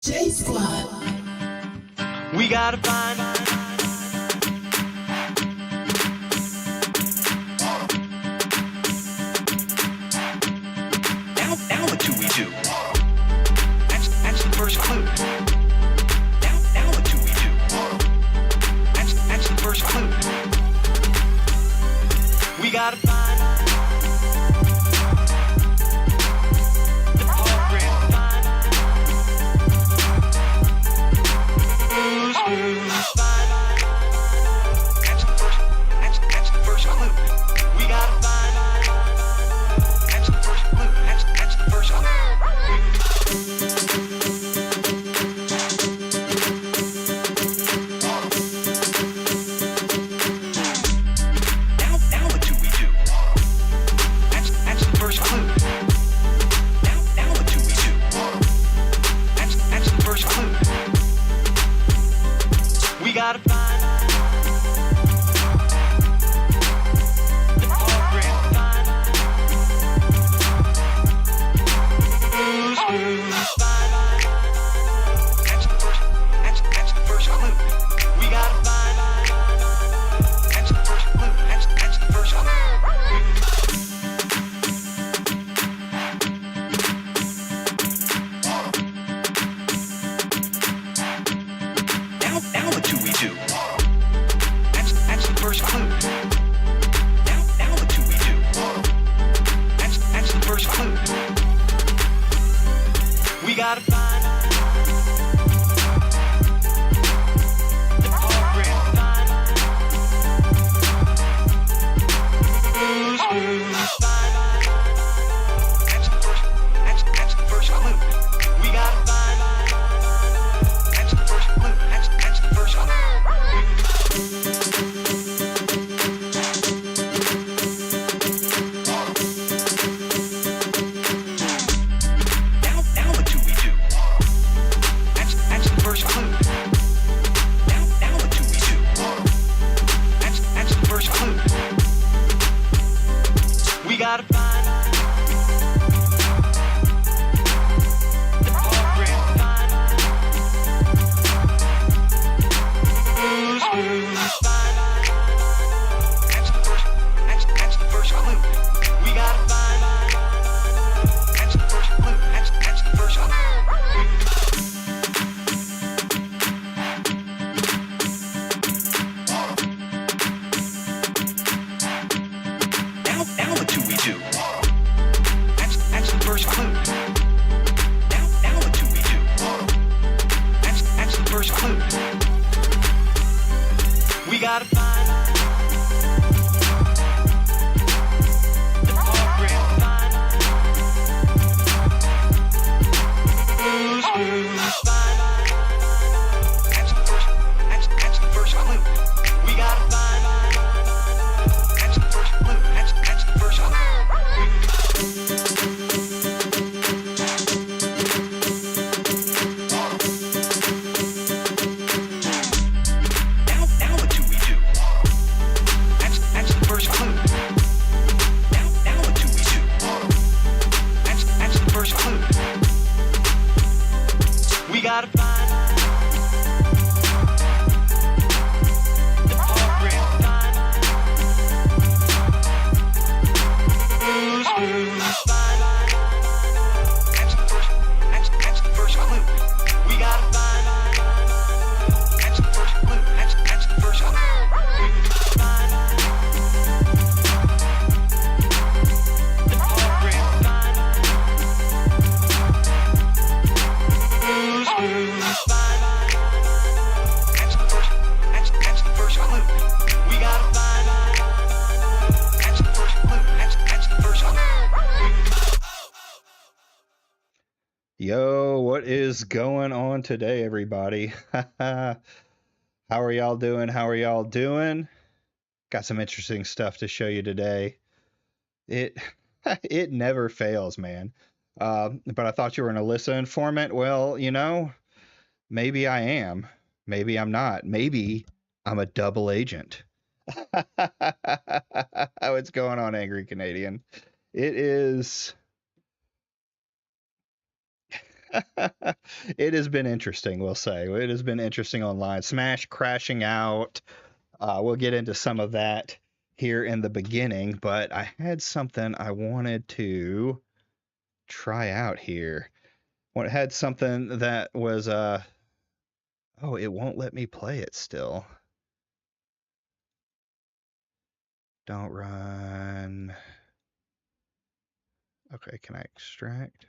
J Squad. We gotta find now what do we do? That's the first clue. Now what do we do? That's the first clue. We gotta find the program. That's the first clue. We gotta find. That's the first clue. That's the first clue. Now what do we do? That's the first clue. Now what do we do? That's the first clue. We gotta find the program. That's the first clue. We gotta find. That's the first clue. That's the first clue. Now what do we do? That's the first clue. Now what do we do? That's the first clue. We gotta find the program. That's the first clue. We gotta find. That's the first clue. That's the first clue. Now what do we do? That's the first clue. Now what do we do? That's the first clue. We gotta find the program. That's the first clue. We gotta find. That's the first clue. That's the first clue. Now what do we do? That's the first clue. Now what do we do? That's the first clue. We gotta find the program. That's the first clue. We gotta find. That's the first clue. That's the first clue. Now what do we do? That's the first clue. Now what do we do? That's the first clue. We gotta find the program. That's the first clue. We gotta find. That's the first clue. That's the first clue. The program. That's the first clue. We gotta find. That's the first clue. That's the first clue. Yo, what is going on today, everybody? How are y'all doing? How are y'all doing? Got some interesting stuff to show you today. It it never fails, man. But I thought you were an Alyssa informant. Well, maybe I am. Maybe I'm not. Maybe I'm a double agent. What's going on, Angry Canadian? It is It has been interesting, we'll say. It has been interesting online. Smash crashing out. We'll get into some of that here in the beginning, but I had something I wanted to try out here. Well, it had something that was oh, it won't let me play it still. Don't run. Okay, can I extract?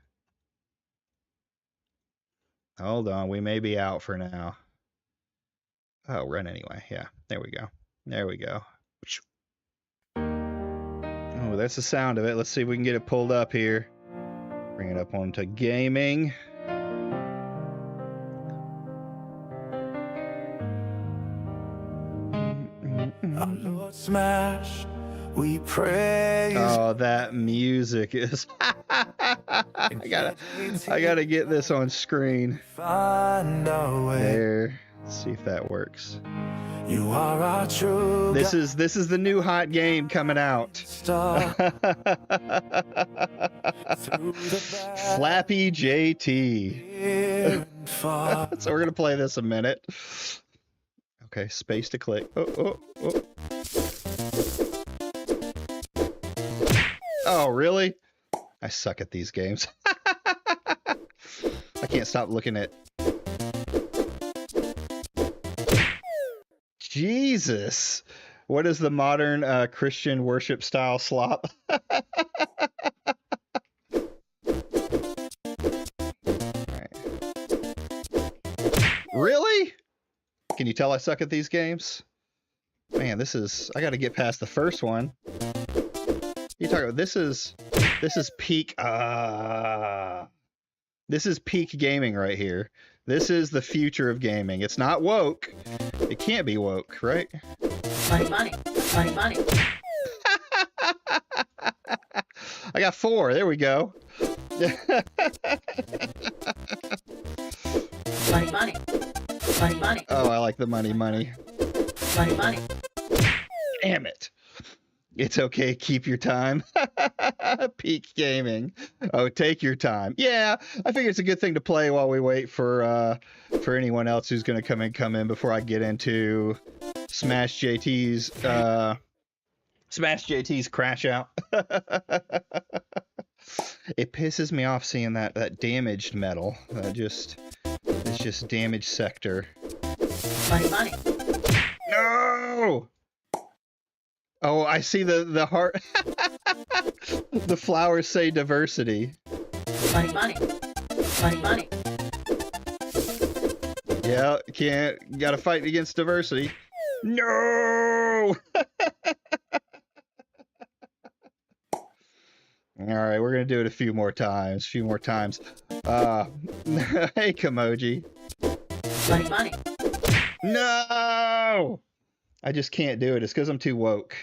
Hold on, we may be out for now. Oh, run anyway. Yeah, there we go. There we go. Oh, that's the sound of it. Let's see if we can get it pulled up here. Bring it up onto gaming. Our Lord smashed, we praise. Oh, that music is. I gotta get this on screen. Find our way. There. Let's see if that works. You are our true This is the new hot game coming out. star. Through the Flappy JT. near and far. So we're gonna play this a minute. Okay, space to click. Oh. Oh, really? I suck at these games. I can't stop looking at. Jesus. What is the modern Christian worship style slop? Really? Can you tell I suck at these games? Man, this is. I got to get past the first one. You talk about this is peak. This is peak gaming right here. This is the future of gaming. It's not woke. It can't be woke, right? Money. I got 4. There we go. Money. Oh, I like the money. Money. Damn it. It's okay. Keep your time. Peak gaming. Oh, take your time. Yeah, I figure it's a good thing to play while we wait for anyone else who's going to come in before I get into Smash JT's crash out. It pisses me off seeing that damaged metal. It's just damaged sector. Money. No! Oh, I see the heart. The flowers say diversity. Money. Yeah, gotta fight against diversity. No! Alright, we're gonna do it a few more times. Hey, Kimoji. Money. No! I just can't do it. It's because I'm too woke.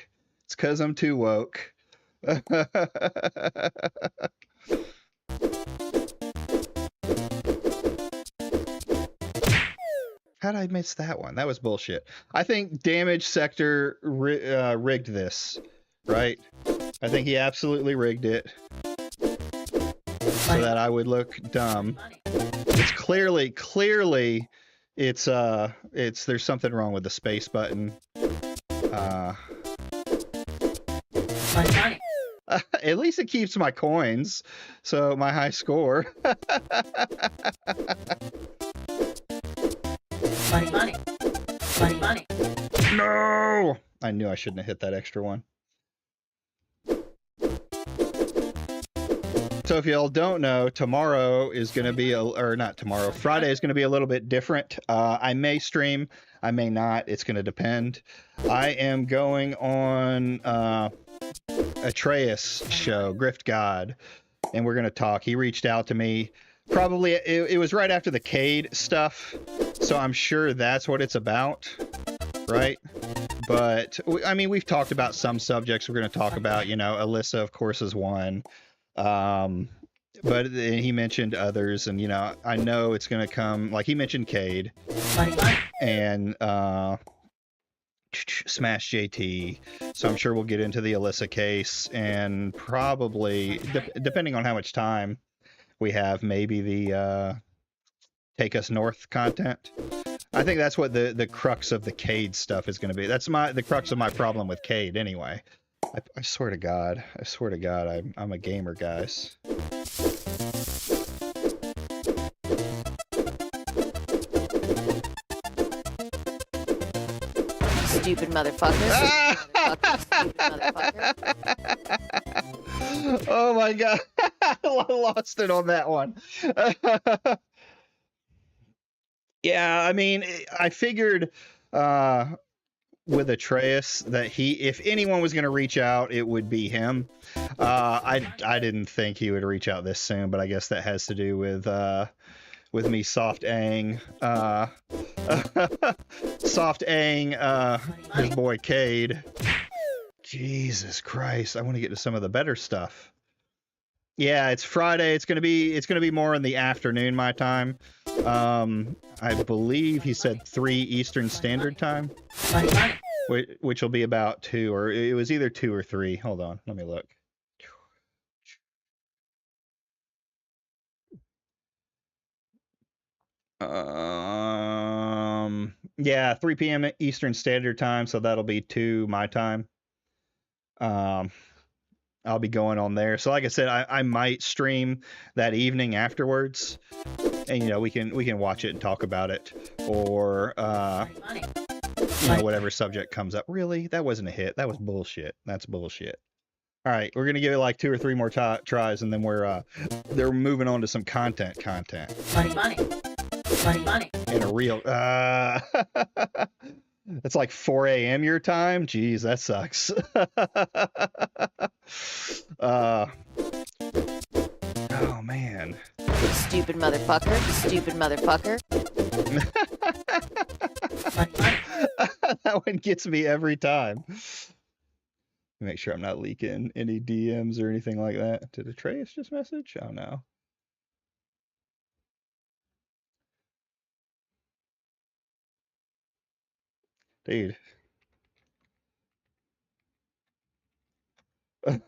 How'd I miss that one? That was bullshit. I think Damage Sector rigged this, right? I think he absolutely rigged it so that I would look dumb. It's clearly it's there's something wrong with the space button. Money. At least it keeps my coins, so my high score. Money. No! I knew I shouldn't have hit that extra one. So if y'all don't know, tomorrow is going to be, Friday is going to be a little bit different. I may stream, I may not. It's going to depend. I am going on Atreus show, Grift God, and we're going to talk. He reached out to me. Probably, it was right after the Cade stuff, so I'm sure that's what it's about, right? But, I mean, we've talked about some subjects we're going to talk about. Alyssa, of course, is one. But he mentioned others, and I know it's gonna come. Like he mentioned Cade and Smash JT, so I'm sure we'll get into the Alyssa case, and probably depending on how much time we have maybe the Take Us North content. I think that's what the crux of the Cade stuff is going to be. That's the crux of my problem with Cade anyway. I swear to God, I'm a gamer, guys. Stupid motherfucker. Stupid motherfucker. Oh my God. I lost it on that one. Yeah, I mean, I figured with Atreus that if anyone was going to reach out, it would be him. I didn't think he would reach out this soon, but I guess that has to do with me soft-ang his boy Cade. Jesus Christ, I want to get to some of the better stuff. Yeah, it's Friday. It's gonna be more in the afternoon my time. I believe he said 3 Eastern Standard Time, which will be about 2, or it was either 2 or 3. Hold on, let me look. Yeah, 3 p.m. Eastern Standard Time, so that'll be 2 my time. I'll be going on there. So like I said, I might stream that evening afterwards, and we can watch it and talk about it, or whatever subject comes up. Really, that wasn't a hit. That was bullshit. That's bullshit. All right, we're gonna give it like 2 or 3 more tries, and then they're moving on to some content. Money. In a real It's like 4 a.m. your time? Jeez, that sucks. Oh, man. Stupid motherfucker. Stupid motherfucker. That one gets me every time. Make sure I'm not leaking any DMs or anything like that. Did Atreus just message? Oh, no. Dude. Oh,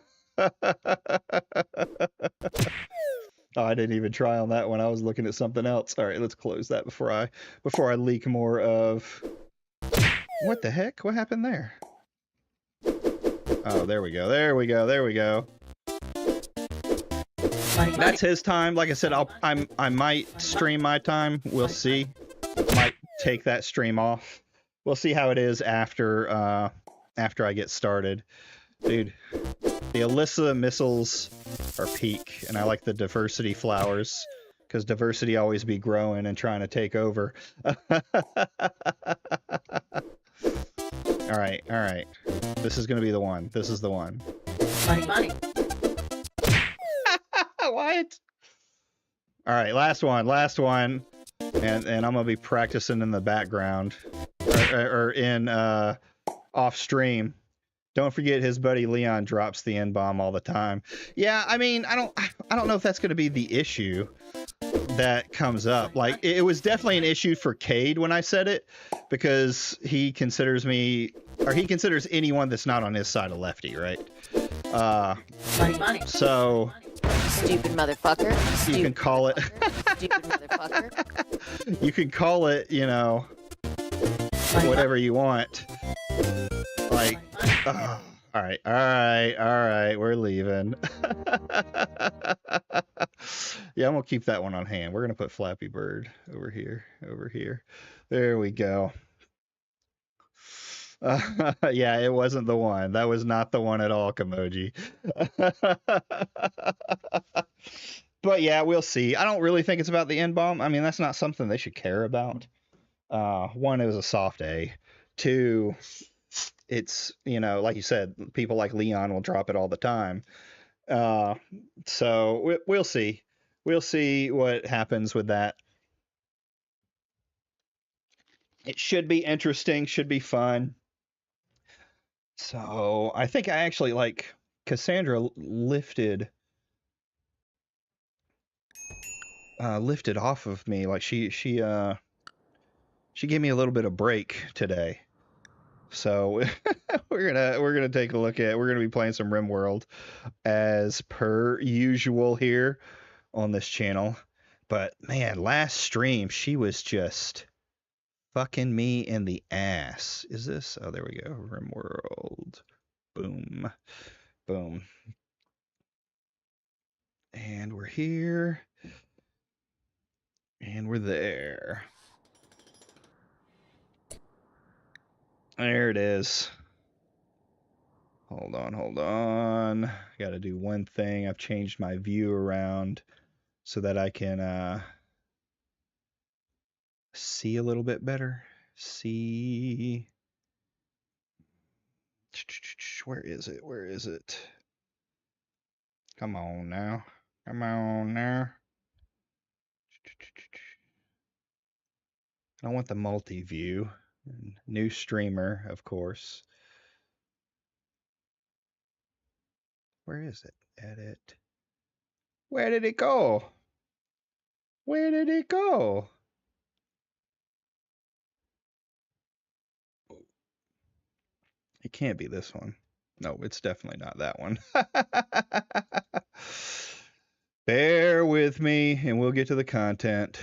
I didn't even try on that one. I was looking at something else. All right, let's close that before I leak more of. What the heck? What happened there? Oh, there we go. That's his time. Like I said, I might stream my time. We'll see. Might take that stream off. We'll see how it is after I get started. Dude, the Alyssa missiles are peak, and I like the diversity flowers, because diversity always be growing and trying to take over. All right. This is going to be the one. This is the one. Money. What? All right, last one. And I'm going to be practicing in the background. Or in off stream. Don't forget his buddy Leon drops the N-bomb all the time. Yeah, I mean, I don't know if that's going to be the issue that comes up. Like, it was definitely an issue for Cade when I said it, because he considers anyone that's not on his side a lefty, right? Money. So Stupid motherfucker. You can call it. Stupid motherfucker. You can call it, whatever you want. Like, all right, we're leaving. Yeah, I'm gonna keep that one on hand. We're gonna put Flappy Bird over here. There we go. Yeah, it wasn't the one. That was not the one at all, Kamoji. But yeah, we'll see. I don't really think it's about the N-bomb. I mean, that's not something they should care about. One, it was a soft A. 2, it's, like you said, people like Leon will drop it all the time. So we'll see. We'll see what happens with that. It should be interesting, should be fun. So I think I actually Cassandra lifted off of me. Like she gave me a little bit of break today. So we're gonna take a look at. We're gonna be playing some Rimworld as per usual here on this channel. But man, last stream she was just fucking me in the ass. Is this? Oh, there we go. Rimworld. Boom. Boom. And we're here. And we're there. There it is. Hold on. Got to do one thing. I've changed my view around so that I can see a little bit better. See. Where is it? Where is it? Come on now. Come on now. I want the multi-view. New streamer, of course. Where is it? Edit. Where did it go? Where did it go? It can't be this one. No, it's definitely not that one. Bear with me and we'll get to the content.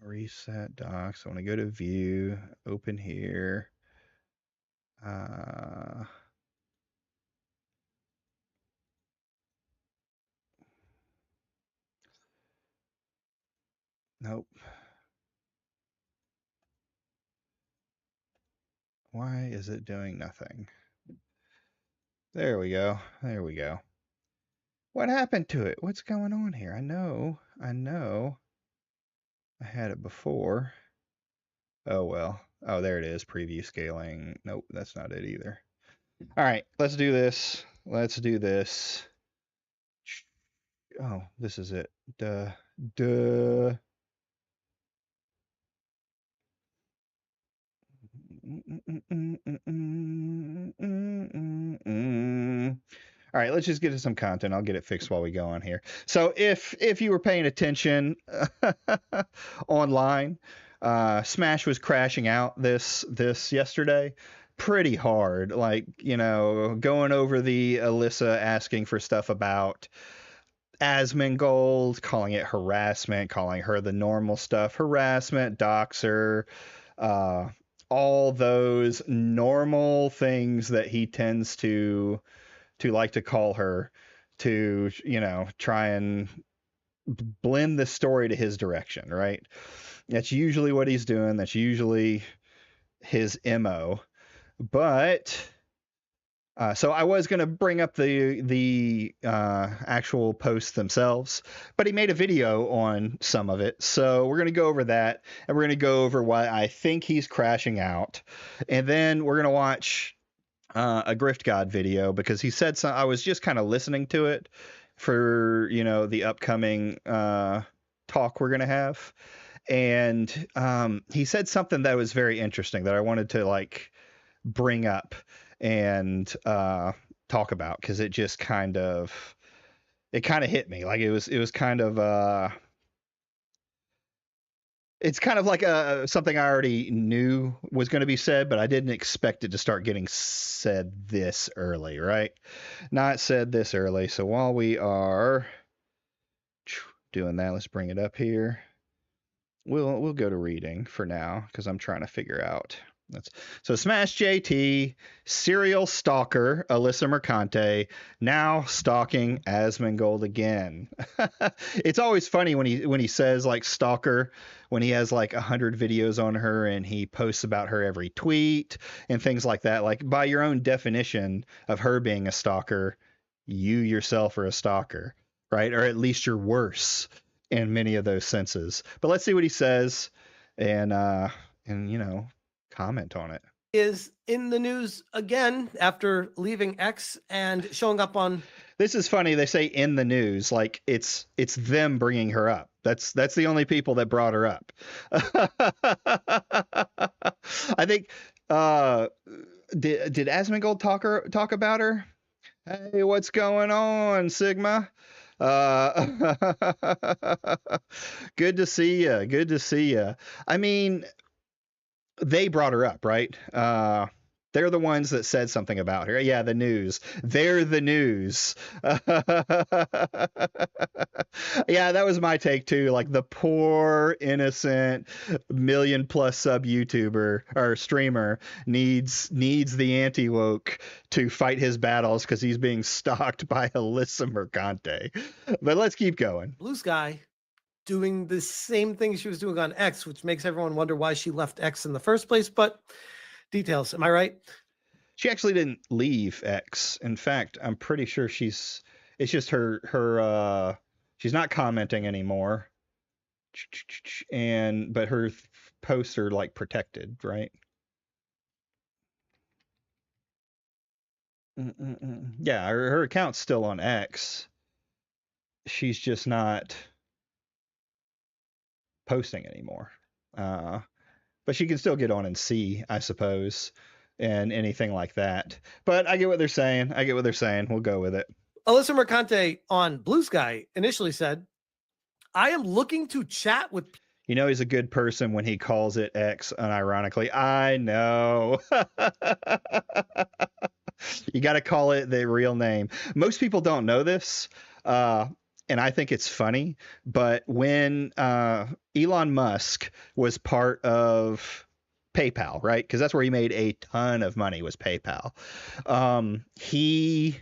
Reset docs. I want to go to view, open here. Nope. Why is it doing nothing? There we go. There we go. What happened to it? What's going on here? I know. I had it before. Oh, well. Oh, there it is. Preview scaling. Nope, that's not it either. All right, let's do this. Let's do this. Oh, this is it. Duh. All right, let's just get to some content. I'll get it fixed while we go on here. So if you were paying attention online, Smash was crashing out this yesterday pretty hard. Like, you know, going over the Alyssa asking for stuff about Asmongold, calling it harassment, calling her the normal stuff, harassment, doxer, all those normal things that he tends to like to call her, to, you know, try and blend the story to his direction, right? That's usually what he's doing. That's usually his MO. But so I was going to bring up the actual posts themselves, but he made a video on some of it. So we're going to go over that, and we're going to go over why I think he's crashing out. And then we're going to watch a Grift God video, because he said some. I was just kind of listening to it for, you know, the upcoming talk we're going to have. And he said something that was very interesting that I wanted to like bring up and talk about, because it just kind of hit me. Like it was kind of it's kind of like something I already knew was going to be said, but I didn't expect it to start getting said this early, right? Not said this early. So while we are doing that, let's bring it up here. We'll go to reading for now, because I'm trying to figure out. So Smash JT, serial stalker Alyssa Mercante, now stalking Asmongold again. It's always funny when he says like stalker, when he has like 100 videos on her and he posts about her every tweet and things like that. Like, by your own definition of her being a stalker, you yourself are a stalker, right? Or at least you're worse in many of those senses. But let's see what he says, and you know, comment on it. Is in the news again after leaving X and showing up on. This is funny. They say in the news, like it's them bringing her up. That's the only people that brought her up. I think did Asmongold talk about her? Hey, what's going on, Sigma? Good to see you. Good to see you. I mean, they brought her up, right? They're the ones that said something about her. Yeah, the news. They're the news. Yeah, that was my take too. Like the poor, innocent, million-plus sub YouTuber or streamer needs the anti-woke to fight his battles because he's being stalked by Alyssa Mercante. But let's keep going. Blue Sky doing the same thing she was doing on X, which makes everyone wonder why she left X in the first place. But details, am I right? She actually didn't leave X. In fact, I'm pretty sure it's just her she's not commenting anymore. But her posts are like protected, right? Yeah, her account's still on X. She's just not posting anymore. But she can still get on and see, I suppose, and anything like that. But I get what they're saying. We'll go with it. Alyssa Mercante on Blue Sky initially said, I am looking to chat with. You know, he's a good person when he calls it X unironically. I know. You got to call it the real name. Most people don't know this. And I think it's funny, but when Elon Musk was part of PayPal, right? Because that's where he made a ton of money, was PayPal. He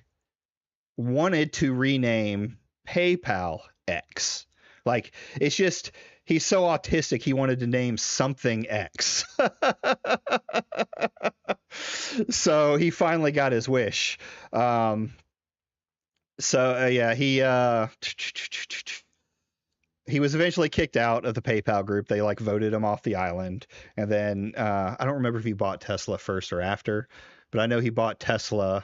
wanted to rename PayPal X. Like, it's just, he's so autistic, he wanted to name something X. So he finally got his wish. Yeah, he was eventually kicked out of the PayPal group. They like voted him off the island. And then I don't remember if he bought Tesla first or after, but I know he bought Tesla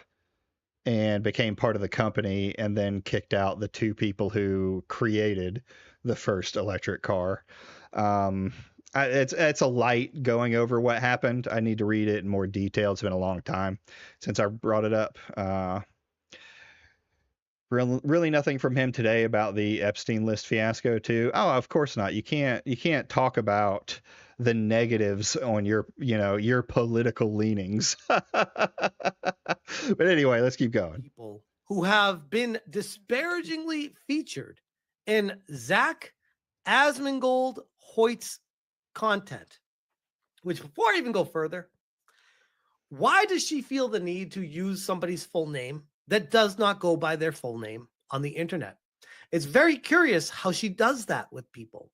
and became part of the company and then kicked out the two people who created the first electric car. It's a light going over what happened. I need to read it in more detail. It's been a long time since I brought it up. Really nothing from him today about the Epstein list fiasco too. Oh, of course not. You can't talk about the negatives on your political leanings. But anyway, let's keep going. People who have been disparagingly featured in Zach Asmongold Hoyt's content. Which, before I even go further, why does she feel the need to use somebody's full name that does not go by their full name on the internet? It's very curious how she does that with people.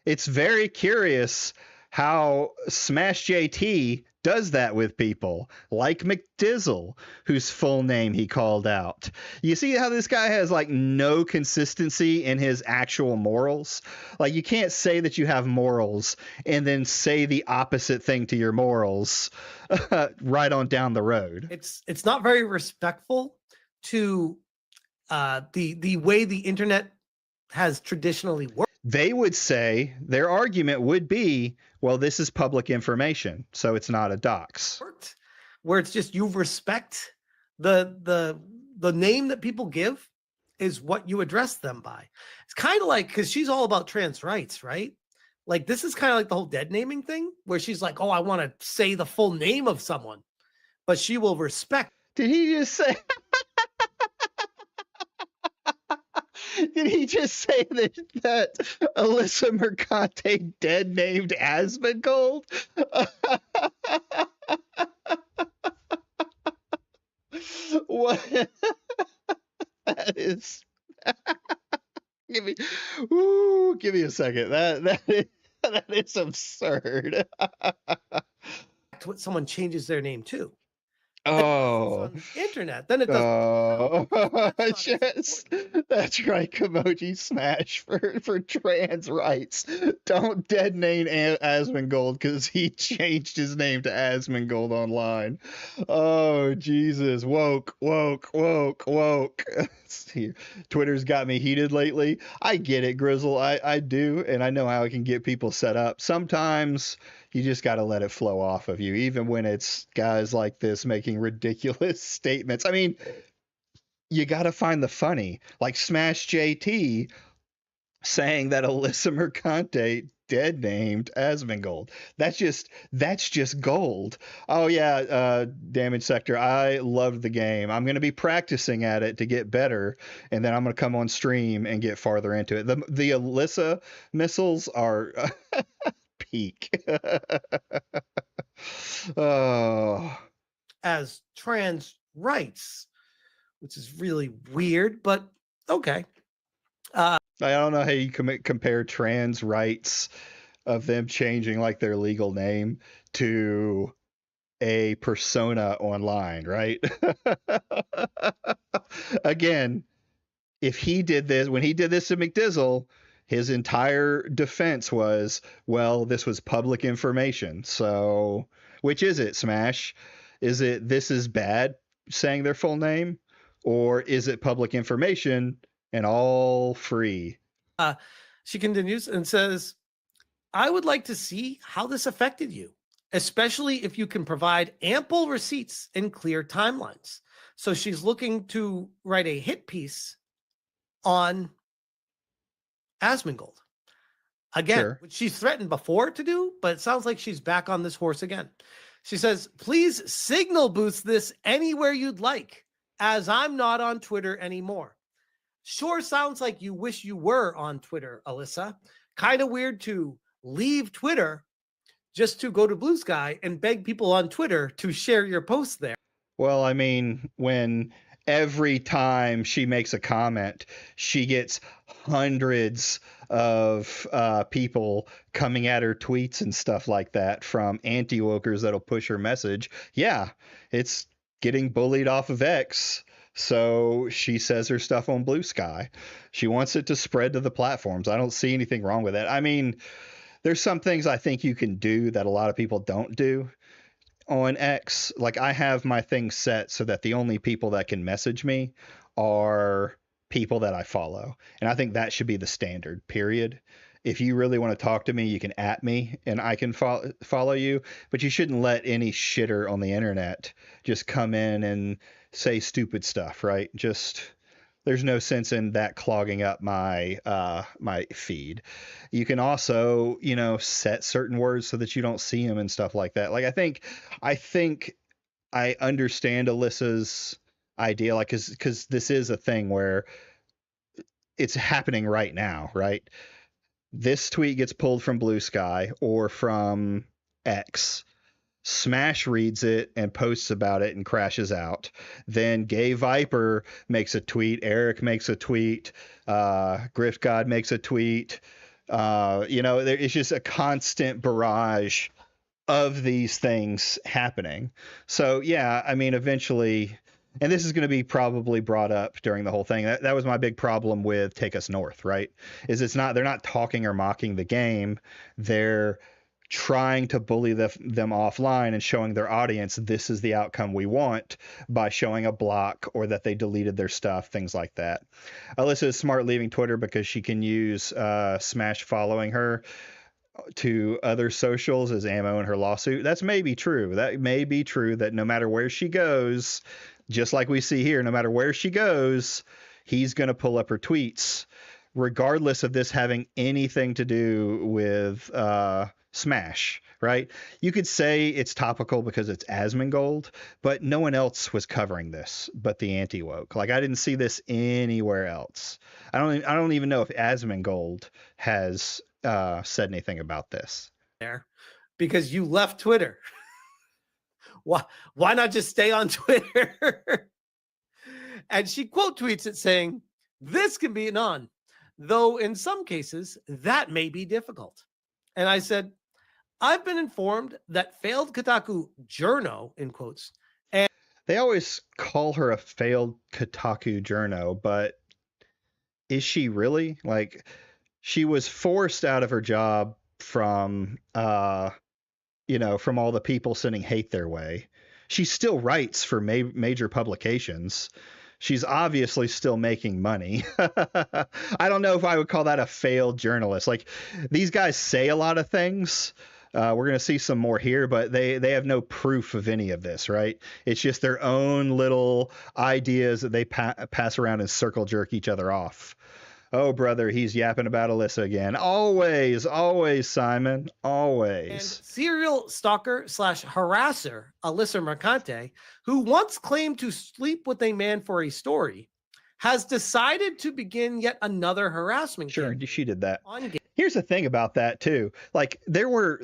It's very curious how Smash JT does that with people, like McDizzle, whose full name he called out. You see how this guy has like no consistency in his actual morals? Like, you can't say that you have morals and then say the opposite thing to your morals right on down the road. It's not very respectful to the way the internet has traditionally worked. They would say, their argument would be, well, this is public information, so it's not a dox. Where it's just, you respect the name that people give is what you address them by. It's kind of like, because she's all about trans rights, right? Like, this is kind of like the whole dead naming thing, where she's like, oh, I want to say the full name of someone, but she will respect. Did he just say? Did he just say that Alyssa Mercante dead named Asmongold? What? That is. Give me a second. That is absurd. What someone changes their name to. Oh, on the internet, then it does. Oh, yes, that's right. Kimoji Smash for trans rights. Don't dead name Asmongold because he changed his name to Asmongold online. Oh, Jesus. Woke. Twitter's got me heated lately. I get it, Grizzle. I do, and I know how I can get people set up. Sometimes you just got to let it flow off of you, even when it's guys like this making ridiculous statements. I mean, you got to find the funny, like Smash JT saying that Alyssa Mercante dead named Asmongold. That's just gold. Oh yeah, Damage Sector. I loved the game. I'm gonna be practicing at it to get better, and then I'm gonna come on stream and get farther into it. The Alyssa missiles are peak. Oh. as trans rights, which is really weird, but okay. I don't know how you compare trans rights of them changing like their legal name to a persona online, right? Again, if he did this, when he did this to McDizzle, his entire defense was, well, this was public information. So, which is it, Smash? Is it this is bad saying their full name, or is it public information and all free? She continues and says, I would like to see how this affected you, especially if you can provide ample receipts and clear timelines. So she's looking to write a hit piece on Asmongold. Again, Sure. which she threatened before to do, but it sounds like she's back on this horse again. She says, please signal boost this anywhere you'd like, as I'm not on Twitter anymore. Sure sounds like you wish you were on Twitter, Alyssa. Kind of weird to leave Twitter just to go to Blue Sky and beg people on Twitter to share your posts there. Well, I mean, when every time she makes a comment, she gets hundreds of people coming at her tweets and stuff like that from anti-wokers that'll push her message. Yeah, it's getting bullied off of X. So she says her stuff on Blue Sky. She wants it to spread to the platforms. I don't see anything wrong with it. I mean, there's some things I think you can do that a lot of people don't do on X. Like, I have my things set so that the only people that can message me are people that I follow. And I think that should be the standard, period. If you really want to talk to me, you can @ me and I can follow you, but you shouldn't let any shitter on the internet just come in and say stupid stuff, right? Just, there's no sense in that clogging up my my feed. You can also, you know, set certain words so that you don't see them and stuff like that. Like, I think I understand Alyssa's idea, like, because this is a thing where it's happening right now, right? This tweet gets pulled from Blue Sky or from X. Smash reads it and posts about it and crashes out. Then Gay Viper makes a tweet. Eric makes a tweet. Grift God makes a tweet. You know, it's just a constant barrage of these things happening. So, yeah, I mean, eventually, and this is going to be probably brought up during the whole thing. That was my big problem with Take Us North, right? Is they're not talking or mocking the game. They're trying to bully them offline and showing their audience this is the outcome we want by showing a block or that they deleted their stuff, things like that. Alyssa is smart leaving Twitter because she can use Smash following her to other socials as ammo in her lawsuit. That's maybe true. That may be true that no matter where she goes, just like we see here, no matter where she goes, he's going to pull up her tweets, regardless of this having anything to do with Smash, right? You could say it's topical because it's Asmongold, but no one else was covering this but the anti-woke. Like, I didn't see this anywhere else. I don't even know if Asmongold has said anything about this. There, because you left Twitter. Why not just stay on Twitter? And she quote tweets it saying, this can be on, though in some cases that may be difficult. And I said, I've been informed that failed Kotaku journo, in quotes. And they always call her a failed Kotaku journo, but is she really? Like, she was forced out of her job from from all the people sending hate their way. She still writes for major publications. She's obviously still making money. I don't know if I would call that a failed journalist. Like, these guys say a lot of things. We're going to see some more here, but they have no proof of any of this, right? It's just their own little ideas that they pass around and circle jerk each other off. Oh, brother, he's yapping about Alyssa again. Always, always, Simon. And Always. serial stalker / harasser Alyssa Mercante, who once claimed to sleep with a man for a story, has decided to begin yet another harassment Sure, campaign she did that. on game. Here's the thing about that too. Like there were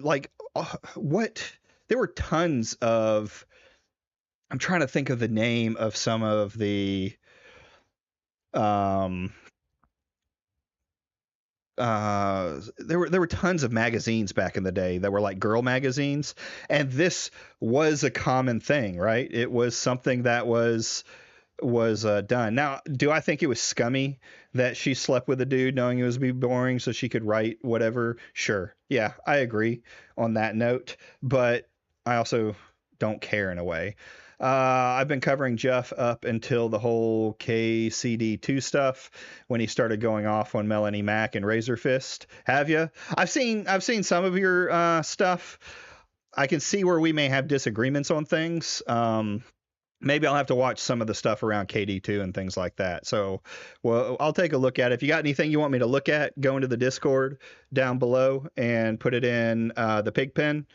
there were tons of. I'm trying to think of the name of some of the there were tons of magazines back in the day that were like girl magazines, and this was a common thing, right? It was something that was done. Now, do I think it was scummy that she slept with a dude knowing it was be boring so she could write whatever? Sure. Yeah, I agree on that note, but I also don't care in a way. I've been covering Jeff up until the whole KCD2 stuff when he started going off on Melanie Mack and Razor Fist. Have you? I've seen some of your stuff. I can see where we may have disagreements on things. Maybe I'll have to watch some of the stuff around KD2 and things like that. So, well, I'll take a look at it. If you got anything you want me to look at, go into the Discord down below and put it in the pig pen.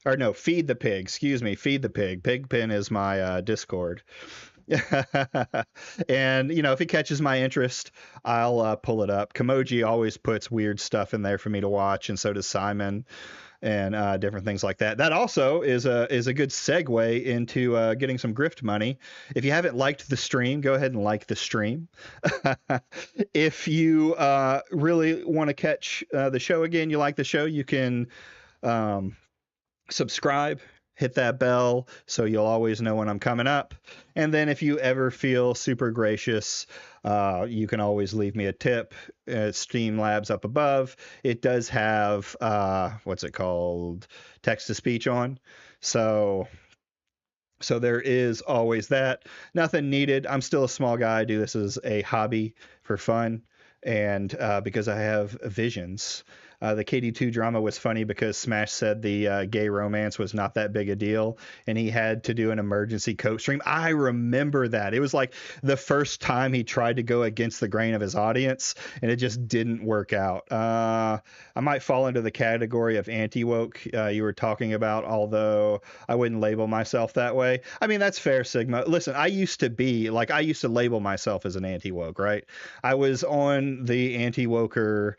Or no, feed the pig. Excuse me, feed the pig. Pigpen is my Discord. And if it catches my interest, I'll pull it up. Kamoji always puts weird stuff in there for me to watch, and so does Simon, and different things like that. That also is a good segue into getting some grift money. If you haven't liked the stream, go ahead and like the stream. If you really want to catch the show again, you like the show, you can subscribe, hit that bell so you'll always know when I'm coming up. And then if you ever feel super gracious, you can always leave me a tip at Streamlabs up above. It does have what's it called, text to speech on, so there is always that. Nothing needed. I'm still a small guy. I do this as a hobby for fun, and because I have visions. The KD2 drama was funny because Smash said the gay romance was not that big a deal, and he had to do an emergency coat stream. I remember that. It was like the first time he tried to go against the grain of his audience, and it just didn't work out. I might fall into the category of anti-woke you were talking about, although I wouldn't label myself that way. I mean, that's fair, Sigma. Listen, I used to label myself as an anti-woke, right? I was on the anti-woker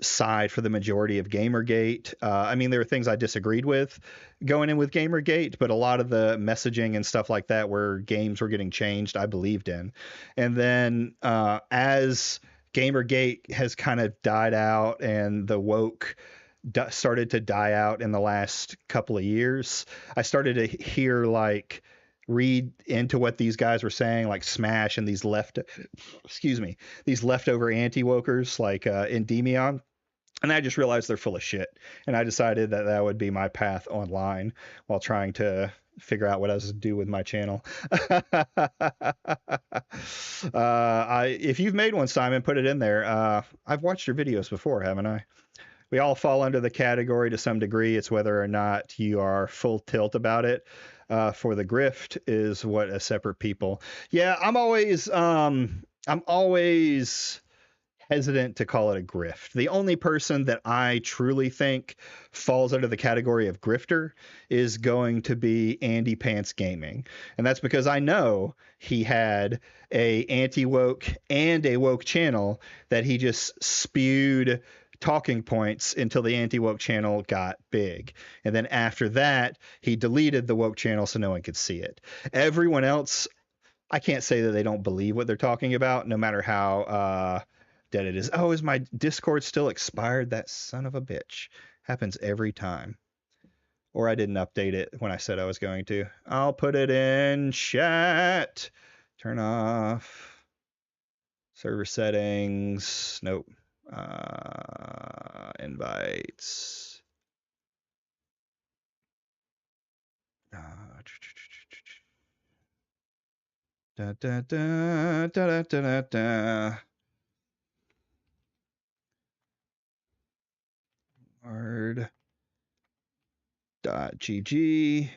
side for the majority of Gamergate. I mean, there were things I disagreed with going in with Gamergate, but a lot of the messaging and stuff like that where games were getting changed, I believed in. And then as Gamergate has kind of died out and the woke started to die out in the last couple of years, I started to hear read into what these guys were saying, like Smash and these leftover anti-wokers like Endymion. And I just realized they're full of shit. And I decided that would be my path online while trying to figure out what else to do with my channel. If you've made one, Simon, put it in there. I've watched your videos before, haven't I? We all fall under the category to some degree. It's whether or not you are full tilt about it. For the grift is what a separate people. Yeah, I'm always hesitant to call it a grift. The only person that I truly think falls under the category of grifter is going to be Andy Pants Gaming. And that's because I know he had a anti-woke and a woke channel that he just spewed talking points until the anti-woke channel got big. And then after that, he deleted the woke channel so no one could see it. Everyone else, I can't say that they don't believe what they're talking about, no matter how dead it is. Oh, is my Discord still expired? That son of a bitch. Happens every time. Or I didn't update it when I said I was going to. I'll put it in chat. Turn off server settings. Nope. Invites. Da, da, da, da, da, da, da. Hard.gg/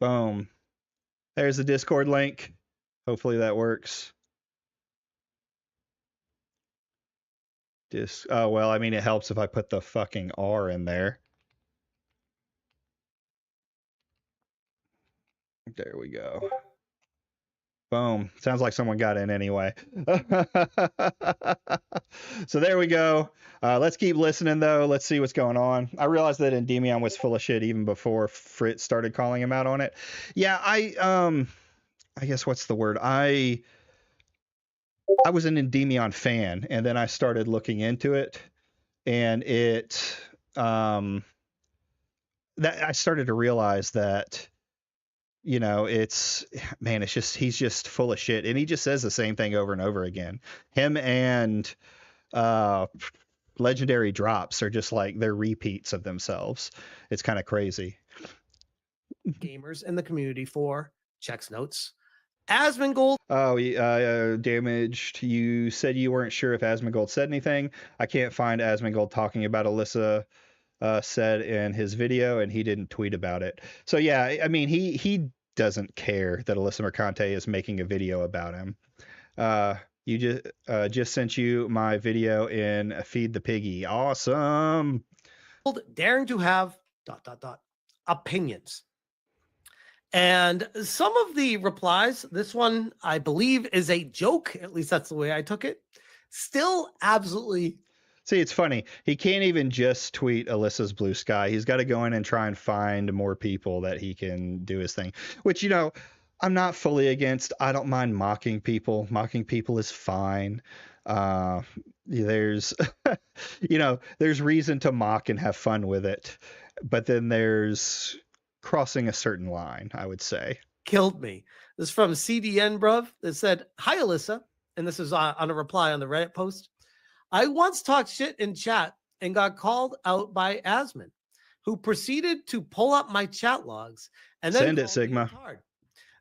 boom. There's the Discord link. Hopefully that works. Oh, well, I mean, it helps if I put the fucking R in there. There we go. Boom. Sounds like someone got in anyway. So there we go. Let's keep listening, though. Let's see what's going on. I realized that Endymion was full of shit even before Fritz started calling him out on it. Yeah, I guess what's the word? I was an Endymion fan, and then I started looking into it, and that I started to realize that, you know, it's just, he's just full of shit, and he just says the same thing over and over again. Him and Legendary Drops are just like, they're repeats of themselves. It's kind of crazy. Gamers in the community for checks notes. Asmongold. Oh, Damaged. You said you weren't sure if Asmongold said anything. I can't find Asmongold talking about Alyssa said in his video, and he didn't tweet about it. So yeah, I mean, he doesn't care that Alyssa Mercante is making a video about him. You just sent you my video in Feed the Piggy. Awesome. Daring to have ... opinions. And some of the replies, this one I believe is a joke, at least that's the way I took it, still absolutely. See, it's funny. He can't even just tweet Alyssa's blue sky. He's got to go in and try and find more people that he can do his thing, which, you know, I'm not fully against. I don't mind mocking people. Mocking people is fine. There's, you know, there's reason to mock and have fun with it. But then there's crossing a certain line, I would say. Killed me. This is from CDN, bruv. That said, "Hi, Alyssa." And this is on a reply on the Reddit post. "I once talked shit in chat and got called out by Asmon, who proceeded to pull up my chat logs and then Send it, called me Sigma. a tard.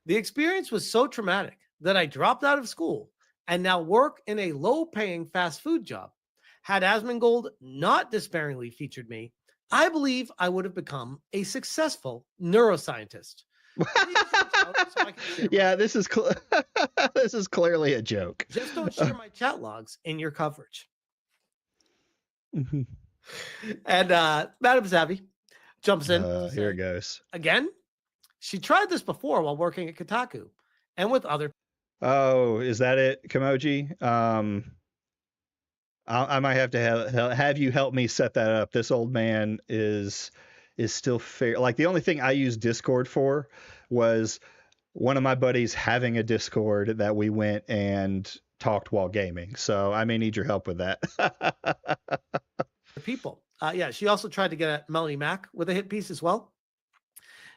The experience was so traumatic that I dropped out of school and now work in a low-paying fast food job. Had Asmongold not despairingly featured me, I believe I would have become a successful neuroscientist." Please reach out so I can share my Yeah, this is this is clearly a joke. Just don't share my chat logs in your coverage. And Madam Savvy jumps in. to Here it say, goes. Again, she tried this before while working at Kotaku and with other. Oh, is that it, Kimoji? I might have to have you help me set that up. This old man is still fair. Like, the only thing I used Discord for was one of my buddies having a Discord that we went and talked while gaming. So I may need your help with that. people. Yeah, she also tried to get at Melanie Mack with a hit piece as well.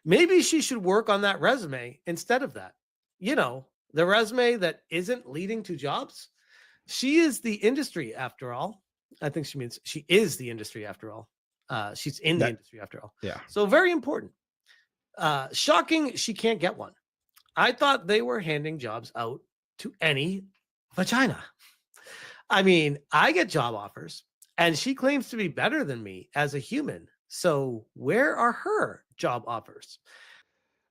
Maybe she should work on that resume instead of that. You know, the resume that isn't leading to jobs. She is the industry after all. I think she means she is the industry after all. She's in the industry after all. Yeah. So very important. Shocking she can't get one. I thought they were handing jobs out to any vagina. I mean, I get job offers, and she claims to be better than me as a human. So where are her job offers?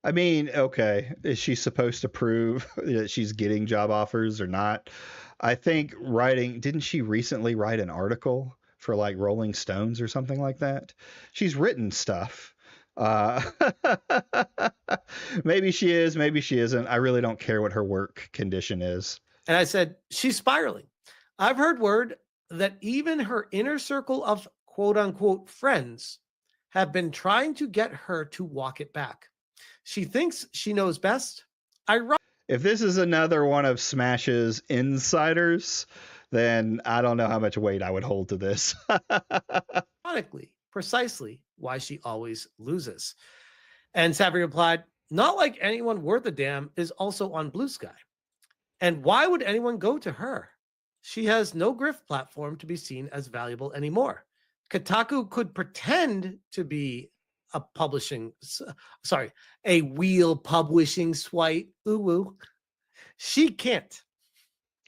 I mean, okay, is she supposed to prove that she's getting job offers or not? I think didn't she recently write an article for like Rolling Stones or something like that? She's written stuff. Maybe she is, maybe she isn't. I really don't care what her work condition is. And I said, she's spiraling. I've heard word that even her inner circle of quote unquote friends have been trying to get her to walk it back. She thinks she knows best. If this is another one of Smash's insiders, then I don't know how much weight I would hold to this. Ironically, precisely why she always loses. And Savvy replied, "Not like anyone worth a damn is also on Blue Sky. And why would anyone go to her? She has no grift platform to be seen as valuable anymore. Kotaku could pretend to be a wheel publishing swipe. Ooh, woo. She can't."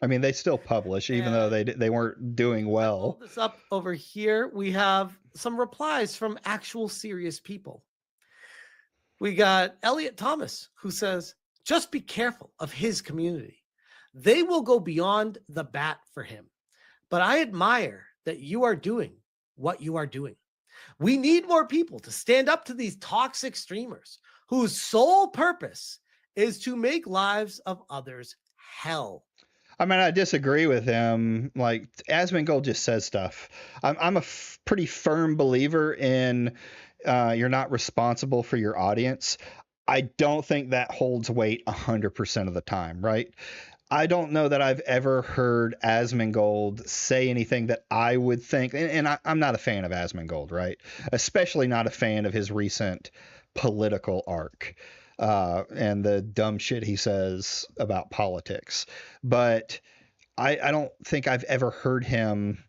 I mean, they still publish, even though they weren't doing well. Hold this up over here. We have some replies from actual serious people. We got Elliot Thomas, who says, Just be careful of his community. They will go beyond the bat for him. But I admire that you are doing what you are doing. We need more people to stand up to these toxic streamers whose sole purpose is to make lives of others hell. I mean, I disagree with him. Like, Asmongold just says stuff. I'm a pretty firm believer in you're not responsible for your audience. I don't think that holds weight 100% of the time, right? I don't know that I've ever heard Asmongold say anything that I would think, and I'm not a fan of Asmongold, right? Especially not a fan of his recent political arc and the dumb shit he says about politics. But I don't think I've ever heard him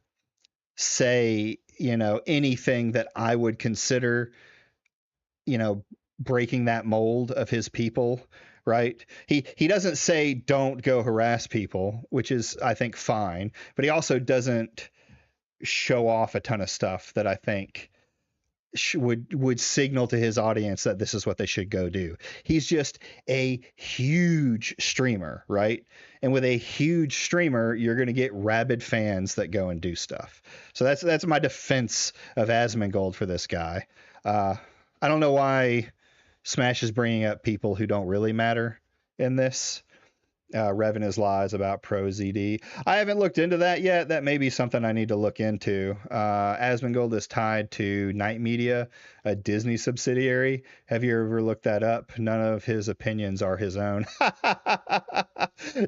say, anything that I would consider, breaking that mold of his people. Right. He doesn't say don't go harass people, which is, I think, fine. But he also doesn't show off a ton of stuff that I think would signal to his audience that this is what they should go do. He's just a huge streamer. Right. And with a huge streamer, you're going to get rabid fans that go and do stuff. So that's my defense of Asmongold for this guy. I don't know why Smash is bringing up people who don't really matter in this. Revin his lies about Pro ZD. I haven't looked into that yet. That may be something I need to look into. Asmongold is tied to Night Media, a Disney subsidiary. Have you ever looked that up? None of his opinions are his own.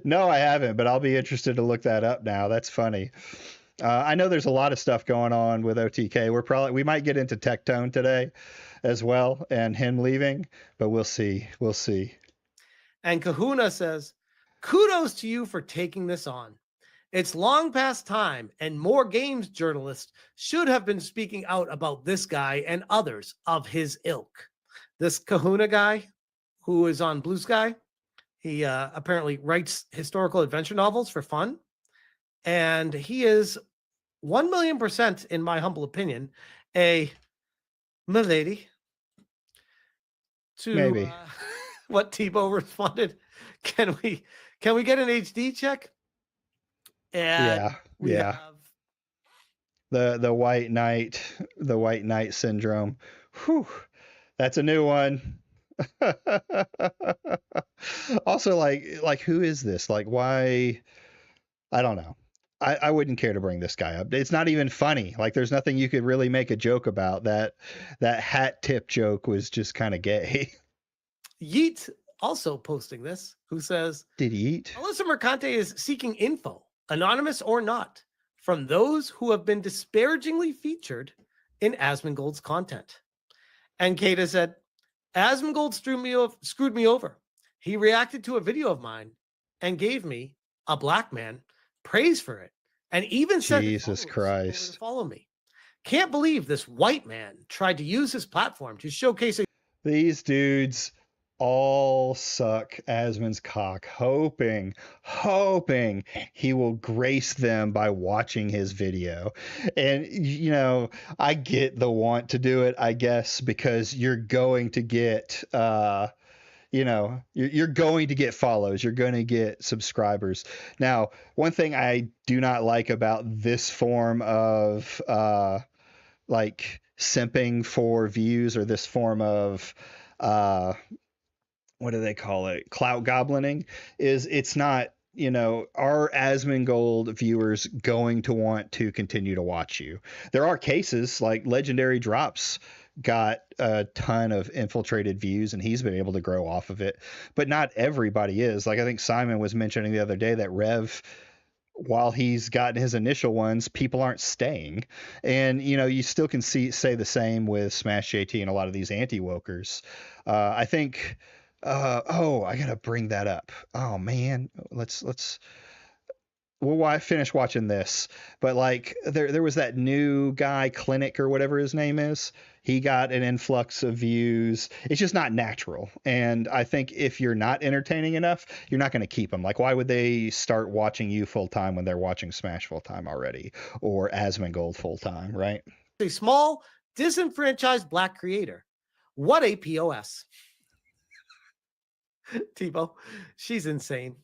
No, I haven't, but I'll be interested to look that up now. That's funny. I know there's a lot of stuff going on with OTK. We might get into Tectone today as well, and him leaving, but we'll see. We'll see. And Kahuna says, kudos to you for taking this on. It's long past time, and more games journalists should have been speaking out about this guy and others of his ilk. This Kahuna guy, who is on Blue Sky, he apparently writes historical adventure novels for fun, and he is 1,000,000%, in my humble opinion, a milady. To Maybe. What Tebow responded, can we get an HD check? And we yeah. have The white knight syndrome. Whew, that's a new one. Also, like who is this? Like, why? I don't know. I wouldn't care to bring this guy up. It's not even funny. Like, there's nothing you could really make a joke about. That hat tip joke was just kind of gay. Yeet also posting this, who says, Did he eat? Alyssa Mercante is seeking info, anonymous or not, from those who have been disparagingly featured in Asmongold's content. And Kata said, Asmongold screwed me over. He reacted to a video of mine and gave me, a black man, praise for it, and even said Jesus Christ to follow me. Can't believe this white man tried to use his platform to showcase These dudes all suck Asmon's cock, hoping he will grace them by watching his video. And, I get the want to do it, I guess, because you're going to get, you're going to get follows. You're going to get subscribers. Now, one thing I do not like about this form of, simping for views, or this form of, what do they call it? Clout goblining, is it's not, are Asmongold viewers going to want to continue to watch you? There are cases like Legendary Drops got a ton of infiltrated views and he's been able to grow off of it, but not everybody is. Like, I think Simon was mentioning the other day that Rev, while he's gotten his initial ones, people aren't staying. And, you still can say the same with Smash JT and a lot of these anti-wokers. I think, I gotta bring that up. Oh man, we'll finish watching this. But there was that new guy, Clinic or whatever his name is. He got an influx of views. It's just not natural. And I think if you're not entertaining enough, you're not going to keep them. Like, why would they start watching you full time when they're watching Smash full time already, or Asmongold full time, right? a small, disenfranchised black creator. What a POS. Tebow, she's insane.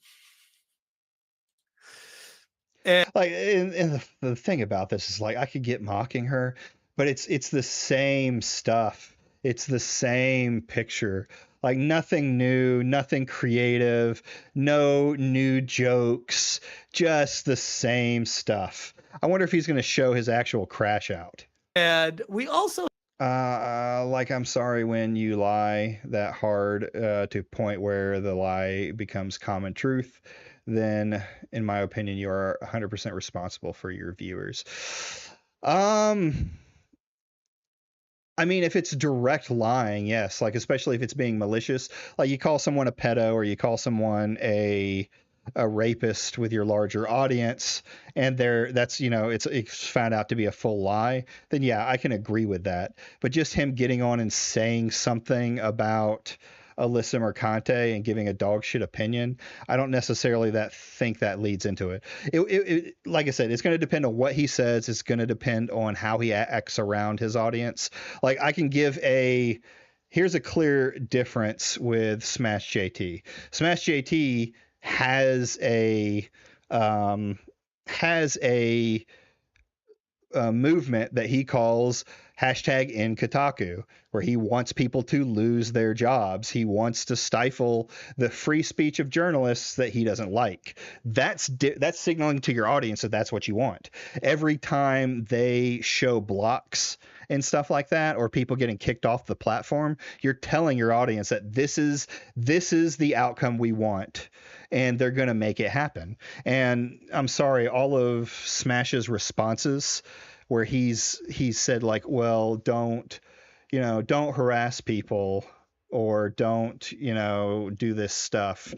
Like, and the thing about this is, like, I could get mocking her, but it's the same stuff. It's the same picture. Like, nothing new, nothing creative, no new jokes, just the same stuff. I wonder if he's going to show his actual crash out. And we also Like, I'm sorry when you lie that hard to point where the lie becomes common truth, then in my opinion you are 100% responsible for your viewers. I mean, if it's direct lying, yes, like especially if it's being malicious, like you call someone a pedo or you call someone a rapist with your larger audience, and that's, you know, it's found out to be a full lie, then yeah, I can agree with that. But just him getting on and saying something about Alyssa Mercante and giving a dog shit opinion, I don't necessarily think that leads into it. Like I said, it's going to depend on what he says. It's going to depend on how he acts around his audience. Like, I can give here's a clear difference with Smash JT. Smash JT has a has a movement that he calls hashtag in Kotaku, where he wants people to lose their jobs. He wants to stifle the free speech of journalists that he doesn't like. That's signaling to your audience that that's what you want. Every time they show blocks and stuff like that, or people getting kicked off the platform, you're telling your audience that this is the outcome we want, and they're going to make it happen. And I'm sorry, all of Smash's responses where he's said, like, well, don't harass people, or don't, do this stuff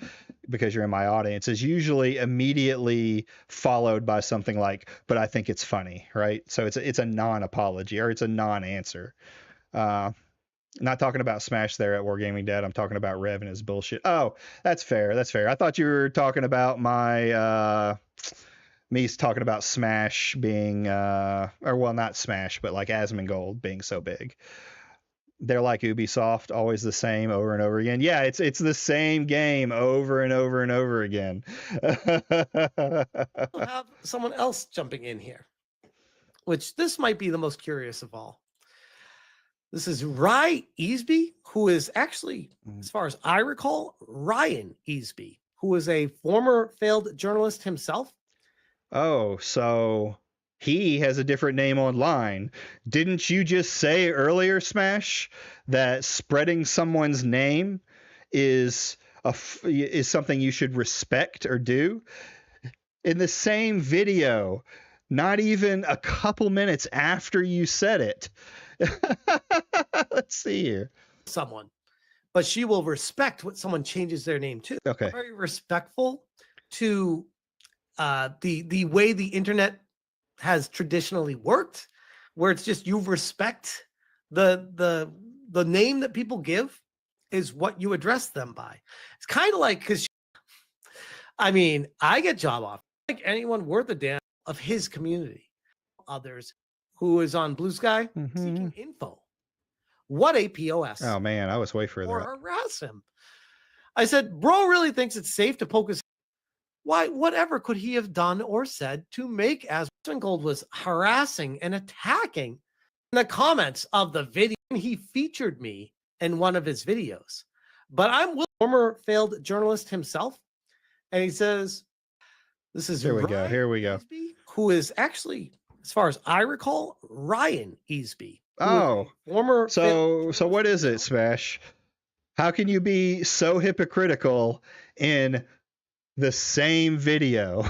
because you're in my audience, is usually immediately followed by something like, but I think it's funny, right? So it's a non-apology, or it's a non-answer. Not talking about Smash there at Wargaming Dad. I'm talking about Rev and his bullshit. Oh, that's fair. That's fair. I thought you were talking about my me talking about Smash being or, well, not Smash, but like Asmongold being so big. They're like Ubisoft, always the same over and over again. Yeah, it's the same game over and over and over again. have someone else jumping in here, which this might be the most curious of all. This is Rye Easby, who is actually, as far as I recall, Ryan Easby, who is a former failed journalist himself. Oh, so he has a different name online. Didn't you just say earlier, Smash, that spreading someone's name is something you should respect or do? In the same video, not even a couple minutes after you said it. Let's see here. Someone, but she will respect what someone changes their name to. Okay. Very respectful to the way the internet has traditionally worked, where it's just you respect the name that people give is what you address them by. It's kind of like, because I mean, I get job off like anyone worth a damn of his community. Others who is on Blue Sky seeking info. What a POS. Oh man, I was way further Or up. harass him. I said, bro really thinks it's safe to poke his. Why, whatever could he have done or said to make Asmongold was harassing and attacking in the comments of the video? He featured me in one of his videos, but I'm a former failed journalist himself. And he says, this is Here we go. Here we go. Easby, who is actually, as far as I recall, Ryan Easby. Oh, former. So what is it, Smash? How can you be so hypocritical in the same video?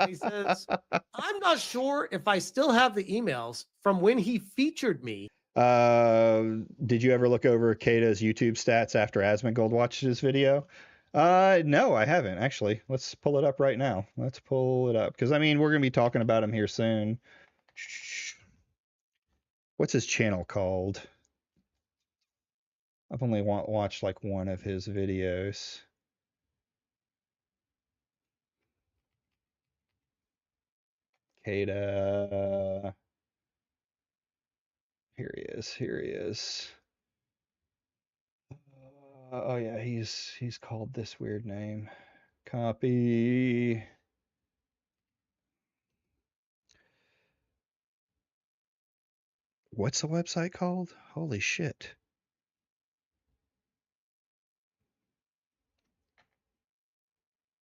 He says, I'm not sure if I still have the emails from when he featured me. Did you ever look over Kata's YouTube stats after Asmongold watched his video? No, I haven't actually. Let's pull it up right now. Let's pull it up, because I mean, we're gonna be talking about him here soon. What's his channel called? I've only watched like one of his videos. Kata. Here he is. Here he is. Oh yeah, he's called this weird name. Copy. What's the website called? Holy shit.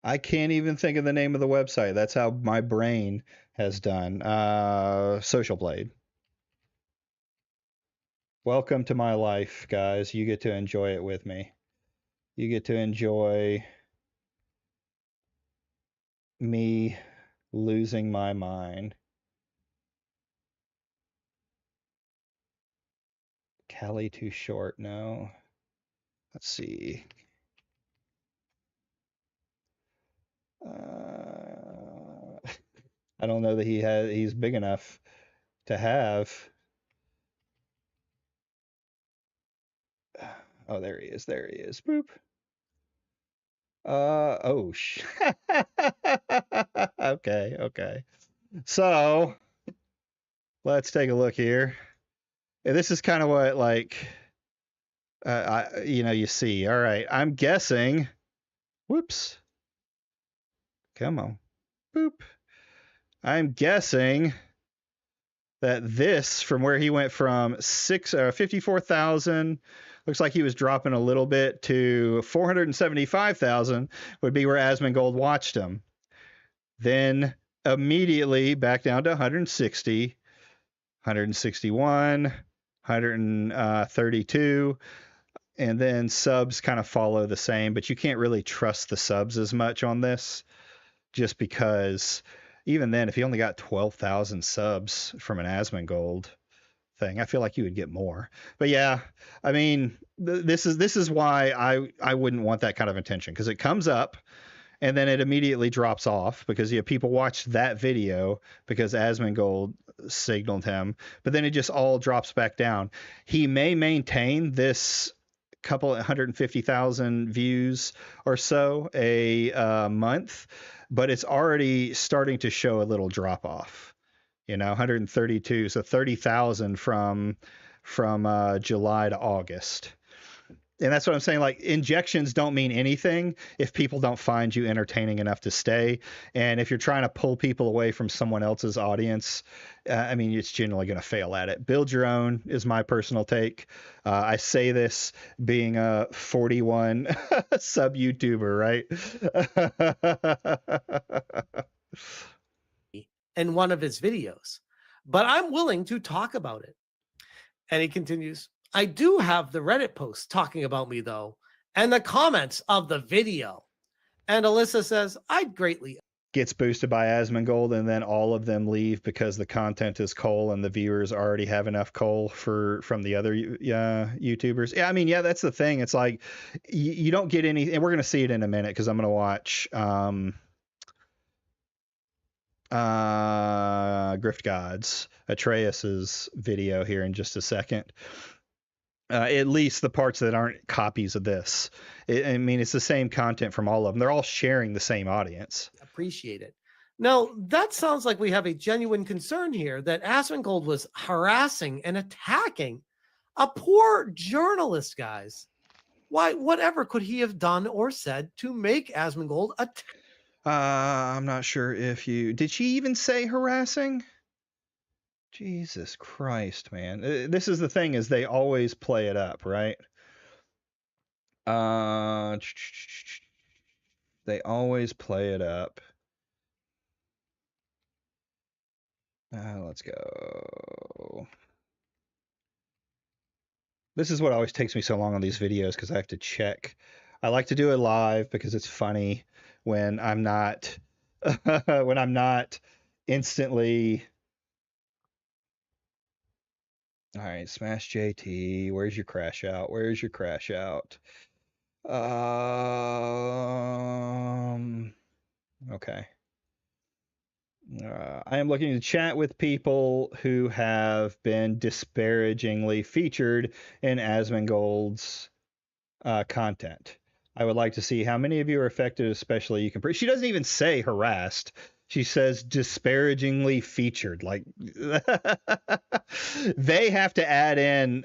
I can't even think of the name of the website. That's how my brain has done. Social Blade. Welcome to my life, guys. You get to enjoy it with me. You get to enjoy me losing my mind. Callie too short, no. Let's see. I don't know that he's big enough to have. Oh, there he is. There he is. Boop. Oh, okay, okay. So, let's take a look here. This is kind of what, like, you see. All right, I'm guessing. Whoops. Come on. Boop. I'm guessing that this, from where he went from 54,000, looks like he was dropping a little bit, to 475,000 would be where Asmongold watched him. Then immediately back down to 160, 161, 132, and then subs kind of follow the same, but you can't really trust the subs as much on this, just because even then, if you only got 12,000 subs from an Asmongold thing, I feel like you would get more. But yeah, I mean, this is why I wouldn't want that kind of attention, because it comes up and then it immediately drops off, because people watched that video because Asmongold signaled him, but then it just all drops back down. He may maintain this couple 150,000 views or so a month, but it's already starting to show a little drop off. 132, so 30,000 from July to August. And that's what I'm saying. Like, injections don't mean anything if people don't find you entertaining enough to stay. And if you're trying to pull people away from someone else's audience, I mean, it's generally going to fail at it. Build your own is my personal take. I say this being a 41 sub YouTuber, right? In one of his videos, but I'm willing to talk about it. And he continues, I do have the Reddit post talking about me, though, and the comments of the video. And Alyssa says, I'd greatly. Gets boosted by Asmongold, and then all of them leave because the content is coal and the viewers already have enough coal from the other YouTubers. Yeah, I mean, yeah, that's the thing. It's like you don't get any, and we're going to see it in a minute because I'm going to watch Grift Gods, Atreus's video here in just a second. At least the parts that aren't copies of this. I mean, it's the same content from all of them. They're all sharing the same audience. Appreciate it. Now, that sounds like we have a genuine concern here that Asmongold was harassing and attacking a poor journalist, guys. Why, whatever could he have done or said to make Asmongold attack? I'm not sure if did she even say harassing? Jesus Christ, man. This is the thing, is they always play it up, right? They always play it up. Let's go. This is what always takes me so long on these videos, because I have to check. I like to do it live because it's funny when I'm not instantly. All right, Smash JT, where's your crash out? Where's your crash out? Okay. I am looking to chat with people who have been disparagingly featured in Asmongold's content. I would like to see how many of you are affected, especially you can. She doesn't even say harassed. She says disparagingly featured. Like they have to add in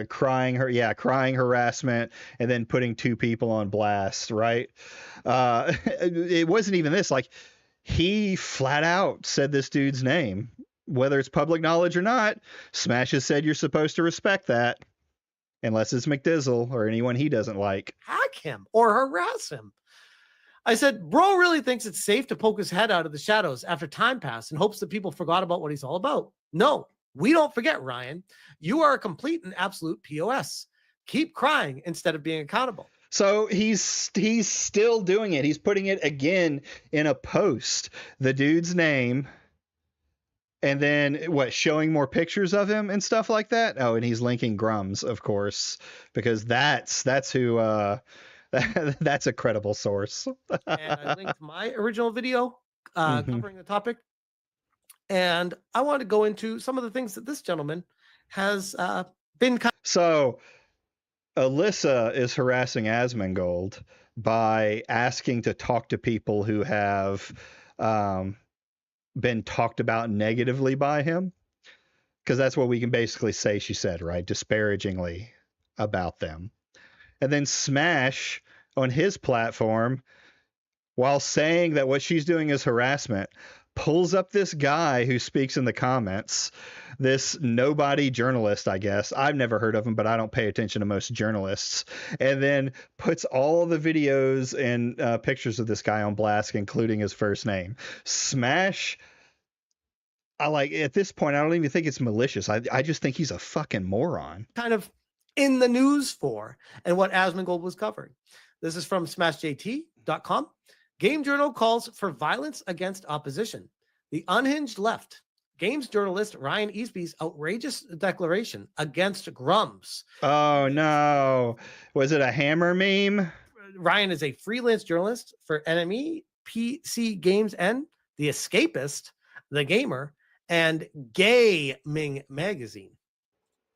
crying harassment and then putting two people on blast, right? It wasn't even this. Like he flat out said this dude's name, whether it's public knowledge or not. Smash has said you're supposed to respect that, unless it's McDizzle or anyone he doesn't like. Hack him or harass him. I said, bro really thinks it's safe to poke his head out of the shadows after time passed and hopes that people forgot about what he's all about. No, we don't forget, Ryan. You are a complete and absolute POS. Keep crying instead of being accountable. So he's still doing it. He's putting it again in a post, the dude's name, and then showing more pictures of him and stuff like that. Oh, and he's linking Grums, of course, because that's who that's a credible source. And I linked my original video covering the topic. And I want to go into some of the things that this gentleman has been. So Alyssa is harassing Asmongold by asking to talk to people who have been talked about negatively by him. Because that's what we can basically say she said, right? Disparagingly about them. And then Smash on his platform, while saying that what she's doing is harassment, pulls up this guy who speaks in the comments, this nobody journalist, I guess. I've never heard of him, but I don't pay attention to most journalists. And then puts all the videos and pictures of this guy on blast, including his first name. Smash, at this point, I don't even think it's malicious. I just think he's a fucking moron. Kind of in the news for, and what Asmongold was covering. This is from smashjt.com. Game Journal calls for violence against opposition. The unhinged left. Games journalist Ryan Easby's outrageous declaration against Grums. Oh no. Was it a hammer meme? Ryan is a freelance journalist for NME, PC Games N, The Escapist, The Gamer, and Gaming Magazine.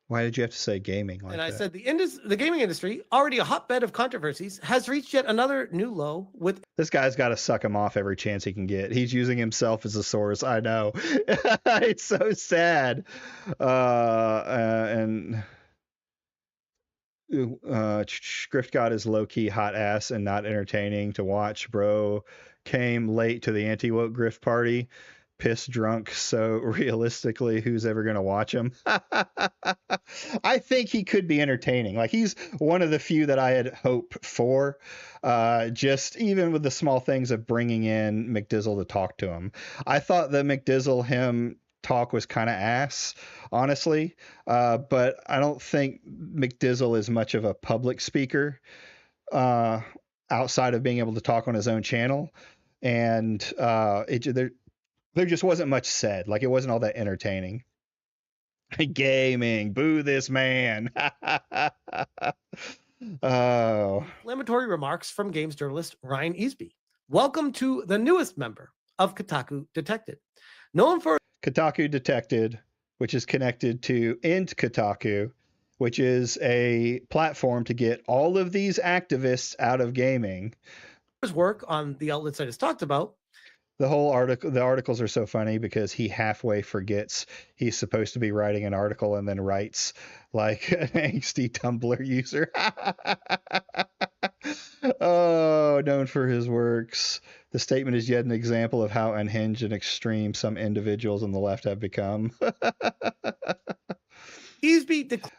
Why did you have to say gaming like and I that? said the gaming industry, already a hotbed of controversies, has reached yet another new low with. This guy's got to suck him off every chance he can get. He's using himself as a source. I know. It's so sad. And Grift God is low-key hot ass and not entertaining to watch, bro. Came late to the anti-woke grift party. Piss drunk, so realistically, who's ever going to watch him? I think he could be entertaining. Like, he's one of the few that I had hope for, just even with the small things of bringing in McDizzle to talk to him. I thought the McDizzle him talk was kind of ass, honestly, but I don't think McDizzle is much of a public speaker outside of being able to talk on his own channel. And there just wasn't much said. Like, it wasn't all that entertaining. Gaming, boo this man. Oh. Inflammatory remarks from games journalist Ryan Easby. Welcome to the newest member of Kotaku Detected. Known for Kotaku Detected, which is connected to Int Kotaku, which is a platform to get all of these activists out of gaming. his work on the outlets I just talked about. The articles are so funny because he halfway forgets he's supposed to be writing an article and then writes like an angsty Tumblr user. Oh, known for his works. The statement is yet an example of how unhinged and extreme some individuals on the left have become.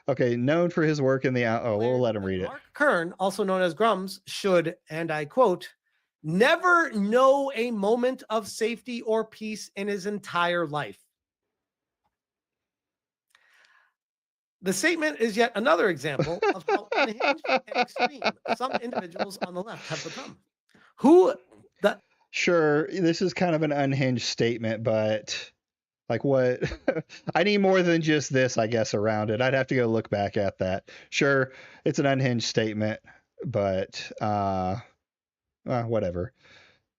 Okay, known for his work in the... we'll let him read it. Mark Kern, also known as Grums, should, and I quote, never know a moment of safety or peace in his entire life. The statement is yet another example of how unhinged and extreme some individuals on the left have become. Sure, this is kind of an unhinged statement, but like what? I need more than just this, I guess, around it. I'd have to go look back at that. Sure, it's an unhinged statement, but whatever.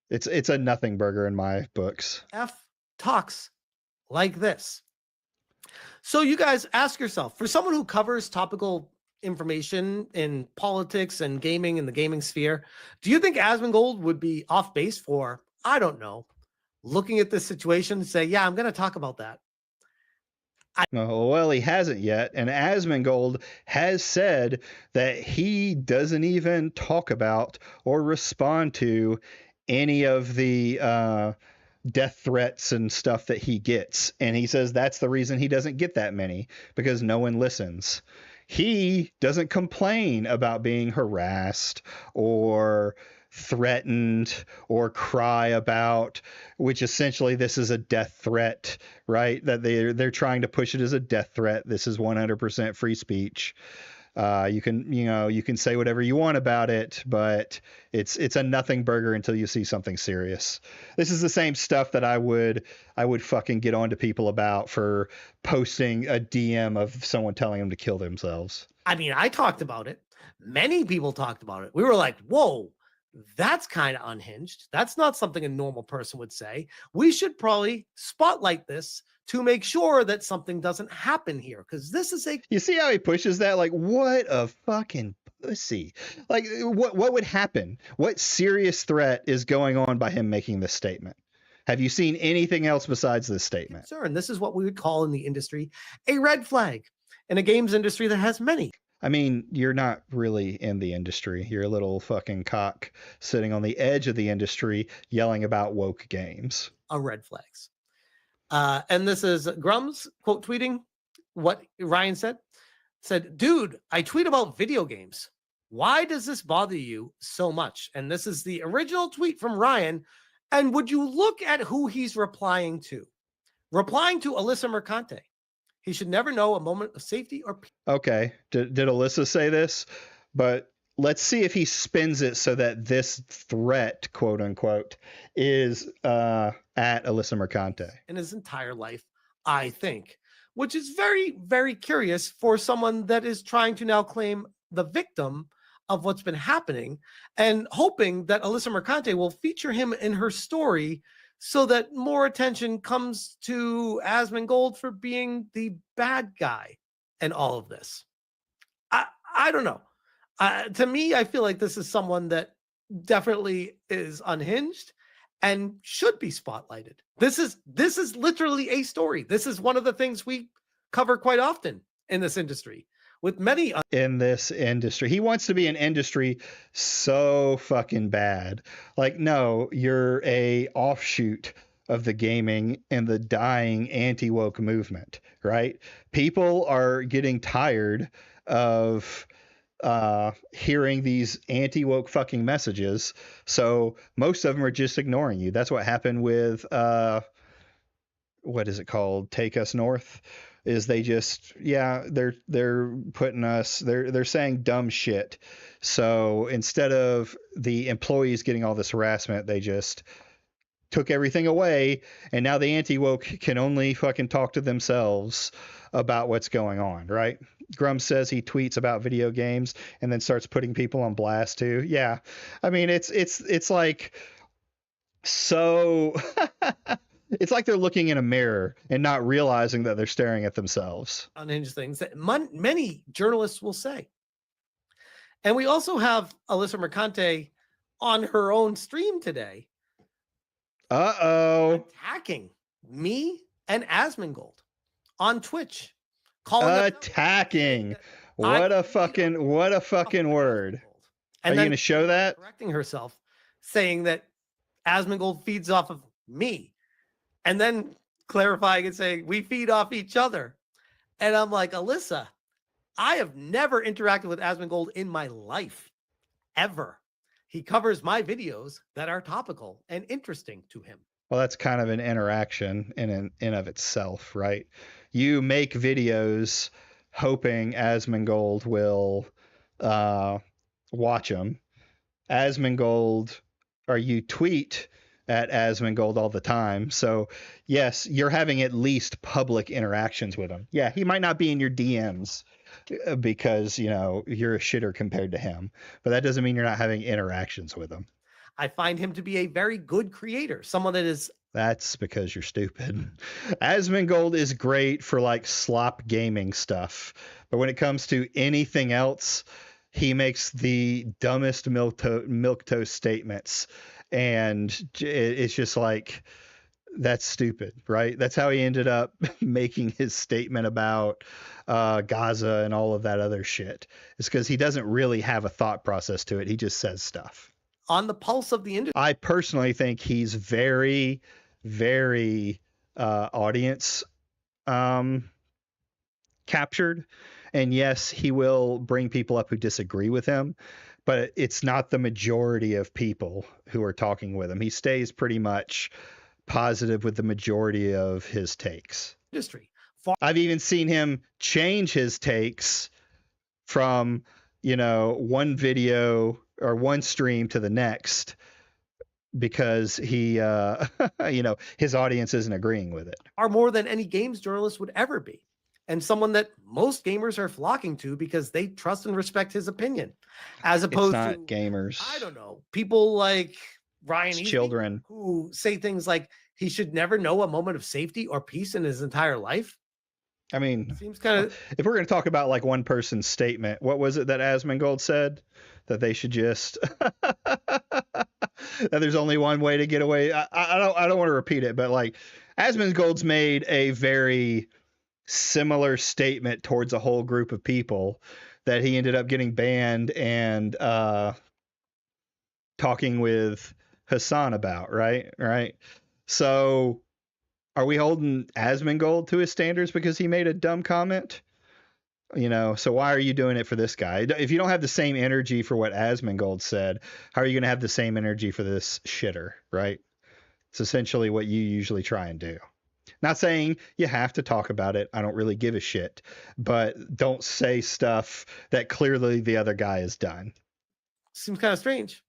It's a nothing burger in my books. F talks like this. So you guys ask yourself, for someone who covers topical information in politics and gaming in the gaming sphere, do you think Asmongold would be off base for, I don't know, looking at this situation and say, yeah, I'm going to talk about that. No, well, he hasn't yet. And Asmongold has said that he doesn't even talk about or respond to any of the death threats and stuff that he gets. And he says that's the reason he doesn't get that many, because no one listens. He doesn't complain about being harassed or threatened or cry about, which essentially this is a death threat, right? That they're trying to push it as a death threat. This is 100% free speech. You can say whatever you want about it, but it's a nothing burger until you see something serious. This is the same stuff that I would fucking get on to people about for posting a DM of someone telling them to kill themselves. I mean, I talked about it. Many people talked about it. We were like, whoa, that's kind of unhinged. That's not something a normal person would say. We should probably spotlight this to make sure that something doesn't happen here, because this is a... You see how he pushes that? Like, what a fucking pussy. Like, what would happen? What serious threat is going on by him making this statement? Have you seen anything else besides this statement? concern. This is what we would call in the industry a red flag, in a games industry that has many. I mean, you're not really in the industry. You're a little fucking cock sitting on the edge of the industry yelling about woke games. Red flags. And this is Grums quote tweeting what Ryan said, dude, I tweet about video games. Why does this bother you so much? And this is the original tweet from Ryan. And would you look at who he's replying to? Replying to Alyssa Mercante. He should never know a moment of safety or peace. Okay. Did Alyssa say this? But let's see if he spins it so that this threat, quote unquote, is at Alyssa Mercante. In his entire life, I think, which is very, very curious for someone that is trying to now claim the victim of what's been happening and hoping that Alyssa Mercante will feature him in her story so that more attention comes to Asmongold for being the bad guy in all of this. I don't know. To me, I feel like this is someone that definitely is unhinged and should be spotlighted. This is literally a story. This is one of the things we cover quite often in this industry with many in this industry. He wants to be an industry so fucking bad. Like, no, you're a offshoot of the gaming and the dying anti-woke movement, right? People are getting tired of hearing these anti-woke fucking messages, so most of them are just ignoring you. That's what happened with what is it called? Take Us North. Is they just, yeah, they're putting us, they're saying dumb shit. So instead of the employees getting all this harassment, they just took everything away, and now the anti-woke can only fucking talk to themselves about what's going on, right? Grum says he tweets about video games and then starts putting people on blast too. Yeah. I mean, it's like so it's like they're looking in a mirror and not realizing that they're staring at themselves. unhinged things that many journalists will say. And we also have Alyssa Mercante on her own stream today attacking me and Asmongold on Twitch. Attacking. What a fucking word. And Are you going to show that? Correcting herself, saying that Asmongold feeds off of me. And then clarifying and saying, we feed off each other. And I'm like, Alyssa, I have never interacted with Asmongold in my life, ever. He covers my videos that are topical and interesting to him. Well, that's kind of an interaction in of itself, right? You make videos hoping Asmongold will watch them. Asmongold, or you tweet at Asmongold all the time. So yes, you're having at least public interactions with him. Yeah, he might not be in your DMs because, you know, you're a shitter compared to him, but that doesn't mean you're not having interactions with him. I find him to be a very good creator, someone that is... That's because you're stupid. Asmongold is great for like slop gaming stuff, but when it comes to anything else, he makes the dumbest milquetoast statements, and it's just like, that's stupid, right? That's how he ended up making his statement about Gaza and all of that other shit. It's because he doesn't really have a thought process to it. He just says stuff. On the pulse of the industry. I personally think he's very, very audience captured. And yes, he will bring people up who disagree with him, but it's not the majority of people who are talking with him. He stays pretty much positive with the majority of his takes. Industry. I've even seen him change his takes from, one video or one stream to the next because he, his audience isn't agreeing with it. Are more than any games journalist would ever be. And someone that most gamers are flocking to because they trust and respect his opinion. As opposed It's not to gamers. I don't know, people like Ryan It's Easton, children who say things like he should never know a moment of safety or peace in his entire life. I mean, Seems kind of, if we're going to talk about like one person's statement, what was it that Asmongold said? That they should just that there's only one way to get away. I don't want to repeat it, but like Asmongold's made a very similar statement towards a whole group of people that he ended up getting banned and talking with Hassan about, right? So are we holding Asmongold to his standards because he made a dumb comment? So why are you doing it for this guy? If you don't have the same energy for what Asmongold said, how are you going to have the same energy for this shitter, right? It's essentially what you usually try and do. Not saying you have to talk about it. I don't really give a shit, but don't say stuff that clearly the other guy has done. seems kind of strange.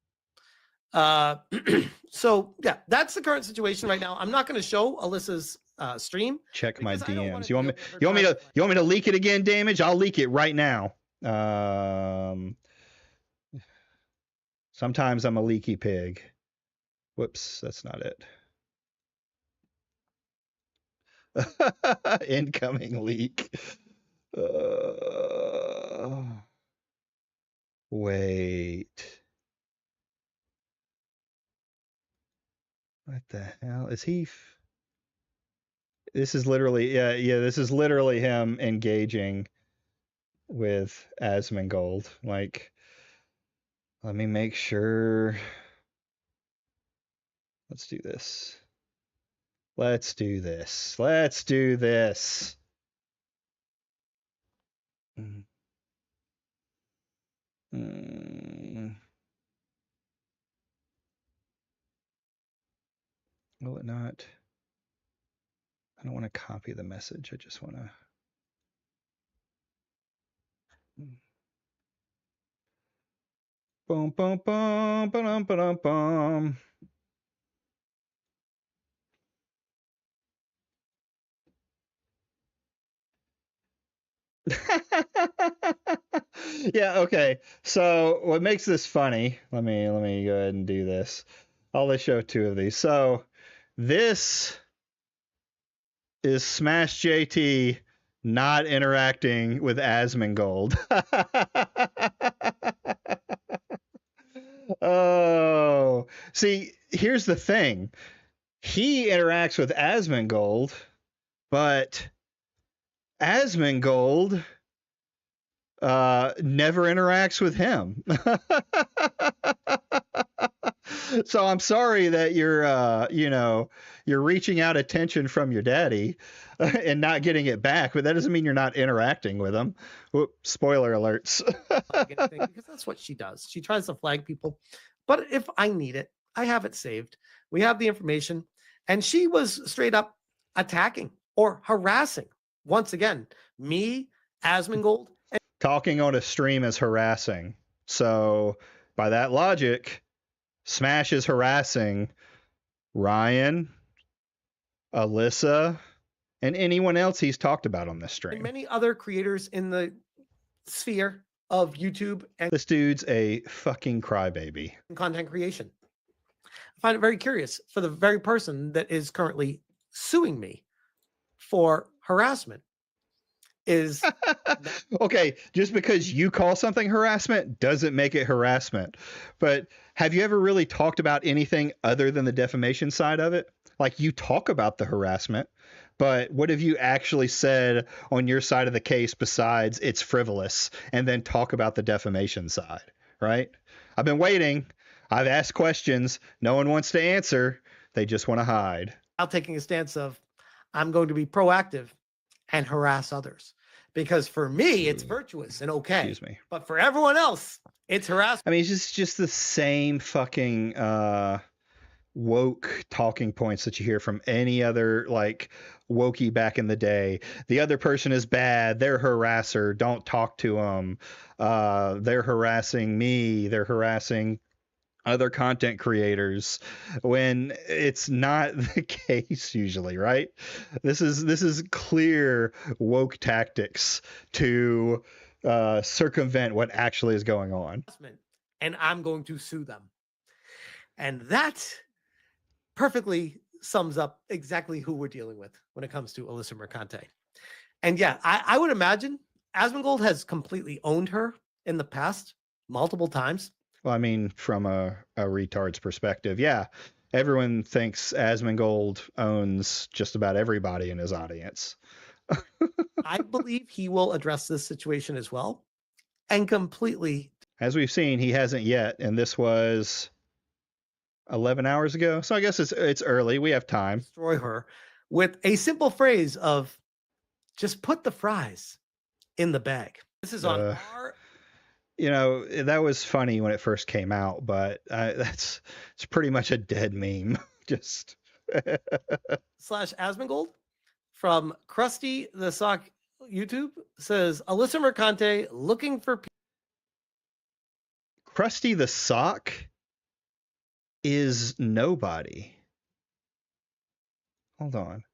So yeah, that's the current situation right now. I'm not going to show Alyssa's stream. Check my Because I don't wanna DMs. You want me? deal with her You want me to? conflict. You want me to leak it again? Damage? I'll leak it right now. Sometimes I'm a leaky pig. Whoops, that's not it. Incoming leak. Wait. What the hell is he? This is literally, yeah. This is literally him engaging with Asmongold. Like, let me make sure. Let's do this. Let's do this. Let's do this. Will it not? I don't want to copy the message. I just want to. Boom, boom, boom, ba-dum, ba-dum, bum. Yeah, okay. So what makes this funny, let me go ahead and do this. I'll show two of these. So this is Smash JT not interacting with Asmongold. Oh, see, here's the thing. He interacts with Asmongold, but Asmongold never interacts with him. So I'm sorry that you're reaching out attention from your daddy and not getting it back, but that doesn't mean you're not interacting with him. Whoop, spoiler alerts. Because that's what she does. She tries to flag people. But if I need it, I have it saved. We have the information. And she was straight up attacking or harassing, once again, me, Asmongold. Talking on a stream is harassing. So by that logic, Smash is harassing Ryan, Alyssa, and anyone else he's talked about on this stream. And many other creators in the sphere of YouTube and This dude's a fucking crybaby. content creation. I find it very curious for the very person that is currently suing me for harassment is Okay, just because you call something harassment doesn't make it harassment. But have you ever really talked about anything other than the defamation side of it? Like, you talk about the harassment, but what have you actually said on your side of the case besides it's frivolous, and then talk about the defamation side, right? I've been waiting. I've asked questions. No one wants to answer. They just want to hide. Now taking a stance of, I'm going to be proactive and harass others. Because for me, it's virtuous and okay. Excuse me. But for everyone else, it's harassment. I mean, it's just the same fucking woke talking points that you hear from any other like wokey back in the day. The other person is bad. They're a harasser. Don't talk to them. They're harassing me. They're harassing other content creators, when it's not the case usually, right? This is clear woke tactics to circumvent what actually is going on. And I'm going to sue them. And that perfectly sums up exactly who we're dealing with when it comes to Alyssa Mercante. And yeah, I would imagine Asmongold has completely owned her in the past multiple times. Well, I mean, from a retard's perspective, yeah. Everyone thinks Asmongold owns just about everybody in his audience. I believe he will address this situation as well. And completely. As we've seen, he hasn't yet. And this was 11 hours ago. So I guess it's early. We have time. Destroy her with a simple phrase of just put the fries in the bag. This is on our... You know, that was funny when it first came out, but it's pretty much a dead meme. Just slash Asmongold from Krusty the Sock YouTube says Alyssa Mercante looking for Krusty the Sock is nobody. Hold on.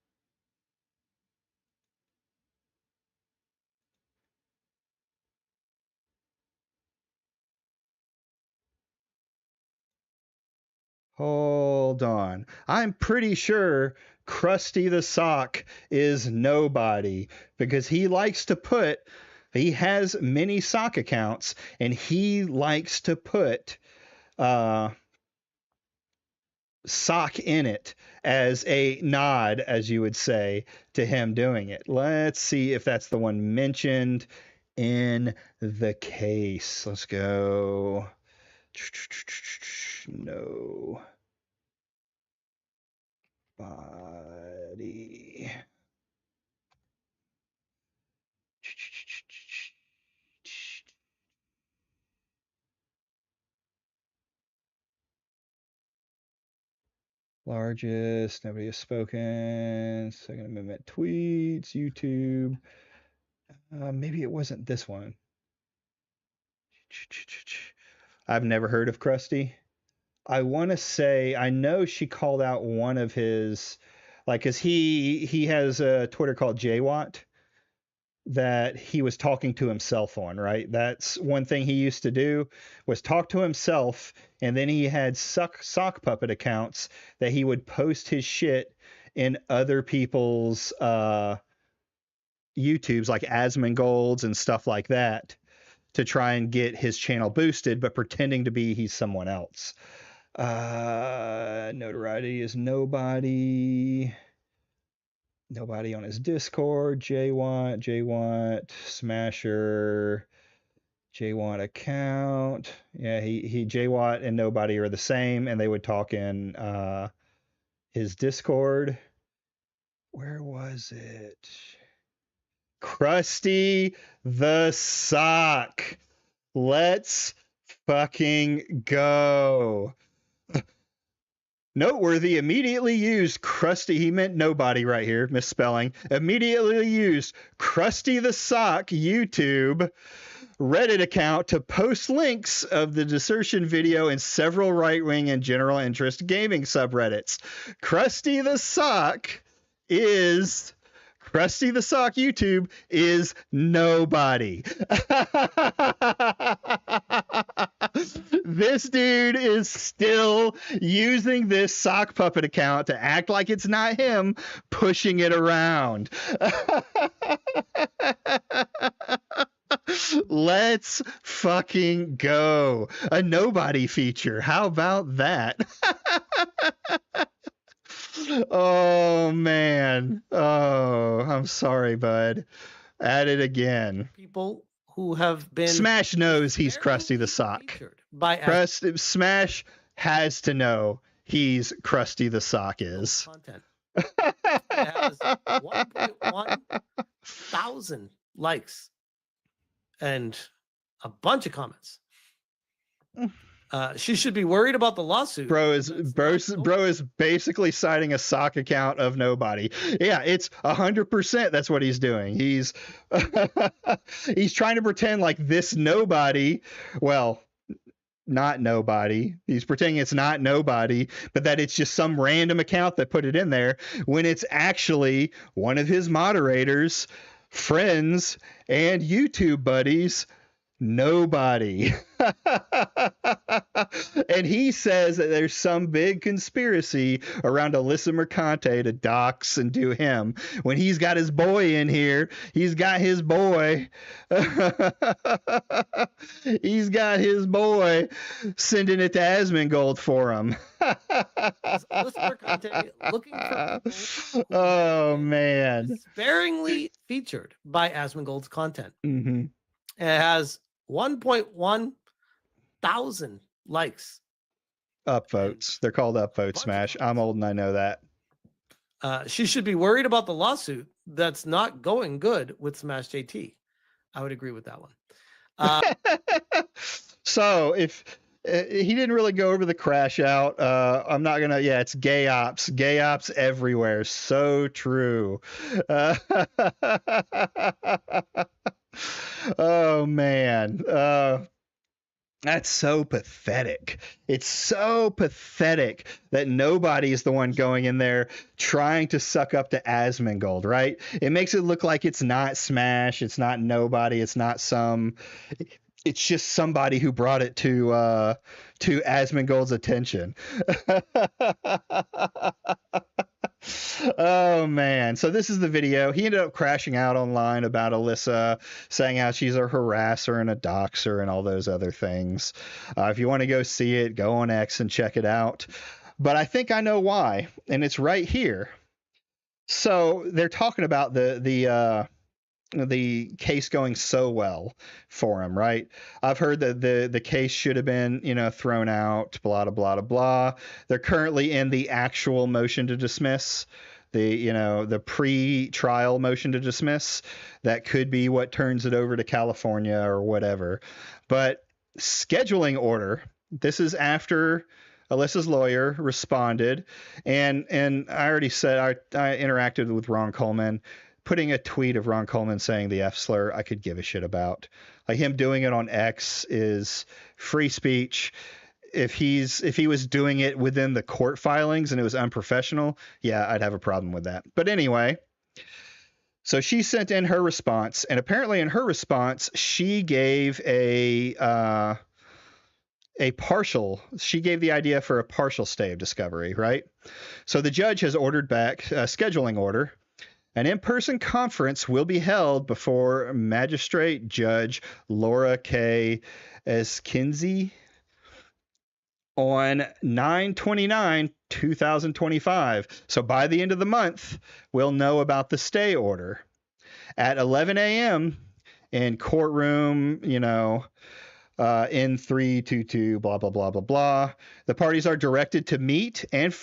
Hold on. I'm pretty sure Krusty the Sock is nobody because he has many sock accounts and he likes to put sock in it as a nod, as you would say, to him doing it. Let's see if that's the one mentioned in the case. Let's go. No. Body. Largest, nobody has spoken. Second Amendment tweets, YouTube. Maybe it wasn't this one. I've never heard of Krusty. I want to say, I know she called out one of his, like, because he has a Twitter called JWatt that he was talking to himself on, right? That's one thing he used to do was talk to himself, and then he had sock puppet accounts that he would post his shit in other people's YouTubes, like Asmongold's and stuff like that, to try and get his channel boosted, but pretending to be he's someone else. Notoriety is nobody. Nobody on his Discord. JWatt, Smasher, JWatt account. Yeah, he JWatt and nobody are the same, and they would talk in his Discord. Where was it? Krusty the Sock. Let's fucking go. Noteworthy, immediately used Krusty, he meant nobody right here, misspelling. Immediately used Krusty the Sock YouTube Reddit account to post links of the desertion video in several right-wing and general interest gaming subreddits. Krusty the Sock YouTube is nobody. This dude is still using this sock puppet account to act like it's not him, pushing it around. Let's fucking go. A nobody feature. How about that? Oh, man. Oh, I'm sorry, bud. At it again. People who have been Smash knows he's Krusty the sparingly Sock. featured by Smash has to know he's Krusty the Sock is. content. It has 1.1 thousand likes and a bunch of comments. She should be worried about the lawsuit. Bro is basically citing a sock account of nobody. Yeah, it's 100%. That's what he's doing. He's he's trying to pretend like this nobody. Well, not nobody. He's pretending it's not nobody, but that it's just some random account that put it in there when it's actually one of his moderators, friends, and YouTube buddies. Nobody. And he says that there's some big conspiracy around Alyssa Mercante to dox and do him when he's got his boy in here. He's got his boy. He's got his boy sending it to Asmongold for him. Alyssa Mercante looking for people who Oh, have been man. sparingly featured by Asmongold's content. Mm-hmm. It has 1.1 thousand likes. Upvotes. They're called upvotes, Smash. I'm old and I know that. She should be worried about the lawsuit that's not going good with Smash JT. I would agree with that one. So if he didn't really go over the crash out, I'm not gonna. Yeah, it's gay ops everywhere. So true. Oh, man. That's so pathetic. It's so pathetic that nobody is the one going in there trying to suck up to Asmongold, right? It makes it look like it's not Smash, it's not nobody, it's not it's just somebody who brought it to Asmongold's attention. Oh, man. So this is the video. He ended up crashing out online about Alyssa, saying how she's a harasser and a doxer and all those other things. If you want to go see it, go on X and check it out. But I think I know why, and it's right here. So they're talking about the case going so well for him, right? I've heard that the case should have been, thrown out, blah, blah, blah, blah. They're currently in the actual motion to dismiss, the pre-trial motion to dismiss. That could be what turns it over to California or whatever. But scheduling order, this is after Alyssa's lawyer responded, and I already said I interacted with Ron Coleman. Putting a tweet of Ron Coleman saying the F slur, I could give a shit about. Like, him doing it on X is free speech. If he was doing it within the court filings and it was unprofessional, yeah, I'd have a problem with that. But anyway, so she sent in her response, and apparently in her response, she gave she gave the idea for a partial stay of discovery, right? So the judge has ordered back a scheduling order. An in-person conference will be held before Magistrate Judge Laura K. Eskinsey on 9/29/2025. So by the end of the month, we'll know about the stay order. At 11 a.m. in courtroom, in 322, blah, blah, blah, blah, blah. The parties are directed to meet and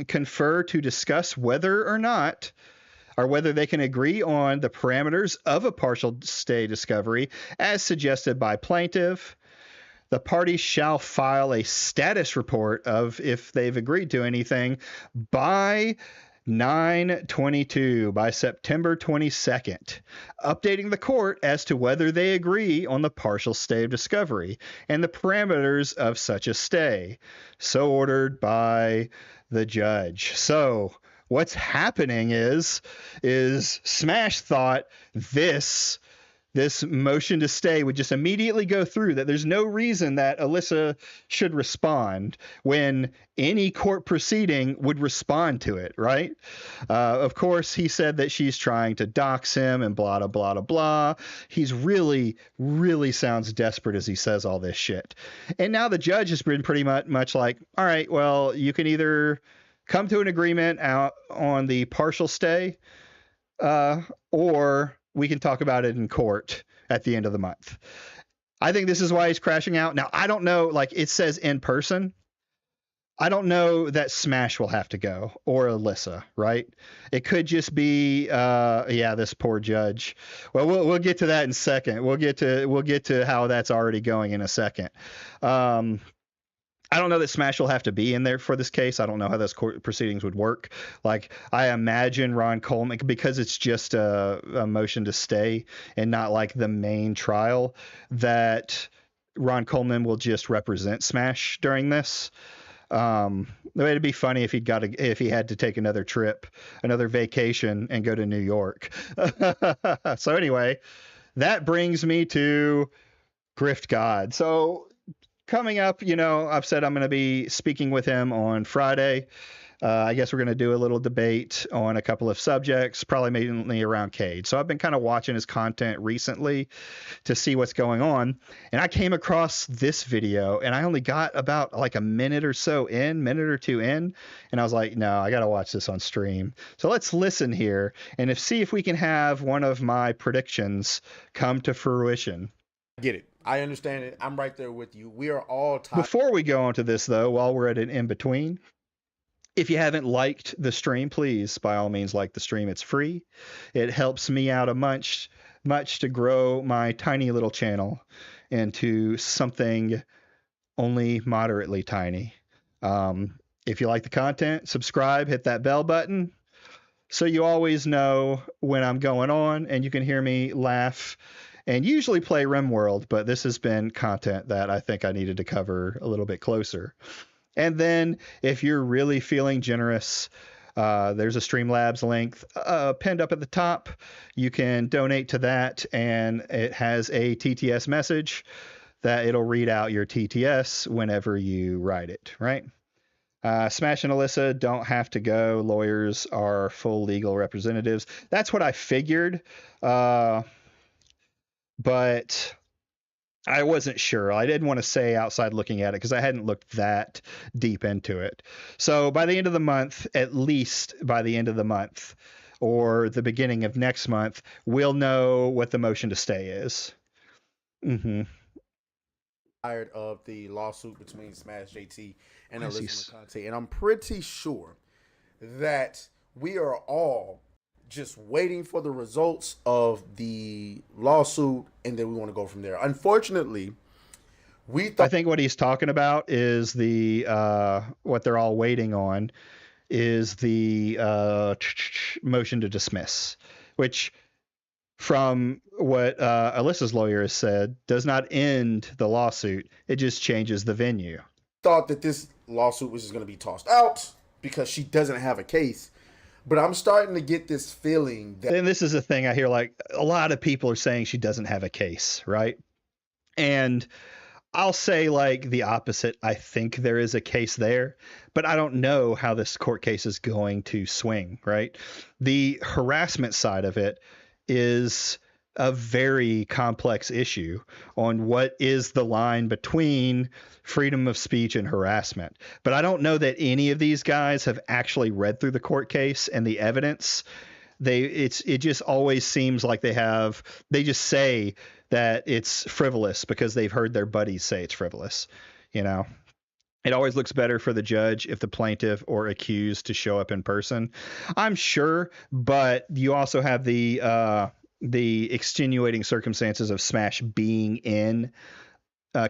confer to discuss whether they can agree on the parameters of a partial stay discovery as suggested by plaintiff. The parties shall file a status report of if they've agreed to anything by 9/22, by September 22nd, updating the court as to whether they agree on the partial stay of discovery and the parameters of such a stay, so ordered by the judge. So what's happening is Smash thought this this motion to stay would just immediately go through, that there's no reason that Alyssa should respond when any court proceeding would respond to it, right? Of course, he said that she's trying to dox him and blah, blah, blah, blah, blah. He's really, really sounds desperate as he says all this shit. And now the judge has been pretty much like, all right, well, you can either come to an agreement out on the partial stay, or we can talk about it in court at the end of the month. I think this is why he's crashing out. Now, I don't know, like it says in person. I don't know that Smash will have to go, or Alyssa, right? It could just be, this poor judge. Well, we'll get to that in a second. We'll get to how that's already going in a second. I don't know that Smash will have to be in there for this case. I don't know how those court proceedings would work. Like, I imagine Ron Coleman, because it's just a motion to stay and not like the main trial, that Ron Coleman will just represent Smash during this. It'd be funny if if he had to take another trip, another vacation, and go to New York. So anyway, that brings me to Grift God. So coming up, I've said I'm going to be speaking with him on Friday. I guess we're going to do a little debate on a couple of subjects, probably mainly around Cade. So I've been kind of watching his content recently to see what's going on. And I came across this video, and I only got about like a minute or two in. And I was like, no, I got to watch this on stream. So let's listen here and see if we can have one of my predictions come to fruition. Get it. I understand it. I'm right there with you. We are all tired. Before we go on to this, though, while we're at an in-between, if you haven't liked the stream, please, by all means, like the stream. It's free. It helps me out a much to grow my tiny little channel into something only moderately tiny. If you like the content, subscribe, hit that bell button so you always know when I'm going on and you can hear me laugh and usually play Rimworld, but this has been content that I think I needed to cover a little bit closer. And then if you're really feeling generous, there's a Streamlabs link pinned up at the top. You can donate to that, and it has a TTS message that it'll read out your TTS whenever you write it, right? Smash and Alyssa don't have to go. Lawyers are full legal representatives. That's what I figured. But I wasn't sure. I didn't want to say outside looking at it because I hadn't looked that deep into it. So by the end of the month, at least by the end of the month or the beginning of next month, we'll know what the motion to stay is. Mm-hmm. Tired of the lawsuit between Smash JT and Alyssa McConaughey, and I'm pretty sure that we are all just waiting for the results of the lawsuit, and then we want to go from there. Unfortunately, I think what he's talking about is the what they're all waiting on is the motion to dismiss, which from what Alyssa's lawyer has said does not end the lawsuit. It just changes the venue. Thought that this lawsuit was just going to be tossed out because she doesn't have a case. But I'm starting to get this feeling that... And this is a thing I hear, like, a lot of people are saying she doesn't have a case, right? And I'll say, like, the opposite. I think there is a case there, but I don't know how this court case is going to swing, right? The harassment side of it is a very complex issue on what is the line between freedom of speech and harassment. But I don't know that any of these guys have actually read through the court case and the evidence. It just always seems like they just say that it's frivolous because they've heard their buddies say it's frivolous. It always looks better for the judge if the plaintiff or accused to show up in person, I'm sure, but you also have the extenuating circumstances of Smash being in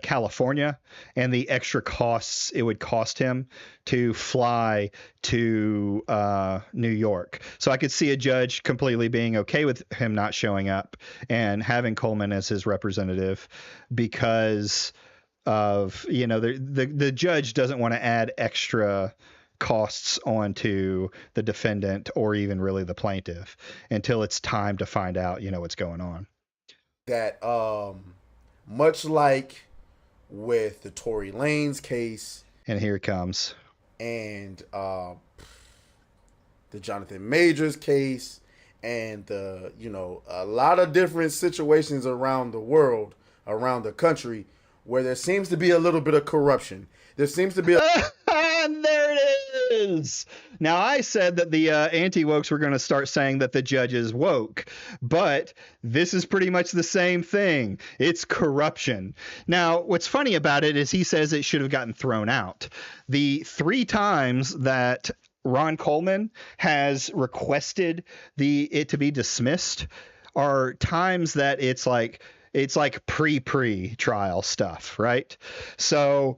California and the extra costs it would cost him to fly to New York. So I could see a judge completely being okay with him not showing up and having Coleman as his representative because of, the judge doesn't want to add extra costs onto the defendant or even really the plaintiff until it's time to find out, what's going on. that much like with the Tory Lanez case And here it comes. and the Jonathan Majors case and the, a lot of different situations around the world, around the country, where there seems to be a little bit of corruption. There seems to be And there it is. Now, I said that the anti-wokes were going to start saying that the judge is woke, but this is pretty much the same thing. It's corruption. Now, what's funny about it is he says it should have gotten thrown out. The 3 times that Ron Coleman has requested it to be dismissed are times that it's like pre-trial stuff, right? So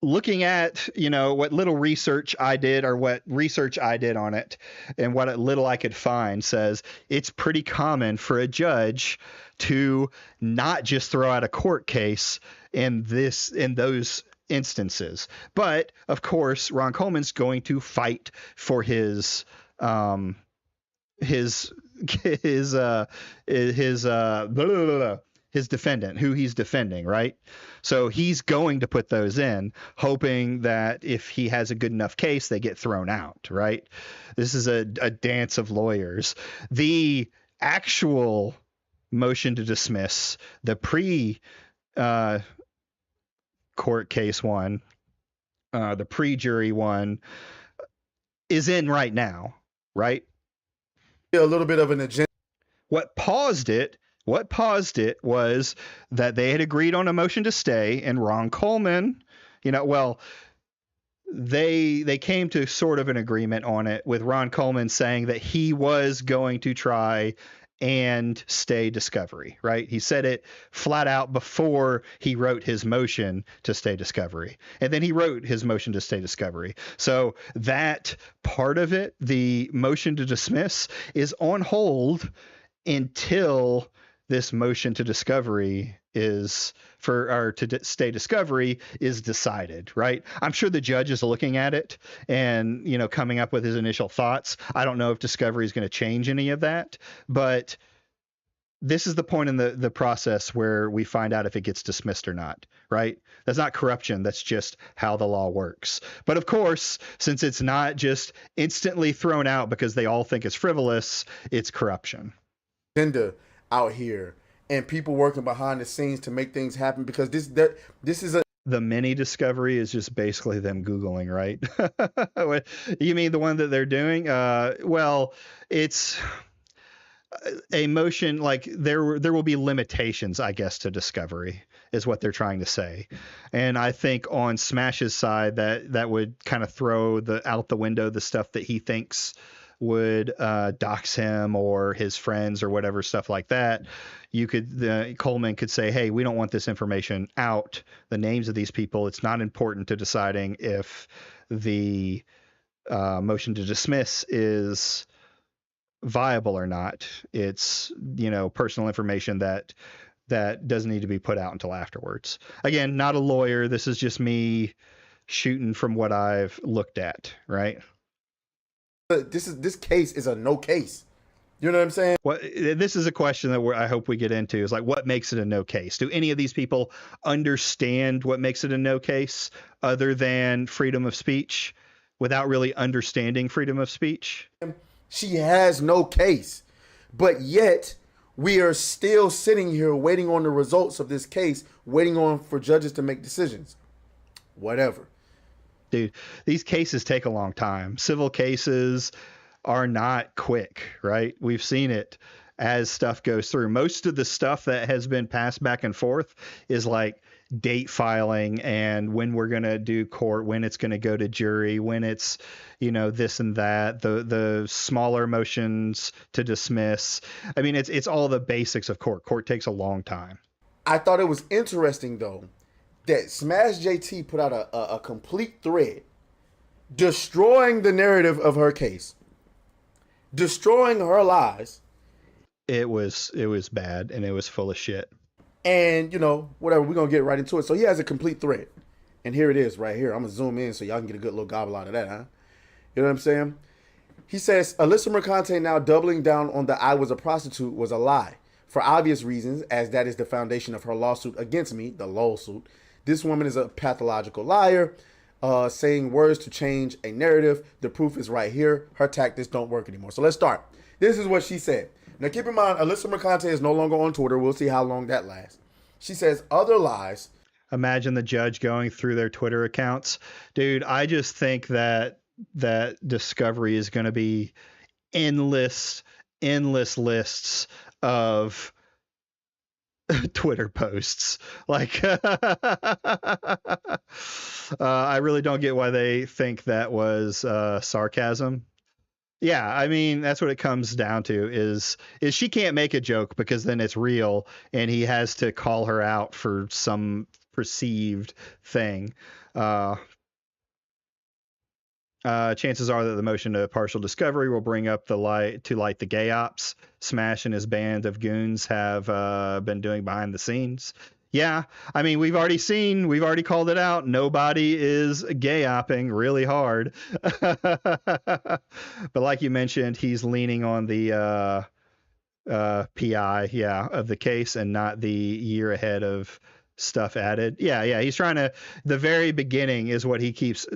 looking at, what little research I did or what research I did on it and what little I could find says it's pretty common for a judge to not just throw out a court case in those instances. But of course, Ron Coleman's going to fight for his defendant, who he's defending, right? So he's going to put those in, hoping that if he has a good enough case, they get thrown out, right? This is a dance of lawyers. The actual motion to dismiss, the court case one, the pre-jury one, is in right now, right? a little bit of an agenda. What paused it was that they had agreed on a motion to stay, and Ron Coleman, they came to sort of an agreement on it, with Ron Coleman saying that he was going to try and stay discovery, right? He said it flat out before he wrote his motion to stay discovery. And then he wrote his motion to stay discovery. So that part of it, the motion to dismiss, is on hold until this motion to discovery stay discovery is decided, right? I'm sure the judge is looking at it and, coming up with his initial thoughts. I don't know if discovery is going to change any of that, but this is the point in the process where we find out if it gets dismissed or not, right? That's not corruption. That's just how the law works. But of course, since it's not just instantly thrown out because they all think it's frivolous, it's corruption. Agenda out here and people working behind the scenes to make things happen, because this is the mini discovery is just basically them Googling, right? You mean the one that they're doing? Well, it's a motion, like there will be limitations, I guess, to discovery is what they're trying to say. And I think on Smash's side that would kind of throw out the window the stuff that he thinks would dox him or his friends or whatever, stuff like that. Coleman could say, hey, we don't want this information out, the names of these people. It's not important to deciding if the motion to dismiss is viable or not. It's, personal information that doesn't need to be put out until afterwards. Again, not a lawyer. This is just me shooting from what I've looked at, right? This case is a no case. You know what I'm saying? This is a question that I hope we get into, is like, what makes it a no case? Do any of these people understand what makes it a no case other than freedom of speech without really understanding freedom of speech? She has no case, but yet we are still sitting here waiting on the results of this case, waiting on for judges to make decisions. Whatever. Dude, these cases take a long time. Civil cases are not quick, right? We've seen it as stuff goes through. Most of the stuff that has been passed back and forth is like date filing and when we're going to do court, when it's going to go to jury, when it's, this and that, the smaller motions to dismiss. I mean, it's all the basics of court. Court takes a long time. I thought it was interesting, though, that Smash JT put out a complete thread destroying the narrative of her case, destroying her lies. It was bad, and it was full of shit. And, whatever, we're going to get right into it. So he has a complete thread. And here it is right here. I'm going to zoom in so y'all can get a good little gobble out of that, huh? You know what I'm saying? He says, Alyssa Mercante now doubling down on the I was a prostitute was a lie. For obvious reasons, as that is the foundation of her lawsuit against me, the lawsuit. This woman is a pathological liar, saying words to change a narrative. The proof is right here. Her tactics don't work anymore. So let's start. This is what she said. Now keep in mind, Alyssa Mercante is no longer on Twitter. We'll see how long that lasts. She says other lies. Imagine the judge going through their Twitter accounts. Dude, I just think that Discovery is going to be endless lists of Twitter posts. Like, I really don't get why they think that was sarcasm. Yeah, I mean, that's what it comes down to is she can't make a joke because then it's real and he has to call her out for some perceived thing. Chances are that the motion to partial discovery will bring up to light the gay ops Smash and his band of goons have been doing behind the scenes. Yeah, I mean, we've already called it out. Nobody is gay opping really hard. But like you mentioned, he's leaning on the PI, of the case and not the year ahead of stuff added. Yeah. He's trying to, the very beginning is what he keeps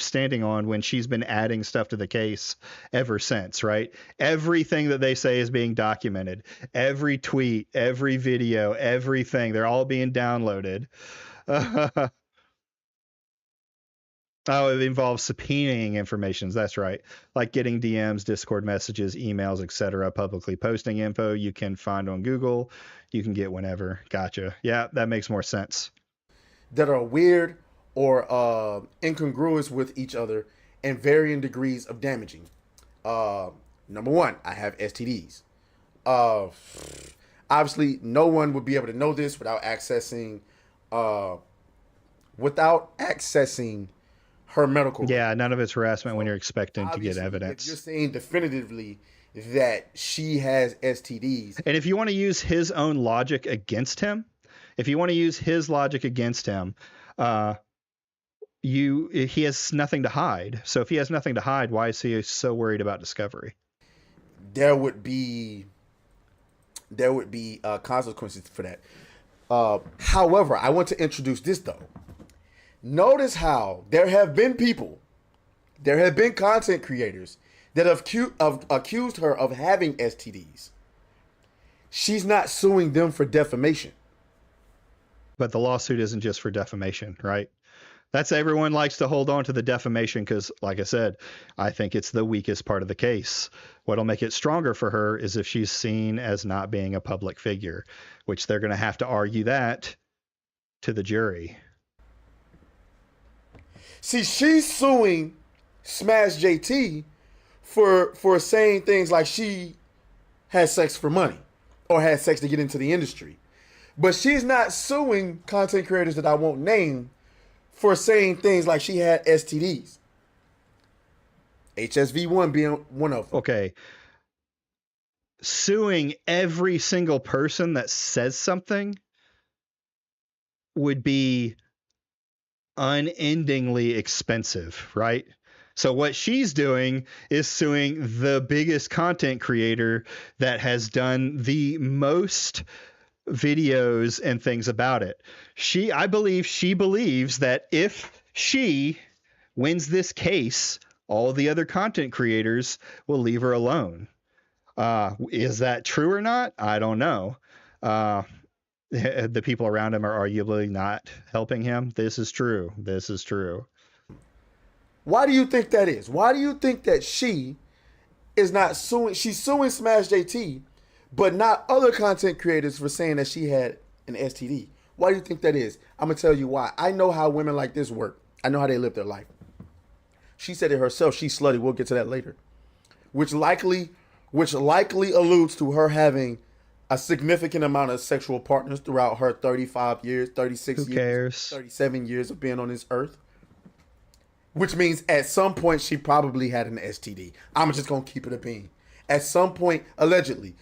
standing on when she's been adding stuff to the case ever since, right? Everything that they say is being documented. Every tweet, every video, everything, they're all being downloaded. Oh, it involves subpoenaing information. That's right. Like getting DMs, Discord messages, emails, etc. Publicly posting info you can find on Google. You can get whenever. Gotcha. Yeah, that makes more sense. That are weird or incongruous with each other and varying degrees of damaging. Number one, I have STDs. Obviously, no one would be able to know this without accessing her medical. Yeah, none of it's harassment when you're expecting to get evidence. If you're saying definitively that she has STDs. And if you want to use his own logic against him, he has nothing to hide. So if he has nothing to hide, why is he so worried about discovery? There would be consequences for that. However, I want to introduce this though. Notice how there have been content creators that have accused her of having STDs. She's not suing them for defamation. But the lawsuit isn't just for defamation, right? That's everyone likes to hold on to the defamation because, like I said, I think it's the weakest part of the case. What'll make it stronger for her is if she's seen as not being a public figure, which they're going to have to argue that to the jury. See, she's suing Smash JT for saying things like she has sex for money or has sex to get into the industry. But she's not suing content creators that I won't name for saying things like she had STDs. HSV1 being one of them. Okay. Suing every single person that says something would be unendingly expensive, right? So what she's doing is suing the biggest content creator that has done the most videos and things about it. I believe she believes that if she wins this case, all the other content creators will leave her alone. Is that true or not? I don't know. The people around him are arguably not helping him. This is true. Why do you think that is? Why do you think that she is not suing? She's suing Smash JT, but not other content creators for saying that she had an STD. Why do you think that is? I'm going to tell you why. I know how women like this work. I know how they live their life. She said it herself. She's slutty. We'll get to that later. Which likely alludes to her having a significant amount of sexual partners throughout her 35 years, 36 years, 37 years of being on this earth. Which means at some point she probably had an STD. I'm just going to keep it a bean. At some point, allegedly,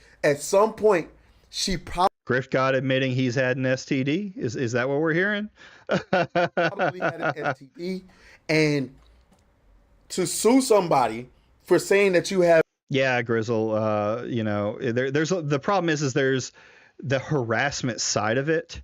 she probably... Griff God admitting he's had an STD? Is that what we're hearing? probably had an STD. And to sue somebody for saying that you have... Yeah, Grizzle. There's the problem is there's the harassment side of it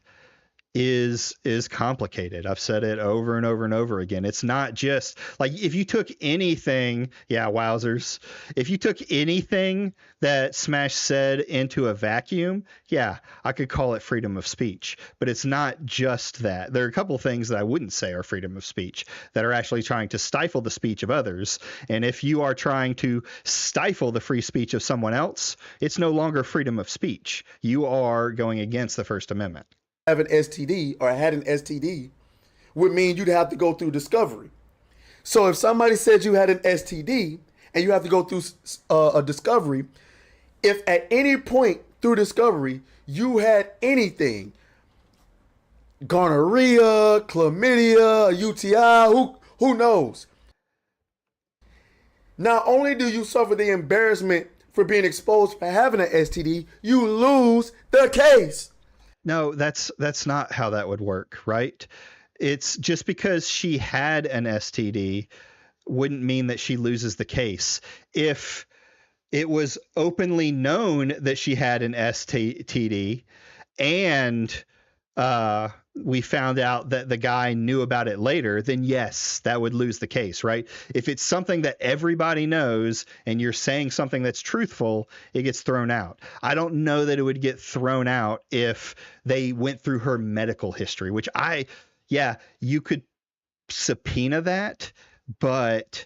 is complicated. I've said it over and over and over again. It's not just like if you took anything, wowzers. If you took anything that Smash said into a vacuum, I could call it freedom of speech. But it's not just that. There are a couple of things that I wouldn't say are freedom of speech that are actually trying to stifle the speech of others. And if you are trying to stifle the free speech of someone else, it's no longer freedom of speech. You are going against the First Amendment. Have an STD or had an STD would mean you'd have to go through discovery. So if somebody said you had an STD and you have to go through a discovery, if at any point through discovery you had anything, gonorrhea, chlamydia, UTI, who knows? Not only do you suffer the embarrassment for being exposed for having an STD, you lose the case. No, that's not how that would work, right? It's just because she had an STD wouldn't mean that she loses the case. If it was openly known that she had an STD and we found out that the guy knew about it later, then yes, that would lose the case, right? If it's something that everybody knows and you're saying something that's truthful, it gets thrown out. I don't know that it would get thrown out if they went through her medical history, which you could subpoena that, but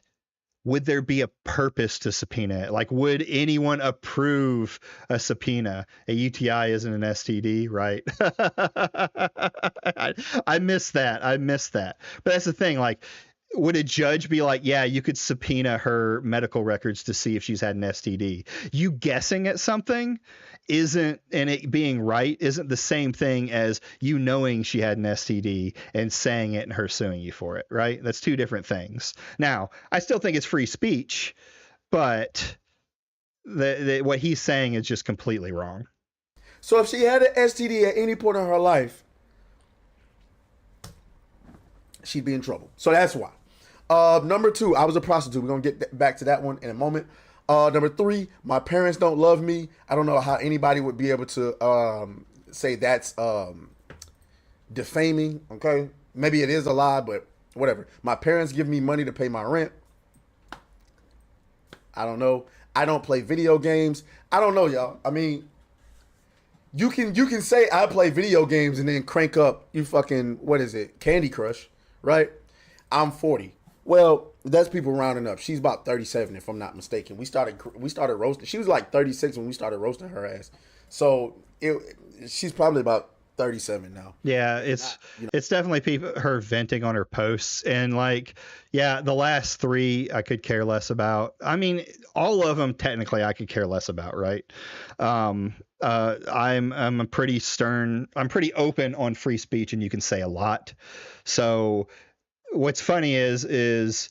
would there be a purpose to subpoena it? Like, would anyone approve a subpoena? A UTI isn't an STD, right? I miss that. But that's the thing. Like, would a judge be like, yeah, you could subpoena her medical records to see if she's had an STD? You guessing at something isn't, and it being right isn't the same thing as you knowing she had an STD and saying it and her suing you for it, right? That's two different things. Now, I still think it's free speech, but what he's saying is just completely wrong. So if she had an STD at any point in her life, she'd be in trouble. So that's why. Number 2, I was a prostitute. We're going to get back to that one in a moment. Number 3, my parents don't love me. I don't know how anybody would be able to say that's defaming. Okay, maybe it is a lie, but whatever. My parents give me money to pay my rent. I don't know. I don't play video games. I don't know, y'all. I mean, you can say I play video games and then crank up you fucking, what is it, Candy Crush, right? I'm 40. Well, that's people rounding up. She's about 37, if I'm not mistaken. We started roasting. She was like 36 when we started roasting her ass. So she's probably about 37 now. Yeah, it's definitely her venting on her posts, and like, the last 3 I could care less about. I mean, all of them technically I could care less about, right? I'm a pretty stern. I'm pretty open on free speech, and you can say a lot. So what's funny is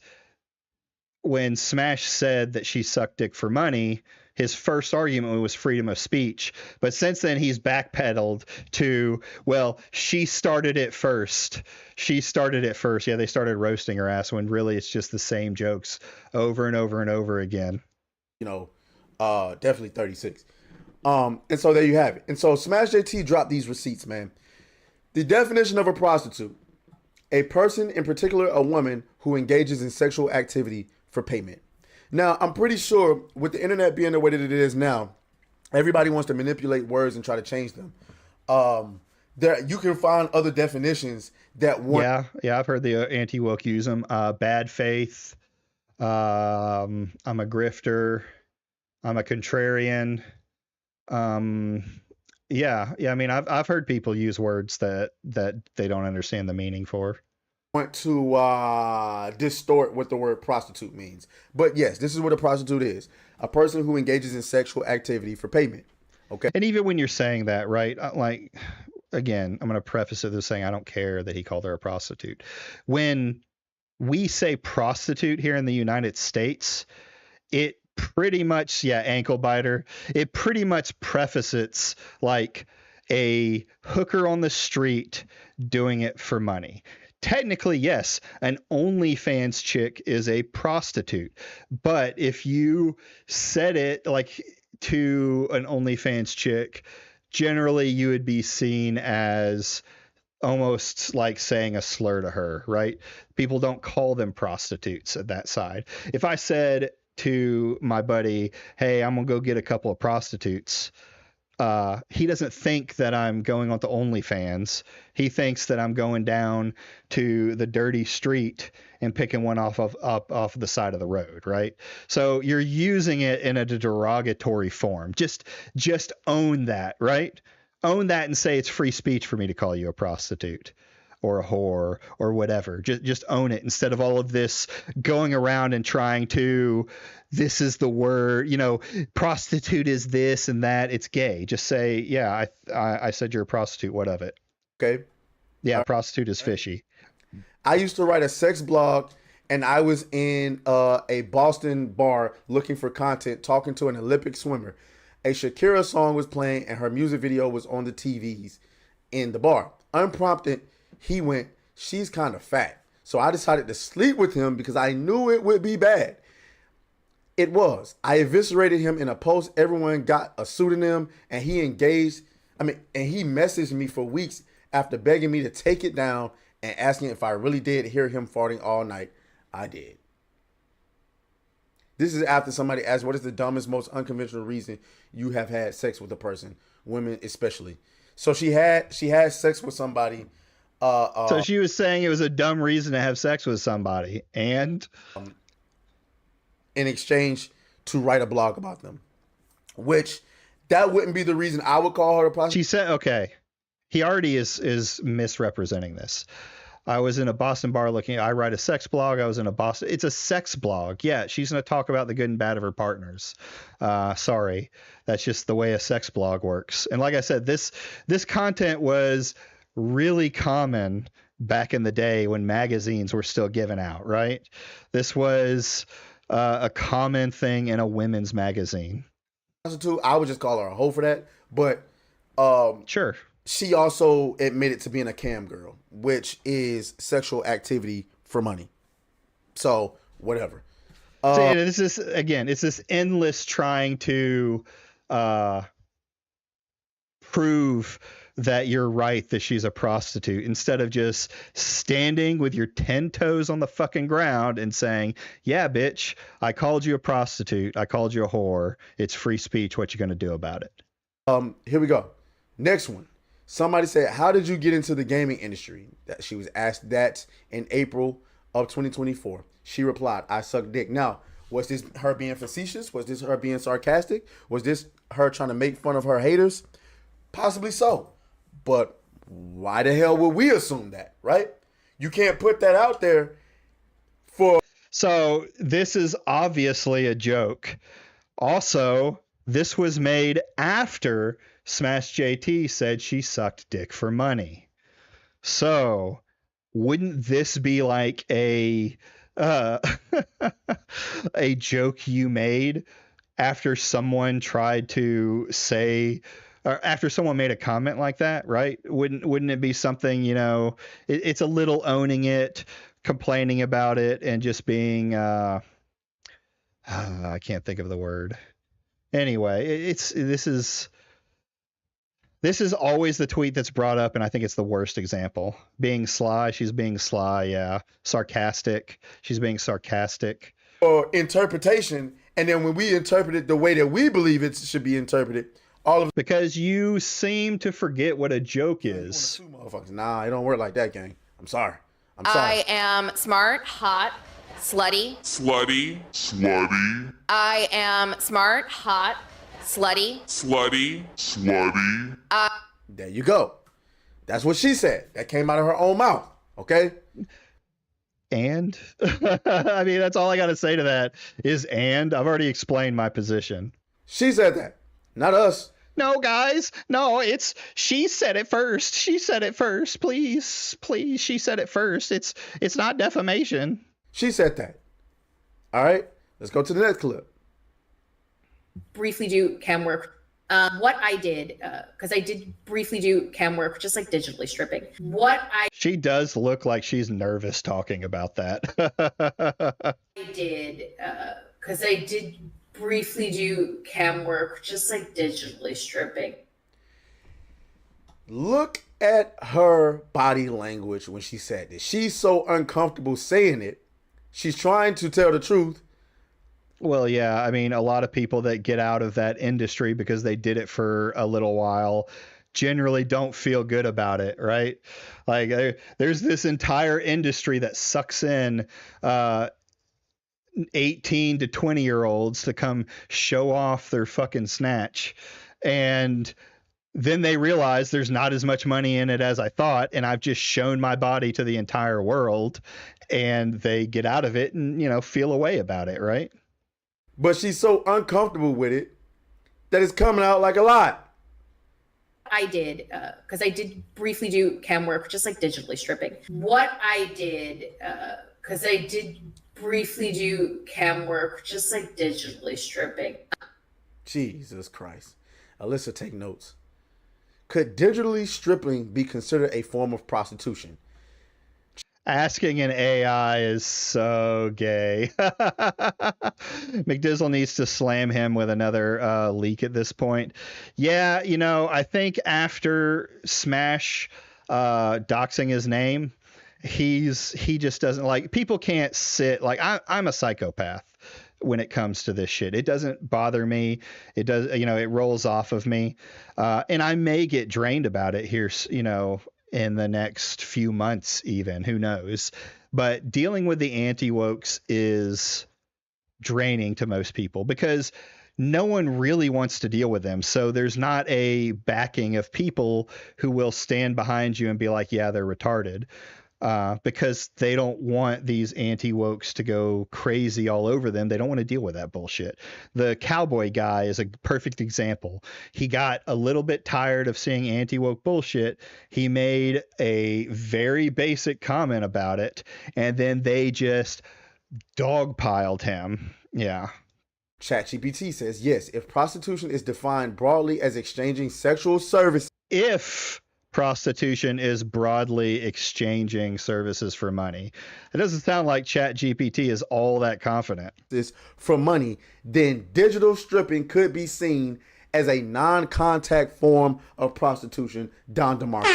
when Smash said that she sucked dick for money, his first argument was freedom of speech. But since then, he's backpedaled to, well, she started it first. Yeah, they started roasting her ass when really it's just the same jokes over and over and over again. Definitely 36. And so there you have it. And so Smash JT dropped these receipts, man. The definition of a prostitute: a person, in particular a woman, who engages in sexual activity for payment. Now, I'm pretty sure with the internet being the way that it is now, everybody wants to manipulate words and try to change them. There, you can find other definitions that one. Yeah, I've heard the anti-woke use them. Bad faith. I'm a grifter. I'm a contrarian. I mean, I've heard people use words that they don't understand the meaning for. Want to distort what the word prostitute means. But yes, this is what a prostitute is: a person who engages in sexual activity for payment. Okay. And even when you're saying that, right? Like, again, I'm going to preface it with saying I don't care that he called her a prostitute. When we say prostitute here in the United States, it pretty much, ankle biter. It pretty much prefaces like a hooker on the street doing it for money. technically, yes, an OnlyFans chick is a prostitute. But if you said it like to an OnlyFans chick, generally you would be seen as almost like saying a slur to her, right? People don't call them prostitutes at that side. If I said to my buddy, hey, I'm gonna go get a couple of prostitutes, he doesn't think that I'm going on to OnlyFans. He thinks that I'm going down to the dirty street and picking one off of the side of the road, right? So you're using it in a derogatory form. Just own that, right? Own that and say it's free speech for me to call you a prostitute or a whore or whatever. Just own it instead of all of this going around and trying to, this is the word, prostitute is this and that. It's gay. Just say, yeah, I said you're a prostitute. What of it? Okay. Yeah, prostitute is fishy. I used to write a sex blog, and I was in a Boston bar looking for content, talking to an Olympic swimmer. A Shakira song was playing, and her music video was on the TVs in the bar. Unprompted, he went, she's kind of fat. So I decided to sleep with him because I knew it would be bad. It was. I eviscerated him in a post. Everyone got a pseudonym, and he engaged. And he messaged me for weeks after begging me to take it down and asking if I really did hear him farting all night. I did. This is after somebody asked, what is the dumbest, most unconventional reason you have had sex with a person? Women especially. So she had sex with somebody. So she was saying it was a dumb reason to have sex with somebody, and in exchange to write a blog about them, which that wouldn't be the reason I would call her a prostitute. She said, okay, he already is misrepresenting this. I was in a Boston bar I write a sex blog. I was in a Boston. It's a sex blog. Yeah, she's going to talk about the good and bad of her partners. Sorry. That's just the way a sex blog works. And like I said, this content was really common back in the day when magazines were still given out, right? This was a common thing in a women's magazine. I would just call her a hoe for that. But sure. She also admitted to being a cam girl, which is sexual activity for money. So whatever. So this is, again, it's this endless trying to prove that you're right, that she's a prostitute, instead of just standing with your 10 toes on the fucking ground and saying, yeah, bitch, I called you a prostitute. I called you a whore. It's free speech. What you going to do about it? Here we go. Next one. Somebody said, how did you get into the gaming industry? That she was asked that in April of 2024. She replied, I suck dick. Now, was this her being facetious? Was this her being sarcastic? Was this her trying to make fun of her haters? Possibly so. But why the hell would we assume that, right? You can't put that out there for... So this is obviously a joke. Also, this was made after Smash JT said she sucked dick for money. So wouldn't this be like a a joke you made after someone tried to say, or after someone made a comment like that, right? Wouldn't it be something, it's a little owning it, complaining about it, and just being I can't think of the word. Anyway, this is always the tweet that's brought up, and I think it's the worst example. Being sly, she's being sly, yeah. Sarcastic, she's being sarcastic. Or interpretation, and then when we interpret it the way that we believe it should be interpreted, because you seem to forget what a joke is. Nah, it don't work like that, gang. I'm sorry. I am smart, hot, slutty. Slutty. I am smart, hot, slutty. There you go. That's what she said. That came out of her own mouth. Okay? And? I mean, that's all I got to say to that is and. I've already explained my position. She said that. Not us. No, guys. No, she said it first. She said it first. Please. She said it first. It's not defamation. She said that. All right. Let's go to the next clip. Briefly do cam work What I did, because I did briefly do cam work, just like digitally stripping. She does look like she's nervous talking about that. I did, because I did briefly do cam work, just like digitally stripping. Look at her body language when she said this. She's so uncomfortable saying it. She's trying to tell the truth. Well, yeah, I mean, a lot of people that get out of that industry because they did it for a little while generally don't feel good about it, right? Like there's this entire industry that sucks in 18 to 20-year-olds to come show off their fucking snatch. And then they realize there's not as much money in it as I thought, and I've just shown my body to the entire world, and they get out of it and, you know, feel a way about it, right? But she's so uncomfortable with it that it's coming out like a lot. I did, because I did briefly do cam work, just like digitally stripping. What I did, because I did briefly do cam work, just like digitally stripping. Jesus Christ. Alyssa, take notes. Could digitally stripping be considered a form of prostitution? Asking an AI is so gay. McDizzle needs to slam him with another leak at this point. Yeah, you know, I think after Smash doxing his name, he just doesn't like, people can't sit like, I'm a psychopath when it comes to this shit. It doesn't bother me. It does, you know, it rolls off of me. And I may get drained about it here, you know, in the next few months, even, who knows. But dealing with the anti-wokes is draining to most people because no one really wants to deal with them. So there's not a backing of people who will stand behind you and be like, yeah, they're retarded. Because they don't want these anti-wokes to go crazy all over them. They don't want to deal with that bullshit. The cowboy guy is a perfect example. He got a little bit tired of seeing anti-woke bullshit. He made a very basic comment about it, and then they just dogpiled him. Yeah. ChatGPT says, yes, if prostitution is defined broadly as exchanging sexual services. If prostitution is broadly exchanging services for money. It doesn't sound like ChatGPT is all that confident. This for money, then digital stripping could be seen as a non-contact form of prostitution. Don DeMarco.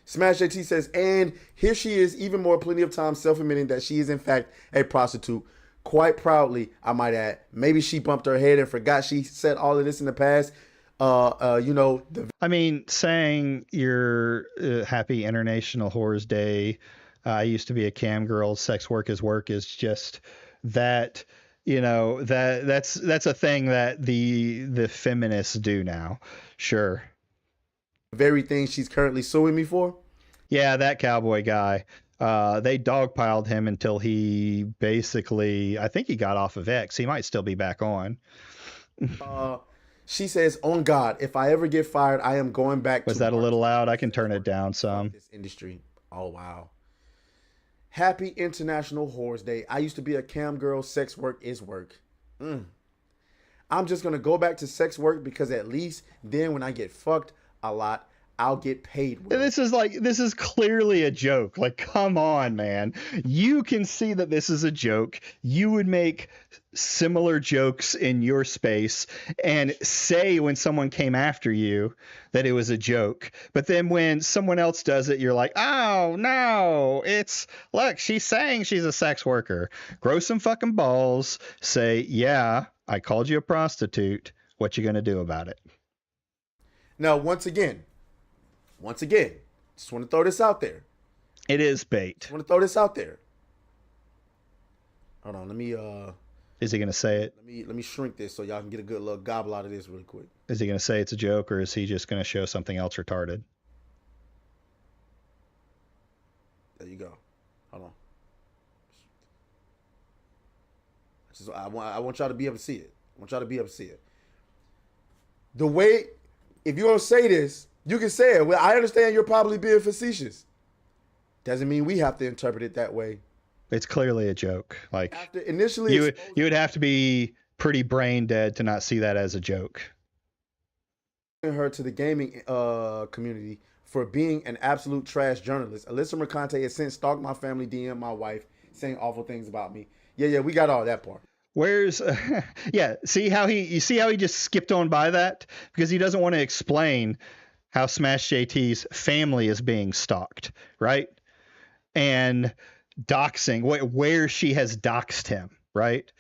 Smash JT says, and here she is, even more plenty of times self-admitting that she is in fact a prostitute. Quite proudly, I might add. Maybe she bumped her head and forgot she said all of this in the past. You know, I mean, saying your happy International Whores Day, I used to be a cam girl, sex work is work, is just that, you know, that's a thing that the feminists do now. Sure. The very thing she's currently suing me for. Yeah, that cowboy guy. They dogpiled him until he basically, I think he got off of X. He might still be back on. She says, on God, if I ever get fired, I am going back. Was that a little loud? I can turn it down some. This industry. Oh, wow. Happy International Whores Day. I used to be a cam girl. Sex work is work. I'm just going to go back to sex work because at least then when I get fucked a lot, I'll get paid. This is clearly a joke. Like, come on, man. You can see that this is a joke. You would make similar jokes in your space and say when someone came after you that it was a joke. But then when someone else does it, you're like, oh, no, look, she's saying she's a sex worker. Grow some fucking balls. Say, yeah, I called you a prostitute. What you going to do about it? Now, once again, just want to throw this out there. It is bait. Just want to throw this out there. Hold on, let me Is he gonna say it? Let me shrink this so y'all can get a good little gobble out of this really quick. Is he gonna say it's a joke, or is he just gonna show something else retarded? There you go. Hold on. I want y'all to be able to see it. The way, if you're gonna say this, you can say it. Well, I understand you're probably being facetious. Doesn't mean we have to interpret it that way. It's clearly a joke. Like, after initially, you would have to be pretty brain dead to not see that as a joke. Her to the gaming community for being an absolute trash journalist. Alyssa Mercante has since stalked my family, DM my wife, saying awful things about me. Yeah, we got all that part. Where's yeah, you see how he just skipped on by that because he doesn't want to explain how Smash JT's family is being stalked, right? And doxing, where she has doxed him, right?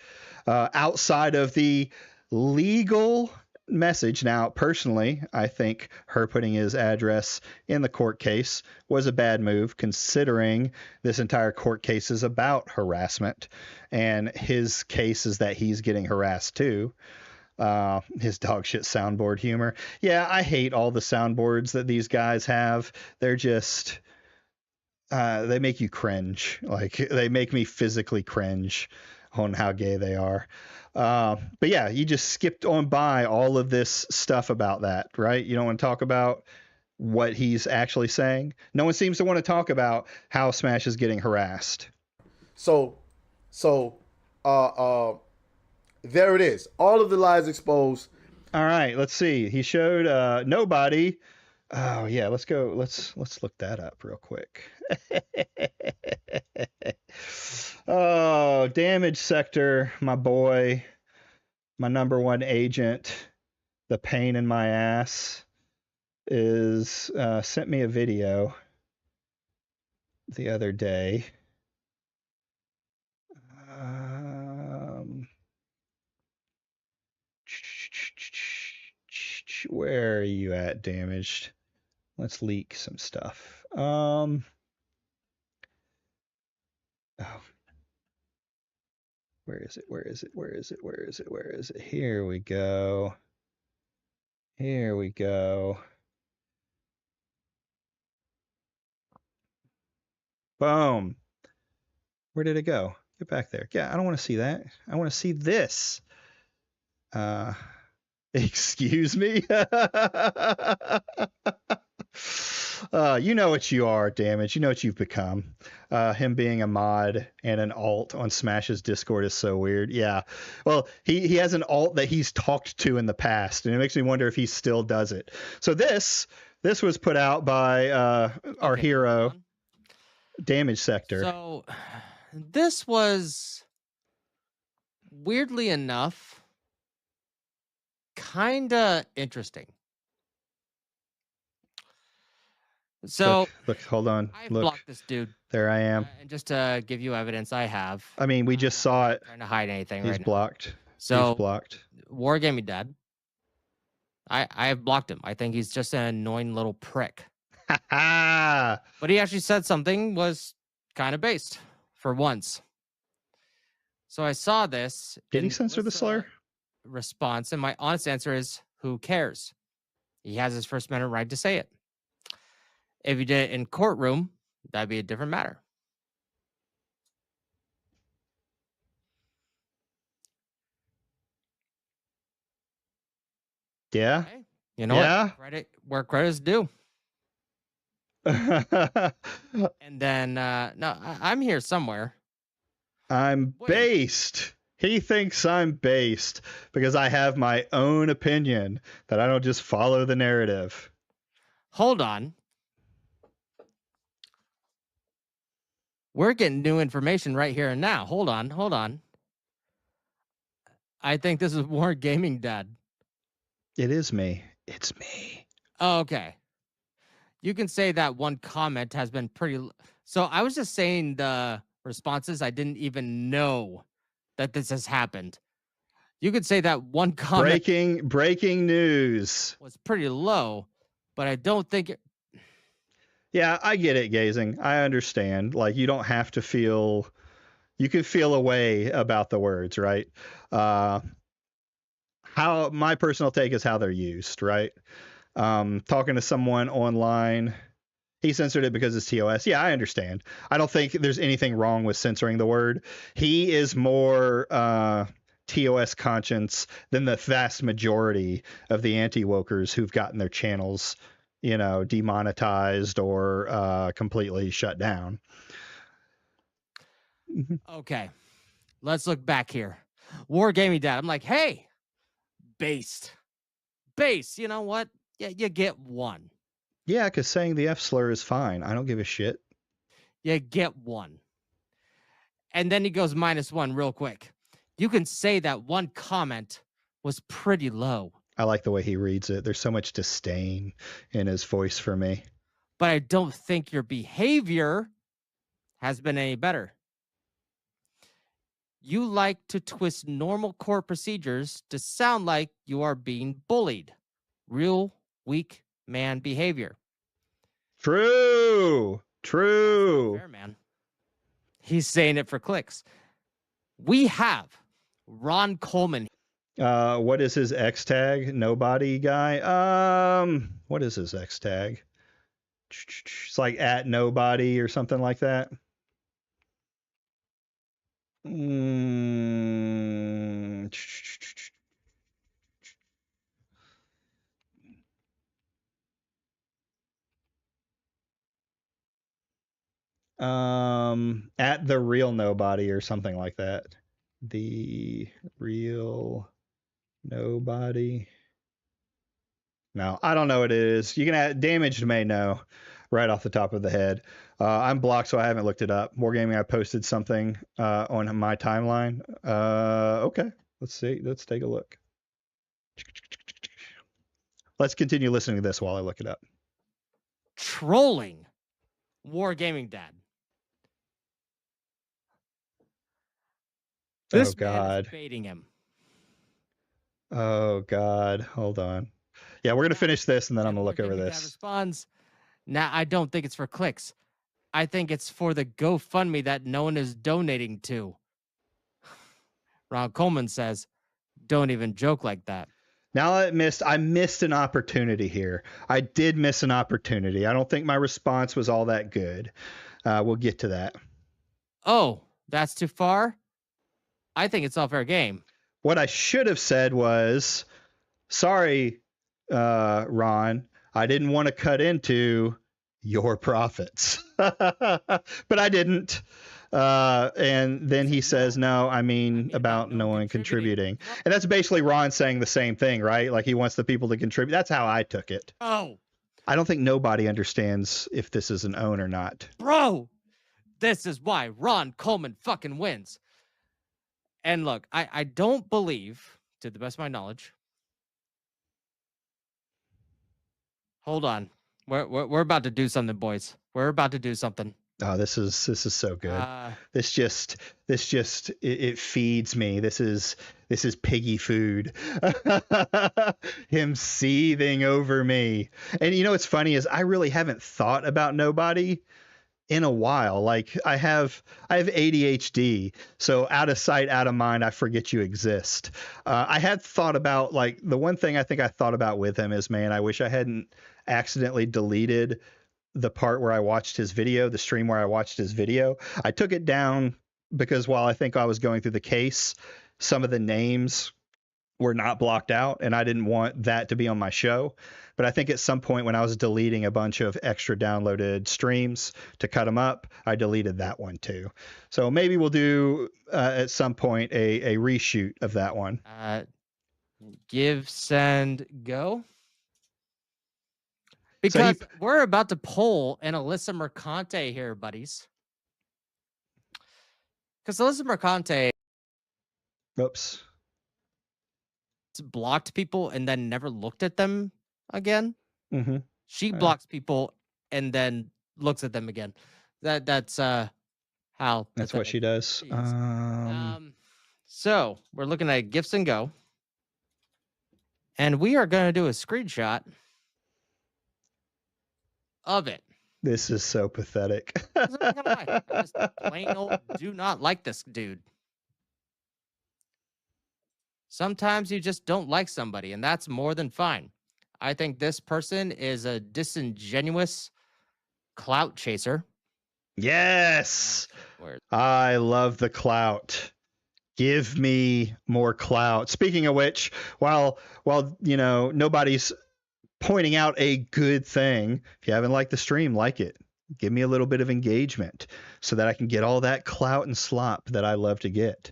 Outside of the legal message. Now, personally, I think her putting his address in the court case was a bad move, considering this entire court case is about harassment, and his case is that he's getting harassed too. His dog shit soundboard humor. Yeah, I hate all the soundboards that these guys have. They're just they make you cringe. Like, they make me physically cringe on how gay they are. But yeah, you just skipped on by all of this stuff about that, right? You don't want to talk about what he's actually saying. No one seems to want to talk about how Smash is getting harassed. So there it is. All of the lies exposed. All right, let's see. He showed nobody. Oh yeah, let's go. Let's look that up real quick. Oh, Damage Sector, my boy, my number one agent, the pain in my ass, is sent me a video the other day. Where are you at, Damaged? Let's leak some stuff. Oh. Where is it? Where is it? Where is it? Where is it? Where is it? Here we go. Here we go. Boom. Where did it go? Get back there. Yeah, I don't want to see that. I want to see this. Excuse me? You know what you are, Damage. You know what you've become. Him being a mod and an alt on Smash's Discord is so weird. Yeah. Well, he has an alt that he's talked to in the past, and it makes me wonder if he still does it. So this was put out by our hero, Damage Sector. So this was, weirdly enough, kinda interesting. So look, hold on. I Look, blocked this dude. There I am. And just to give you evidence, I have. I mean, we just saw it. Trying to hide anything. He's right blocked. Now. So he's blocked. Wargaming Dad. I have blocked him. I think he's just an annoying little prick. But he actually said something was kind of based for once. So I saw this. Did he censor the slur? Response, and my honest answer is, who cares? He has his First Amendment right to say it. If he did it in courtroom, that'd be a different matter. Yeah. Okay. You know what? Credit where credit's due. And then, no, I'm here somewhere. I'm based. He thinks I'm based because I have my own opinion, that I don't just follow the narrative. Hold on. We're getting new information right here and now. Hold on. I think this is more Gaming Dad. It is me. It's me. Oh, okay. You can say that one comment has been pretty... So I was just saying the responses. I didn't even know that this has happened. You could say that one comment... Breaking news. ...was pretty low, but I don't think... Yeah, I get it, Gazing. I understand. Like, you don't have to feel... You can feel a way about the words, right? How my personal take is how they're used, right? Talking to someone online, he censored it because it's TOS. Yeah, I understand. I don't think there's anything wrong with censoring the word. He is more TOS conscience than the vast majority of the anti-wokers who've gotten their channels, demonetized or completely shut down. Okay, let's look back here. Wargaming Dad. I'm like, hey, based. You know what? Yeah, you get one. Yeah, because saying the F slur is fine. I don't give a shit. You get one. And then he goes -1 real quick. You can say that one comment was pretty low. I like the way he reads it. There's so much disdain in his voice for me. But I don't think your behavior has been any better. You like to twist normal court procedures to sound like you are being bullied. Real weak man behavior. True. Fair, man. He's saying it for clicks. We have Ron Coleman. What is his X tag? Nobody guy. What is his X tag? It's like @nobody or something like that. At the real nobody or something like that. The real nobody. No, I don't know what it is. You can add Damaged may know right off the top of the head. I'm blocked, so I haven't looked it up. Wargaming, I posted something on my timeline. Okay, let's see. Let's take a look. Let's continue listening to this while I look it up. Trolling Wargaming Dad. This man is baiting him. Oh God, hold on. Yeah, we're gonna finish this and then I'm gonna look over this. Responds. Now I don't think it's for clicks. I think it's for the GoFundMe that no one is donating to. Ron Coleman says, "Don't even joke like that." Now I missed an opportunity here. I did miss an opportunity. I don't think my response was all that good. We'll get to that. Oh, that's too far? I think it's all fair game. What I should have said was, sorry, Ron, I didn't want to cut into your profits. But I didn't. And then he says, no, I mean about no one contributing. And that's basically Ron saying the same thing, right? Like he wants the people to contribute. That's how I took it. Oh. I don't think nobody understands if this is an own or not. Bro, this is why Ron Coleman fucking wins. And look, I don't believe, to the best of my knowledge. Hold on. We're about to do something, boys. We're about to do something. Oh, this is so good. This just it feeds me. This is piggy food. Him seething over me. And you know what's funny is I really haven't thought about nobody in a while. Like I have ADHD, so out of sight, out of mind, I forget you exist. I had thought about, like, the one thing I think I thought about with him is, man, I wish I hadn't accidentally deleted the part where I watched his video, the stream where I watched his video. I took it down because while I think I was going through the case, some of the names were not blocked out and I didn't want that to be on my show. But I think at some point when I was deleting a bunch of extra downloaded streams to cut them up, I deleted that one too. So maybe we'll do at some point a reshoot of that one. Give, send, go. Because we're about to pull an Alyssa Mercante here, buddies. Because Alyssa Mercante blocked people and then never looked at them again. Mm-hmm. She blocks people and then looks at them again. That's how. That's what she does. So we're looking at gifts and go. And we are going to do a screenshot of it. This is so pathetic. I'm not gonna lie. I just plain old do not like this dude. Sometimes you just don't like somebody, and that's more than fine. I think this person is a disingenuous clout chaser. Yes. I love the clout. Give me more clout. Speaking of which, while you know, nobody's pointing out a good thing, if you haven't liked the stream, like it. Give me a little bit of engagement so that I can get all that clout and slop that I love to get.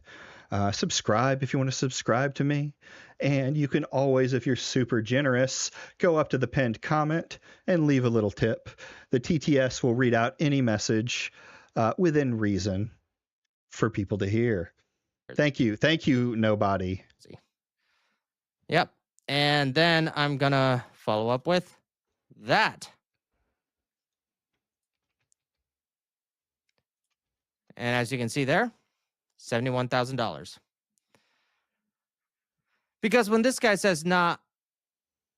Subscribe if you want to subscribe to me. And you can always, if you're super generous, go up to the pinned comment and leave a little tip. The TTS will read out any message within reason for people to hear. Thank you. Thank you, nobody. Yep. And then I'm going to follow up with that. And as you can see there, $71,000. Because when this guy says, nah,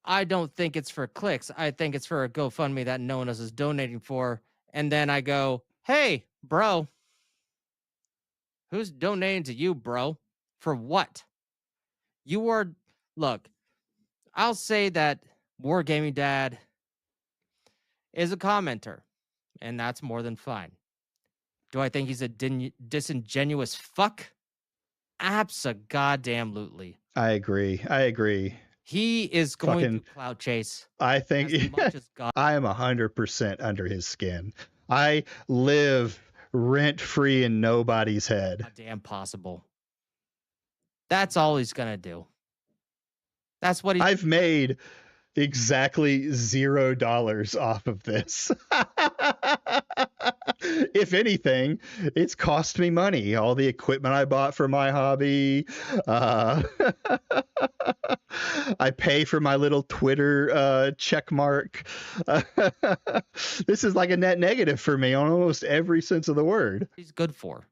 I don't think it's for clicks. I think it's for a GoFundMe that no one else is donating for. And then I go, hey, bro, who's donating to you, bro? For what? You are, look, I'll say that Wargaming Dad is a commenter, and that's more than fine. Do I think he's a disingenuous fuck? Abso-goddamn-lutely. I agree. He is going Fucking to clout chase. I think as much as God. I am 100% under his skin. I live rent-free in nobody's head. Goddamn possible. That's all he's going to do. That's what I've made exactly $0 off of this. If anything, it's cost me money. All the equipment I bought for my hobby. I pay for my little Twitter check mark. This is like a net negative for me on almost every sense of the word. He's good for.